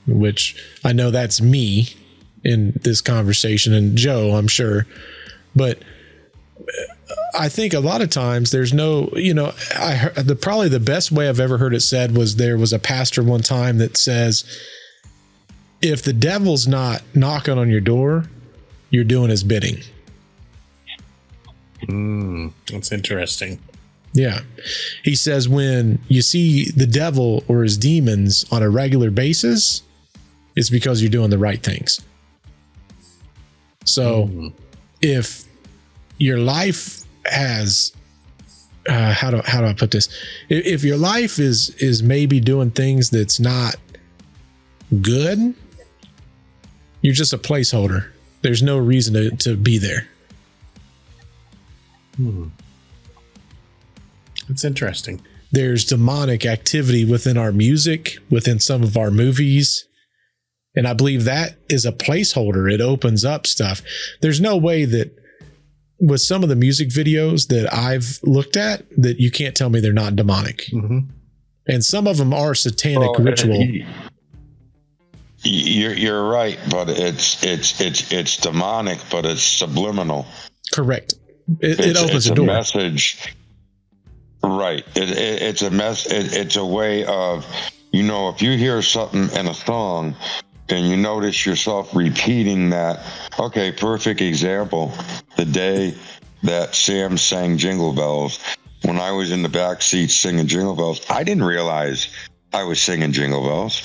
which I know that's me in this conversation, and Joe, I'm sure, but I think a lot of times there's no, you know, I heard probably the best way I've ever heard it said was, there was a pastor one time that says, if the devil's not knocking on your door, you're doing his bidding. That's interesting. Yeah. He says, when you see the devil or his demons on a regular basis, it's because you're doing the right things. So if your life has, how do I put this? If your life is maybe doing things that's not good, you're just a placeholder. There's no reason to be there. It's interesting. There's demonic activity within our music, within some of our movies. And I believe that is a placeholder. It opens up stuff. There's no way that with some of the music videos that I've looked at, that you can't tell me they're not demonic. And some of them are satanic ritual. You're right, but it's demonic, but it's subliminal. Correct. It opens a door. Message. Right. It's a mess. It's a way of, you know, if you hear something in a song and you notice yourself repeating that. Okay, perfect example. The day that Sam sang Jingle Bells, when I was in the back seat singing Jingle Bells, I didn't realize I was singing Jingle Bells.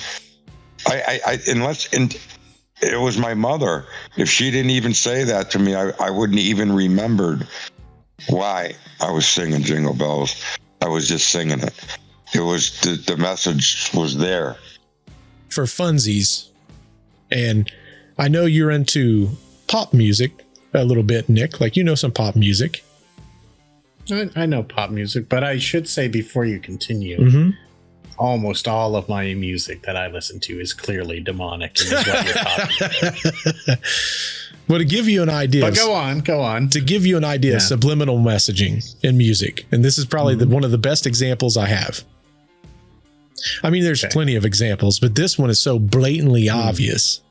It was my mother. If she didn't even say that to me, I wouldn't even remembered why I was singing Jingle Bells. I was just singing it. It was the message was there. For funsies, and I know you're into pop music a little bit, Nick. Like, you know some pop music. I know pop music, but I should say before you continue, almost all of my music that I listen to is clearly demonic. And is what you're talking about. Well, to give you an idea, but go on. To give you an idea, subliminal messaging in music, and this is probably one of the best examples I have. I mean, there's plenty of examples, but this one is so blatantly obvious.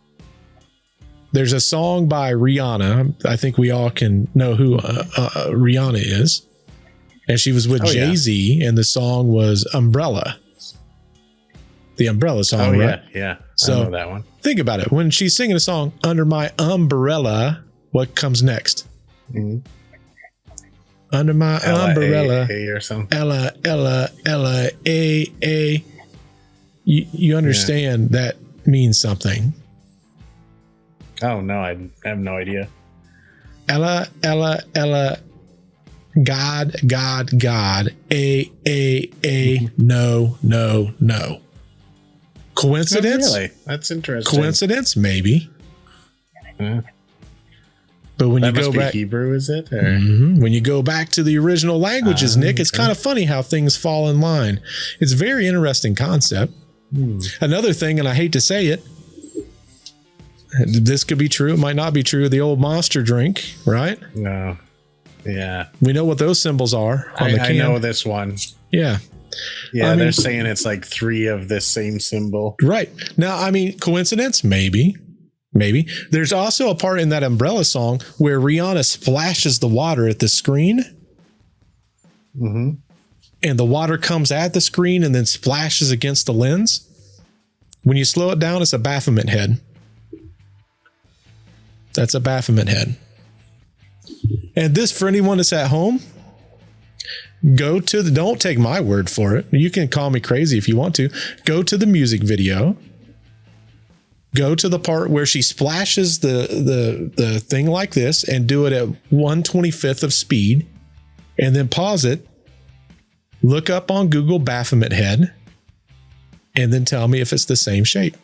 There's a song by Rihanna. I think we all can know who Rihanna is, and she was with Jay-Z, and the song was Umbrella. The Umbrella song, right? Yeah. So I know that one. Think about it. When she's singing a song, Under My Umbrella, what comes next? Under my umbrella. Or something. Ella, A. You understand that means something. Oh, no, I have no idea. Ella. God. A. No. Coincidence? Oh, really? That's interesting. Coincidence? Maybe. But when that you go must be back, Hebrew, is it? Or? When you go back to the original languages, Nick, it's kind of funny how things fall in line. It's a very interesting concept. Another thing, and I hate to say it, this could be true. It might not be true. The old Monster drink, right? No. Yeah. We know what those symbols are on the can. I know this one. Yeah. Yeah, they're saying it's like 3 of the same symbol. Right. Now, I mean, coincidence? Maybe. There's also a part in that Umbrella song where Rihanna splashes the water at the screen. Mm-hmm. and the water comes at the screen and then splashes against the lens. When you slow it down, it's a Baphomet head. That's a Baphomet head. And this, for anyone that's at home, don't take my word for it. You can call me crazy if you want to. Go to the music video. Go to the part where she splashes the thing like this and do it at 1/25th of speed, and then pause it. Look up on Google Baphomet head, and then tell me if it's the same shape.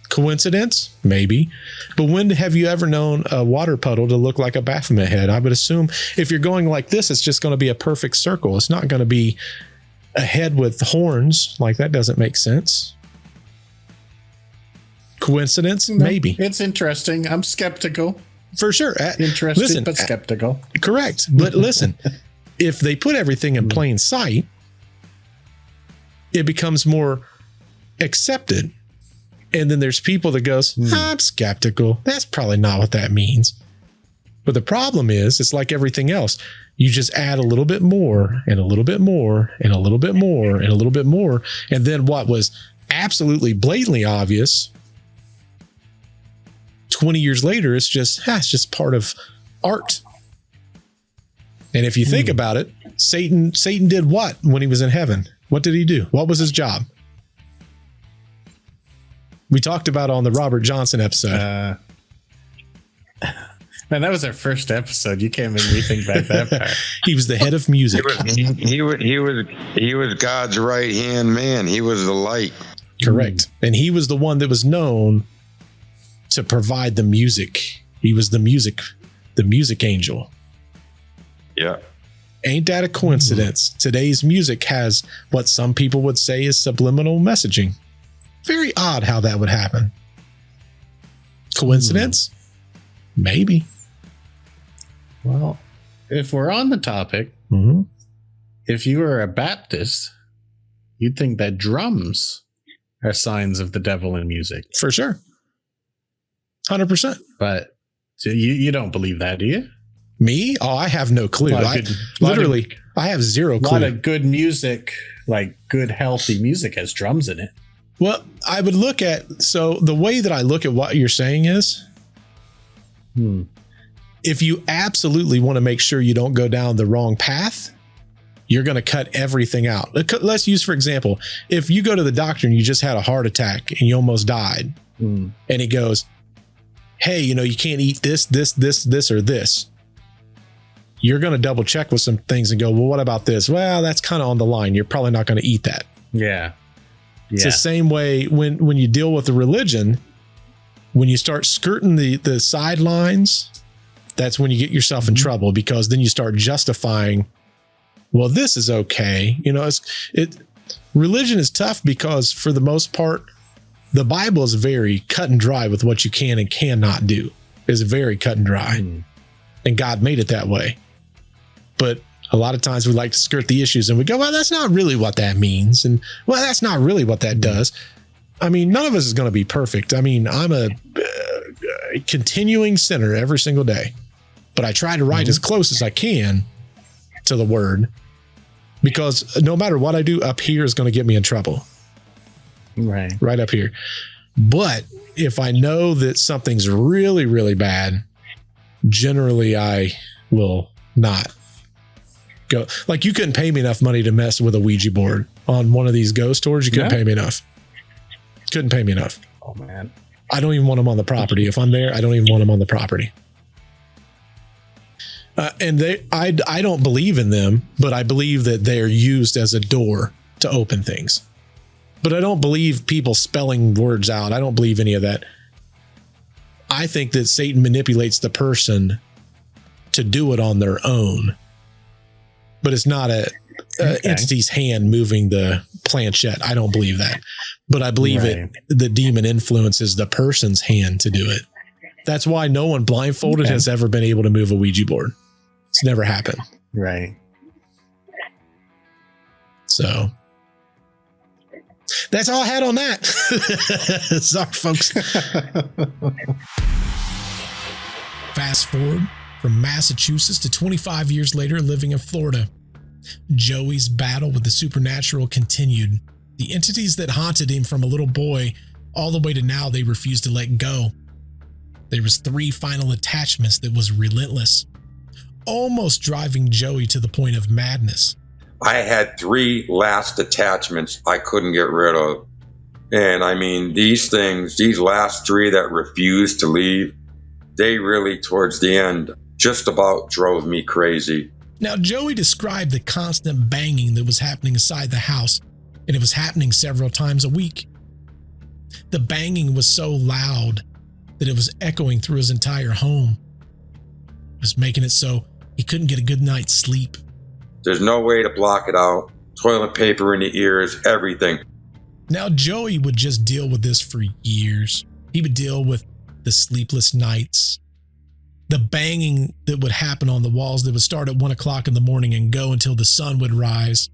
Coincidence? Maybe. But when have you ever known a water puddle to look like a Baphomet head? I would assume if you're going like this, it's just going to be a perfect circle. It's not going to be a head with horns. Like, that doesn't make sense. Coincidence? No, maybe. it's interesting. I'm skeptical. For sure. Interested, Listen, but skeptical. Correct. But listen, if they put everything in plain sight, it becomes more accepted. And then there's people that goes, I'm skeptical. That's probably not what that means. But the problem is, it's like everything else. You just add a little bit more and a little bit more and a little bit more and a little bit more. And then what was absolutely blatantly obvious 20 years later, it's just part of art. And if you think about it, Satan did what when he was in heaven? What did he do? What was his job? We talked about on the Robert Johnson episode. Man, that was our first episode. You can't make me think back that far. He was the head of music. He was God's right hand man. He was the light. Correct. And he was the one that was known to provide the music. He was the music angel. Yeah. Ain't that a coincidence? Today's music has what some people would say is subliminal messaging. Very odd how that would happen. Coincidence? Maybe. Well, if we're on the topic, if you were a Baptist, you'd think that drums are signs of the devil in music. For sure. 100%. But so you don't believe that, do you? Me? Oh, I have no clue. I have zero clue. A lot of good music, like good, healthy music, has drums in it. Well, I would look at, so the way that I look at what you're saying is, if you absolutely want to make sure you don't go down the wrong path, you're going to cut everything out. Let's use, for example, if you go to the doctor and you just had a heart attack and you almost died, and he goes, hey, you can't eat this, or this. You're going to double check with some things and go, well, what about this? Well, that's kind of on the line. You're probably not going to eat that. Yeah. It's the same way when you deal with the religion, when you start skirting the sidelines, that's when you get yourself in trouble, because then you start justifying, well, this is okay. Religion is tough because for the most part, the Bible is very cut and dry with what you can and cannot do. It's very cut and dry. And God made it that way. But a lot of times we like to skirt the issues and we go, well, that's not really what that means. And well, that's not really what that does. I mean, none of us is going to be perfect. I mean, I'm a continuing sinner every single day, but I try to write as close as I can to the word, because no matter what I do up here is going to get me in trouble. Right up here. But if I know that something's really, really bad, generally I will not go. Like, you couldn't pay me enough money to mess with a Ouija board on one of these ghost tours. You couldn't pay me enough. Couldn't pay me enough. Oh man. I don't even want them on the property. If I'm there, I don't even want them on the property. And I don't believe in them, but I believe that they're used as a door to open things. But I don't believe people spelling words out. I don't believe any of that. I think that Satan manipulates the person to do it on their own, but it's not a entity's hand moving the planchette. I don't believe that, but I believe the demon influences the person's hand to do it. That's why no one blindfolded has ever been able to move a Ouija board. It's never happened. Right. So that's all I had on that. Sorry, folks. Fast forward from Massachusetts to 25 years later, living in Florida. Joey's battle with the supernatural continued. The entities that haunted him from a little boy all the way to now, they refused to let go. There was 3 final attachments that was relentless, almost driving Joey to the point of madness. I had 3 last attachments I couldn't get rid of. And I mean, these last 3 that refused to leave, they really, towards the end, just about drove me crazy. Now, Joey described the constant banging that was happening inside the house, and it was happening several times a week. The banging was so loud that it was echoing through his entire home. It was making it so he couldn't get a good night's sleep. There's no way to block it out. Toilet paper in the ears, everything. Now, Joey would just deal with this for years. He would deal with the sleepless nights, the banging that would happen on the walls that would start at 1 o'clock in the morning and go until the sun would rise.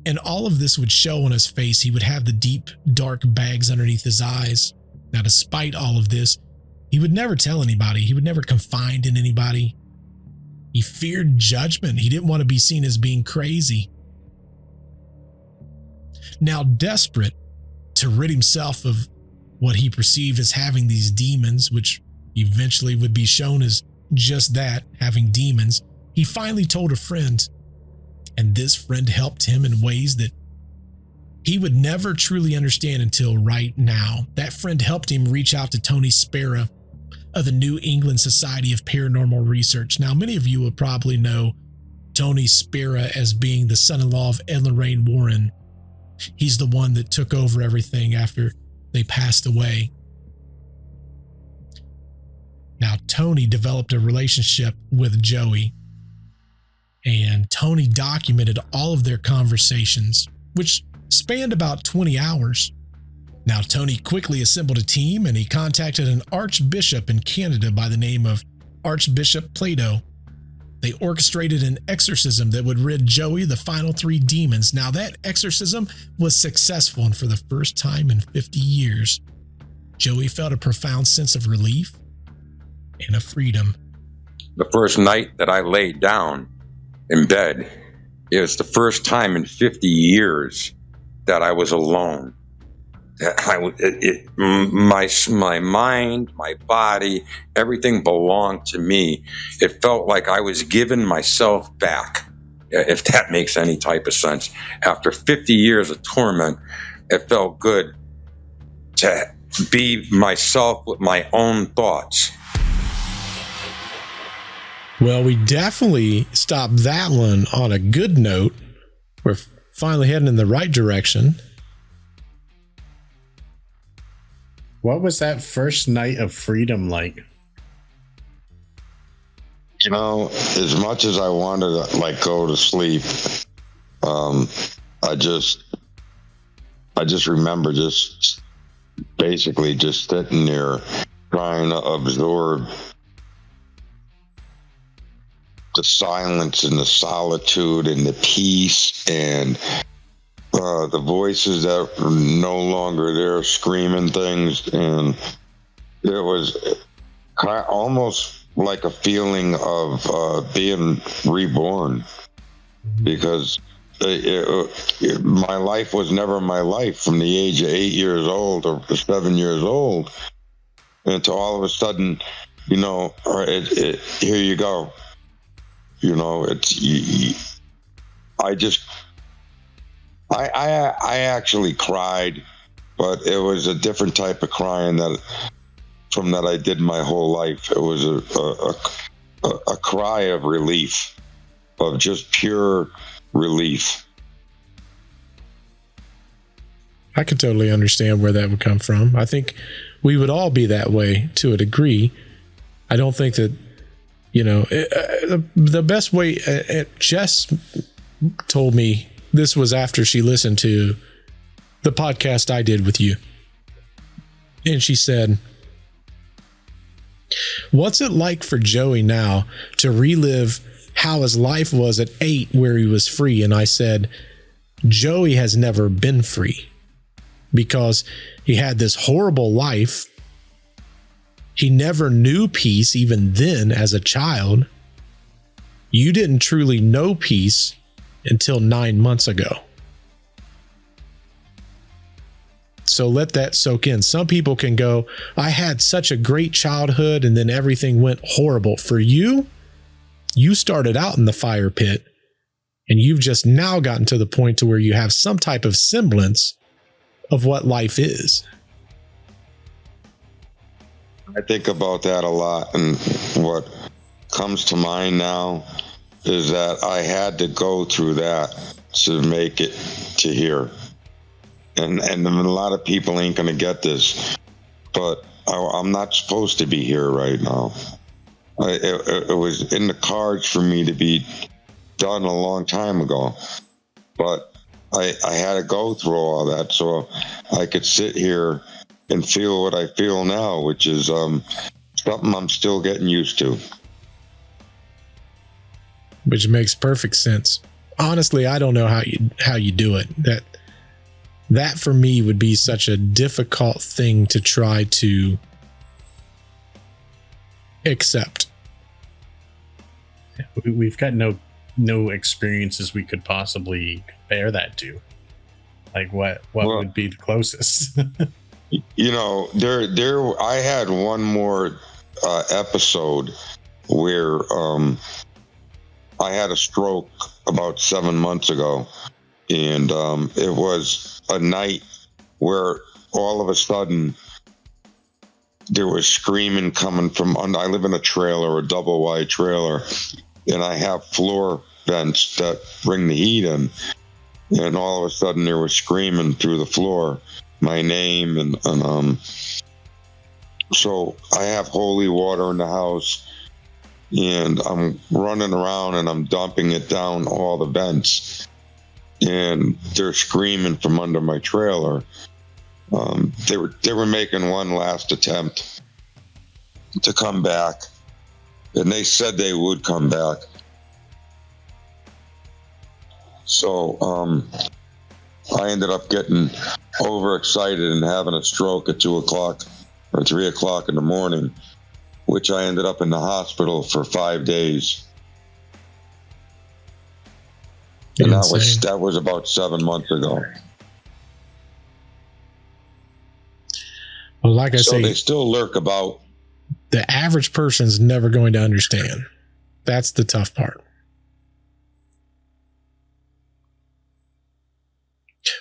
And all of this would show on his face. He would have the deep, dark bags underneath his eyes. Now, despite all of this, he would never tell anybody. He would never confide in anybody. He feared judgment. He didn't want to be seen as being crazy. Now, desperate to rid himself of what he perceived as having these demons, which eventually would be shown as just that, having demons, he finally told a friend, and this friend helped him in ways that he would never truly understand until right now. That friend helped him reach out to Tony Spera of the New England Society of Paranormal Research. Now, many of you will probably know Tony Spera as being the son-in-law of Ed and Lorraine Warren. He's the one that took over everything after they passed away. Now, Tony developed a relationship with Joey, and Tony documented all of their conversations, which spanned about 20 hours. Now, Tony quickly assembled a team, and he contacted an archbishop in Canada by the name of Archbishop Plato. They orchestrated an exorcism that would rid Joey of the final 3 demons. Now, that exorcism was successful, and for the first time in 50 years, Joey felt a profound sense of relief and of freedom. The first night that I laid down in bed, it was the first time in 50 years that I was alone. My mind, my body, everything belonged to me. It felt like I was giving myself back, if that makes any type of sense. After 50 years of torment, it felt good to be myself with my own thoughts. Well, we definitely stopped that one on a good note. We're finally heading in the right direction. What was that first night of freedom like? You know, as much as I wanted to go to sleep, I just remember basically sitting there trying to absorb the silence and the solitude and the peace and the voices that were no longer there screaming things. And it was almost like a feeling of being reborn, because my life was never my life from the age of 8 years old or 7 years old until all of a sudden, you know, here you go. You know, I actually cried, but it was a different type of crying that I did my whole life. It was a cry of relief, of just pure relief. I could totally understand where that would come from. I think we would all be that way to a degree. I don't think that, you know, the best way, Jess told me this was after she listened to the podcast I did with you. And she said, "What's it like for Joey now to relive how his life was at 8 where he was free?" And I said, Joey has never been free, because he had this horrible life. He never knew peace even then as a child. you didn't truly know peace until 9 months ago. So let that soak in. Some people can go, I had such a great childhood and then everything went horrible. For you, you started out in the fire pit and you've just now gotten to the point to where you have some type of semblance of what life is. I think about that a lot, and what comes to mind now is that I had to go through that to make it to here. And a lot of people ain't going to get this, but I'm not supposed to be here right now. It was in the cards for me to be done a long time ago, but I had to go through all that so I could sit here and feel what I feel now, which is something I'm still getting used to. Which makes perfect sense. Honestly, I don't know how you do it. That for me would be such a difficult thing to try to accept. We've got no experiences we could possibly compare that to. Like what would be the closest? You know, I had one more episode where I had a stroke about 7 months ago, and it was a night where all of a sudden there was screaming coming from under. I live in a trailer, a double wide trailer, and I have floor vents that bring the heat in, and all of a sudden there was screaming through the floor my name, and so I have holy water in the house, and I'm running around and I'm dumping it down all the vents, and they're screaming from under my trailer. They were making one last attempt to come back, and they said they would come back. So I ended up getting overexcited and having a stroke at 2 o'clock or 3 o'clock in the morning, which I ended up in the hospital for 5 days. And that was about 7 months ago. Well, like I say, they still lurk about. The average person's never going to understand. That's the tough part.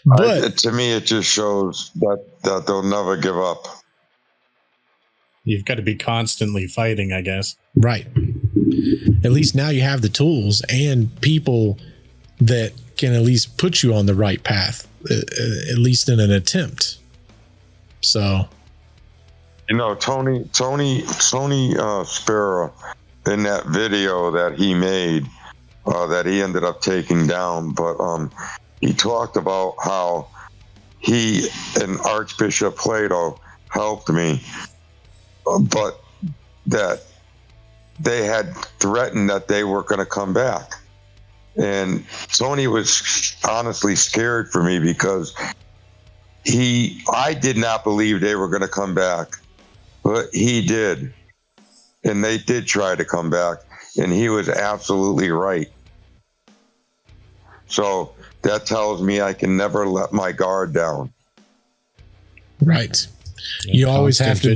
But to me, it just shows that they'll never give up. You've got to be constantly fighting, I guess. Right. At least now you have the tools and people that can at least put you on the right path, at least in an attempt. So, you know, Tony Sparrow, in that video that he made, that he ended up taking down, but he talked about how he and Archbishop Plato helped me, but that they had threatened that they were going to come back. And Tony was honestly scared for me because I did not believe they were going to come back, but he did. And they did try to come back, and he was absolutely right. So that tells me I can never let my guard down. Right. You always have to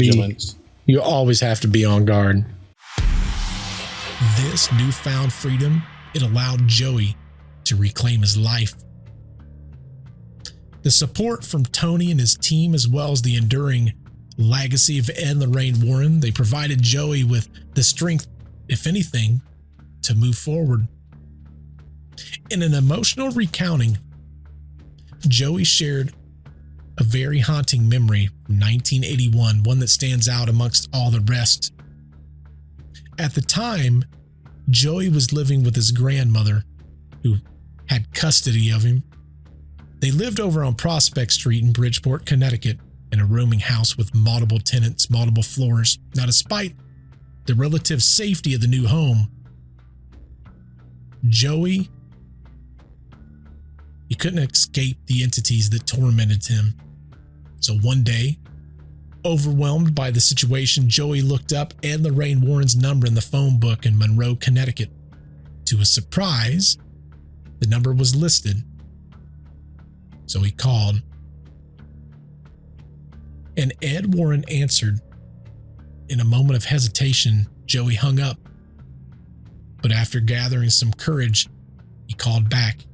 be on guard. This newfound freedom, it allowed Joey to reclaim his life. The support from Tony and his team, as well as the enduring legacy of Ed and Lorraine Warren, they provided Joey with the strength, if anything, to move forward. In an emotional recounting, Joey shared a very haunting memory from 1981, one that stands out amongst all the rest. At the time, Joey was living with his grandmother, who had custody of him. They lived over on Prospect Street in Bridgeport, Connecticut, in a rooming house with multiple tenants, multiple floors. Now, despite the relative safety of the new home, Joey, he couldn't escape the entities that tormented him. So one day, overwhelmed by the situation, Joey looked up Ed and Lorraine Warren's number in the phone book in Monroe, Connecticut. To his surprise, the number was listed. So he called. And Ed Warren answered. In a moment of hesitation, Joey hung up. But after gathering some courage, he called back.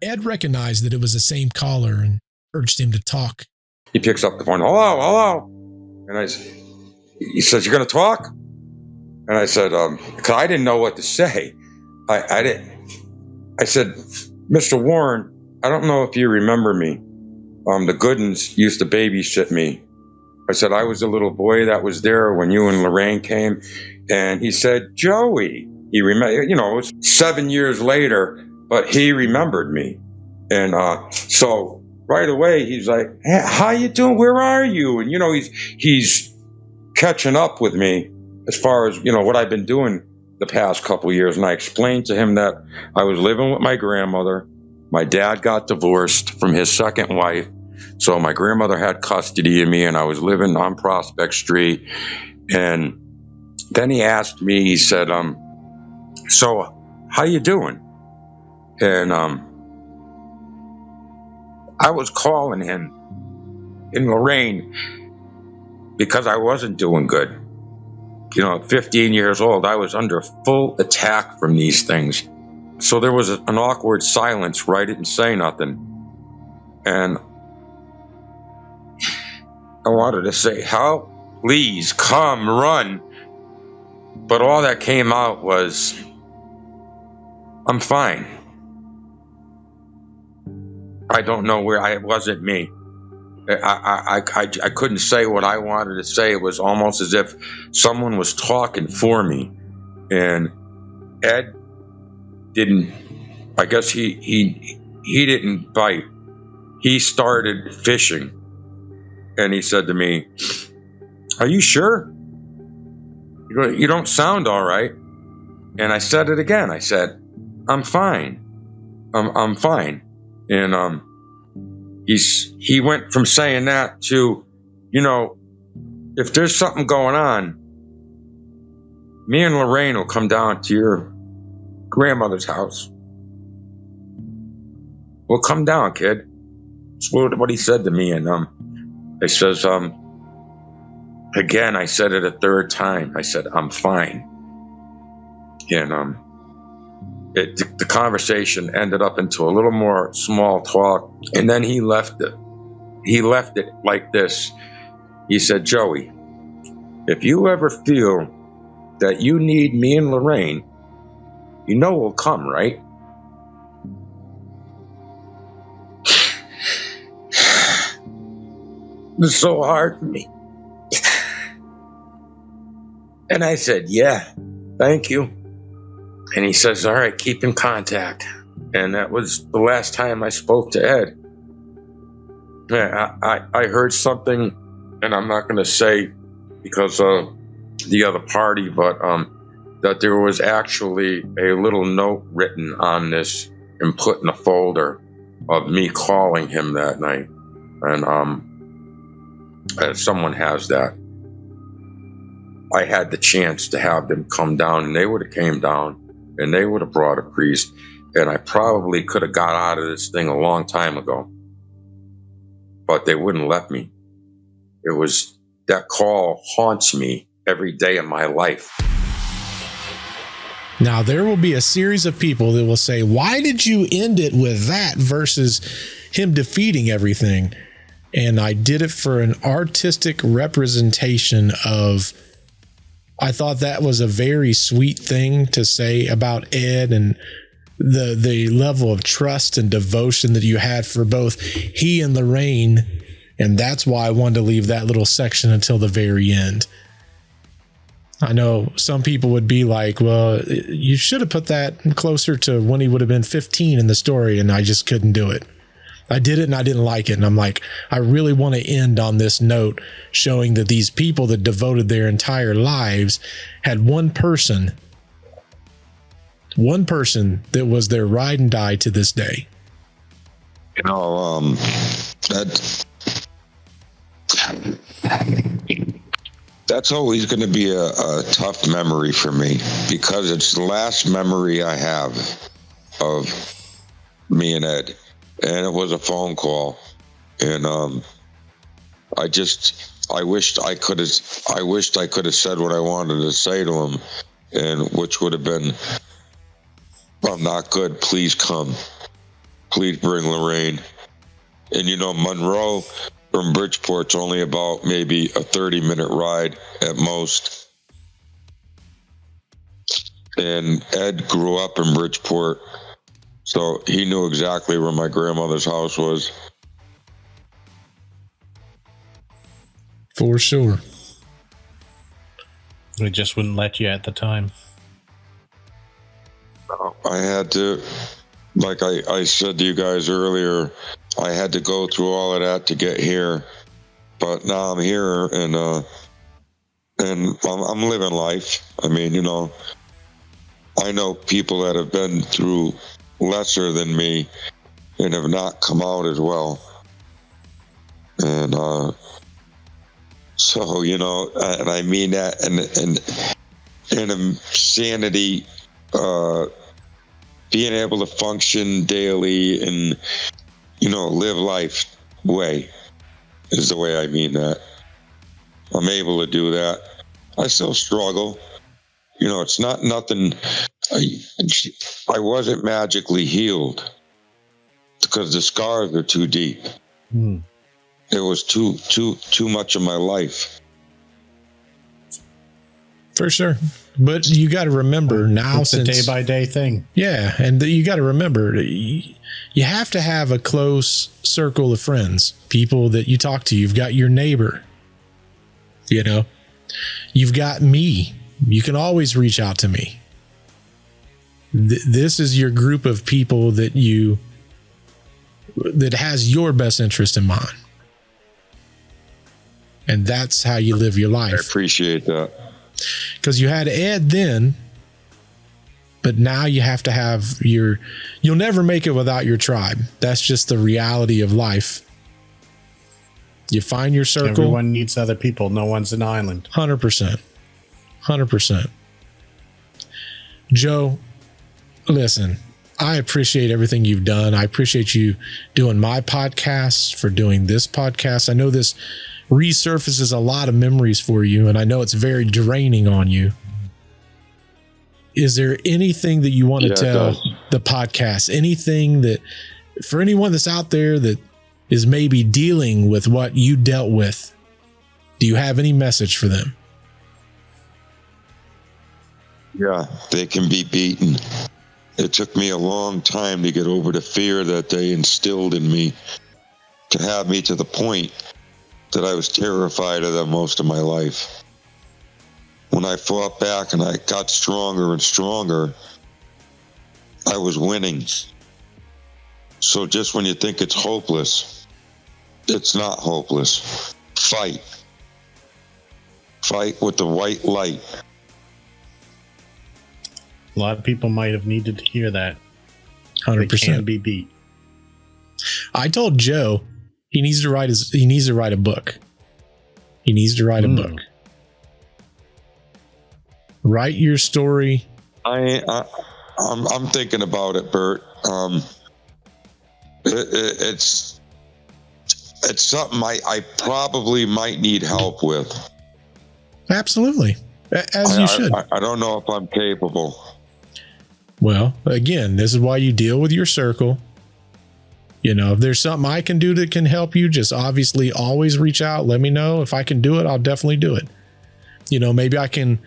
Ed recognized that it was the same caller and urged him to talk. He picks up the phone. Hello. And he says, "You're going to talk?" And I said, because I didn't know what to say. I said, "Mr. Warren, I don't know if you remember me. The Goodins used to babysit me." I said, "I was a little boy that was there when you and Lorraine came." And he said, "Joey." He remember, it was 7 years later, but he remembered me. And so right away, he's like, "Hey, how you doing? Where are you?" And, he's catching up with me as far as, what I've been doing the past couple of years. And I explained to him that I was living with my grandmother. My dad got divorced from his second wife. So my grandmother had custody of me, and I was living on Prospect Street. And then he asked me, he said, "So how you doing?" And I was calling him in Lorraine because I wasn't doing good. At 15 years old, I was under full attack from these things. So there was an awkward silence where I didn't say nothing. And I wanted to say, "Help, please, come, run." But all that came out was, "I'm fine." I don't know where it wasn't me. I couldn't say what I wanted to say. It was almost as if someone was talking for me. And Ed didn't, I guess he didn't bite. He started fishing. And he said to me, "Are you sure? You don't sound all right." And I said it again. I said, "I'm fine. I'm fine." And he went from saying that to, "If there's something going on, me and Lorraine will come down to your grandmother's house. We'll come down, kid." That's what he said to me. And I says, again, I said it a third time. I said, "I'm fine." And the conversation ended up into a little more small talk. And then he left it. He left it like this. He said, "Joey, if you ever feel that you need me and Lorraine, we'll come, right?" It was so hard for me. And I said, "Yeah, thank you." And he says, "All right, keep in contact." And that was the last time I spoke to Ed. Yeah, I heard something, and I'm not going to say because of the other party, but that there was actually a little note written on this and put in a folder of me calling him that night. And someone has that. I had the chance to have them come down, and they would have came down, and they would have brought a priest, and I probably could have got out of this thing a long time ago. But they wouldn't let me. It was, that call haunts me every day of my life. Now, there will be a series of people that will say, "Why did you end it with that versus him defeating everything?" And I did it for an artistic representation of, I thought that was a very sweet thing to say about Ed and the level of trust and devotion that you had for both he and Lorraine. And that's why I wanted to leave that little section until the very end. I know some people would be like, "Well, you should have put that closer to when he would have been 15 in the story," and I just couldn't do it. I did it and I didn't like it. And I'm like, I really want to end on this note showing that these people that devoted their entire lives had one person that was their ride and die to this day. That's always going to be a tough memory for me because it's the last memory I have of me and Ed, and it was a phone call, and I wished I could have said what I wanted to say to him, and which would have been, I'm not good. Please come. Please bring Lorraine. And Monroe from Bridgeport's only about maybe a 30-minute ride at most. And Ed grew up in Bridgeport, so he knew exactly where my grandmother's house was. For sure. They just wouldn't let you at the time. I had to, like I said to you guys earlier, I had to go through all of that to get here. But now I'm here, and I'm living life. I mean, I know people that have been through lesser than me and have not come out as well. And so, and I mean that, and insanity, being able to function daily and, live life way is the way I mean that. I'm able to do that. I still struggle. It's not nothing. I wasn't magically healed because the scars are too deep. It was too much of my life. For sure. But you got to remember now, it's a day by day thing. Yeah. And you got to remember, you have to have a close circle of friends, people that you talk to. You've got your neighbor, you've got me. You can always reach out to me. This is your group of people that has your best interest in mind. And that's how you live your life. I appreciate that. Because you had Ed then, but now you have to have you'll never make it without your tribe. That's just the reality of life. You find your circle. Everyone needs other people. No one's an island. 100%. 100%. Joe, listen, I appreciate everything you've done. I appreciate you doing my podcast, for doing this podcast. I know this resurfaces a lot of memories for you, and I know it's very draining on you. Is there anything that you want to tell the podcast? Anything that, for anyone that's out there that is maybe dealing with what you dealt with, do you have any message for them? Yeah, they can be beaten. It took me a long time to get over the fear that they instilled in me, to have me to the point that I was terrified of them most of my life. When I fought back and I got stronger and stronger, I was winning. So just when you think it's hopeless, it's not hopeless. Fight. Fight with the white light. A lot of people might have needed to hear that. 100%. They can be beat. I told Joe he needs to write a book. He needs to write a book. Write your story. I'm thinking about it, Bert. It's something I probably might need help with. Absolutely. As you should. I don't know if I'm capable. Well, again, this is why you deal with your circle. If there's something I can do that can help you, just obviously always reach out. Let me know. If I can do it, I'll definitely do it. Maybe I can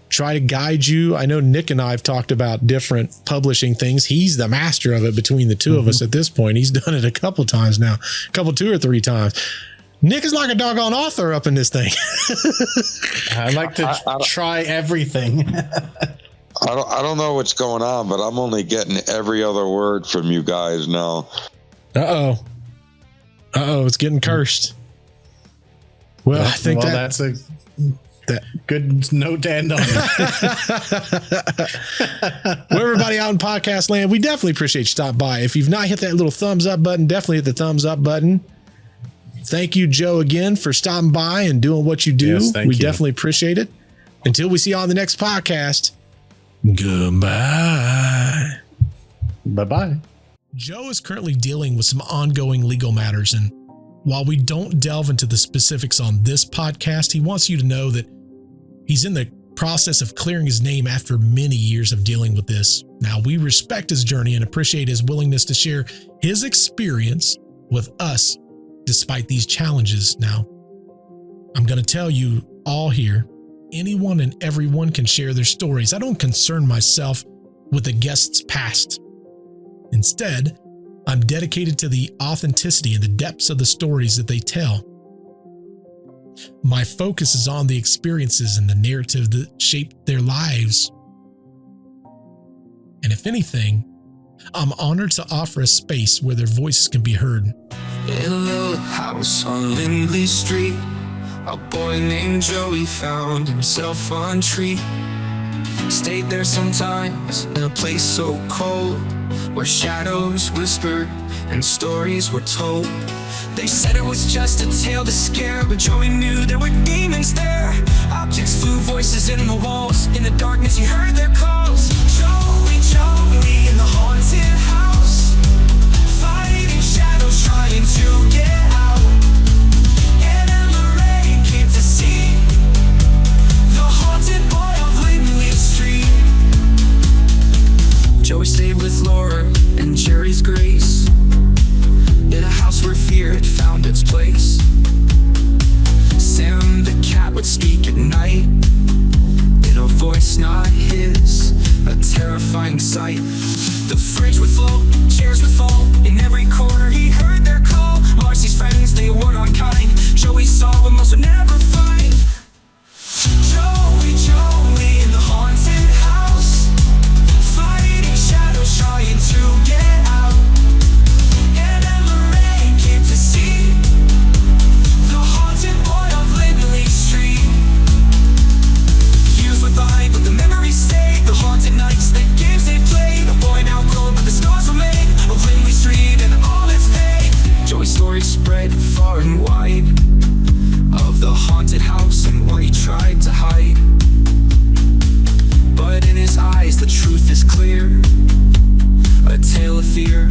try to guide you. I know Nick and I have talked about different publishing things. He's the master of it between the two of us at this point. He's done it a couple times now, 2 or 3 times. Nick is like a doggone author up in this thing. I like to try everything. I don't know what's going on, but I'm only getting every other word from you guys now. Uh-oh, it's getting cursed. Well, I think that's a good note to end on. Well, everybody out in podcast land, we definitely appreciate you stopping by. If you've not hit that little thumbs up button, definitely hit the thumbs up button. Thank you, Joe, again for stopping by and doing what you do. Yes, thank we you. definitely appreciate it. Until we see you on the next podcast, goodbye. Bye-bye. Joe is currently dealing with some ongoing legal matters, and while we don't delve into the specifics on this podcast, he wants you to know that he's in the process of clearing his name after many years of dealing with this. Now, we respect his journey and appreciate his willingness to share his experience with us despite these challenges. Now, I'm going to tell you all here, anyone and everyone can share their stories. I don't concern myself with the guest's past. Instead, I'm dedicated to the authenticity and the depths of the stories that they tell. My focus is on the experiences and the narrative that shaped their lives. And if anything, I'm honored to offer a space where their voices can be heard. In a little house on Lindley Street, a boy named Joey found himself on a tree. Stayed there sometimes in a place so cold, where shadows whispered and stories were told. They said it was just a tale to scare, but Joey knew there were demons there. Objects flew, voices in the walls. In the darkness he heard their calls. Joey, Joey in the haunted house, fighting shadows, trying to get out. And then the rain came to see the haunted boy of Lindley Street. Joey stayed with Laura and Jerry's Grace, in a house where fear had found its place. Sam the cat would speak at night, in a voice not his, a terrifying sight. The fridge would float, chairs would fall, in every corner he heard their call. Marcy's friends, they were unkind. Joey saw what most would never find. Joey, Joey in the haunted house, fighting shadows, trying to get out. And then the rain came to see the haunted boy of Lindley Street. Years went by, but the memories stayed. The haunted nights, the games they played. A boy now grown, but the scars remain of Lindley Street and all its pain. Joey's story spread far and wide, of the haunted house and what he tried to hide. But in his eyes the truth is clear, a tale of fear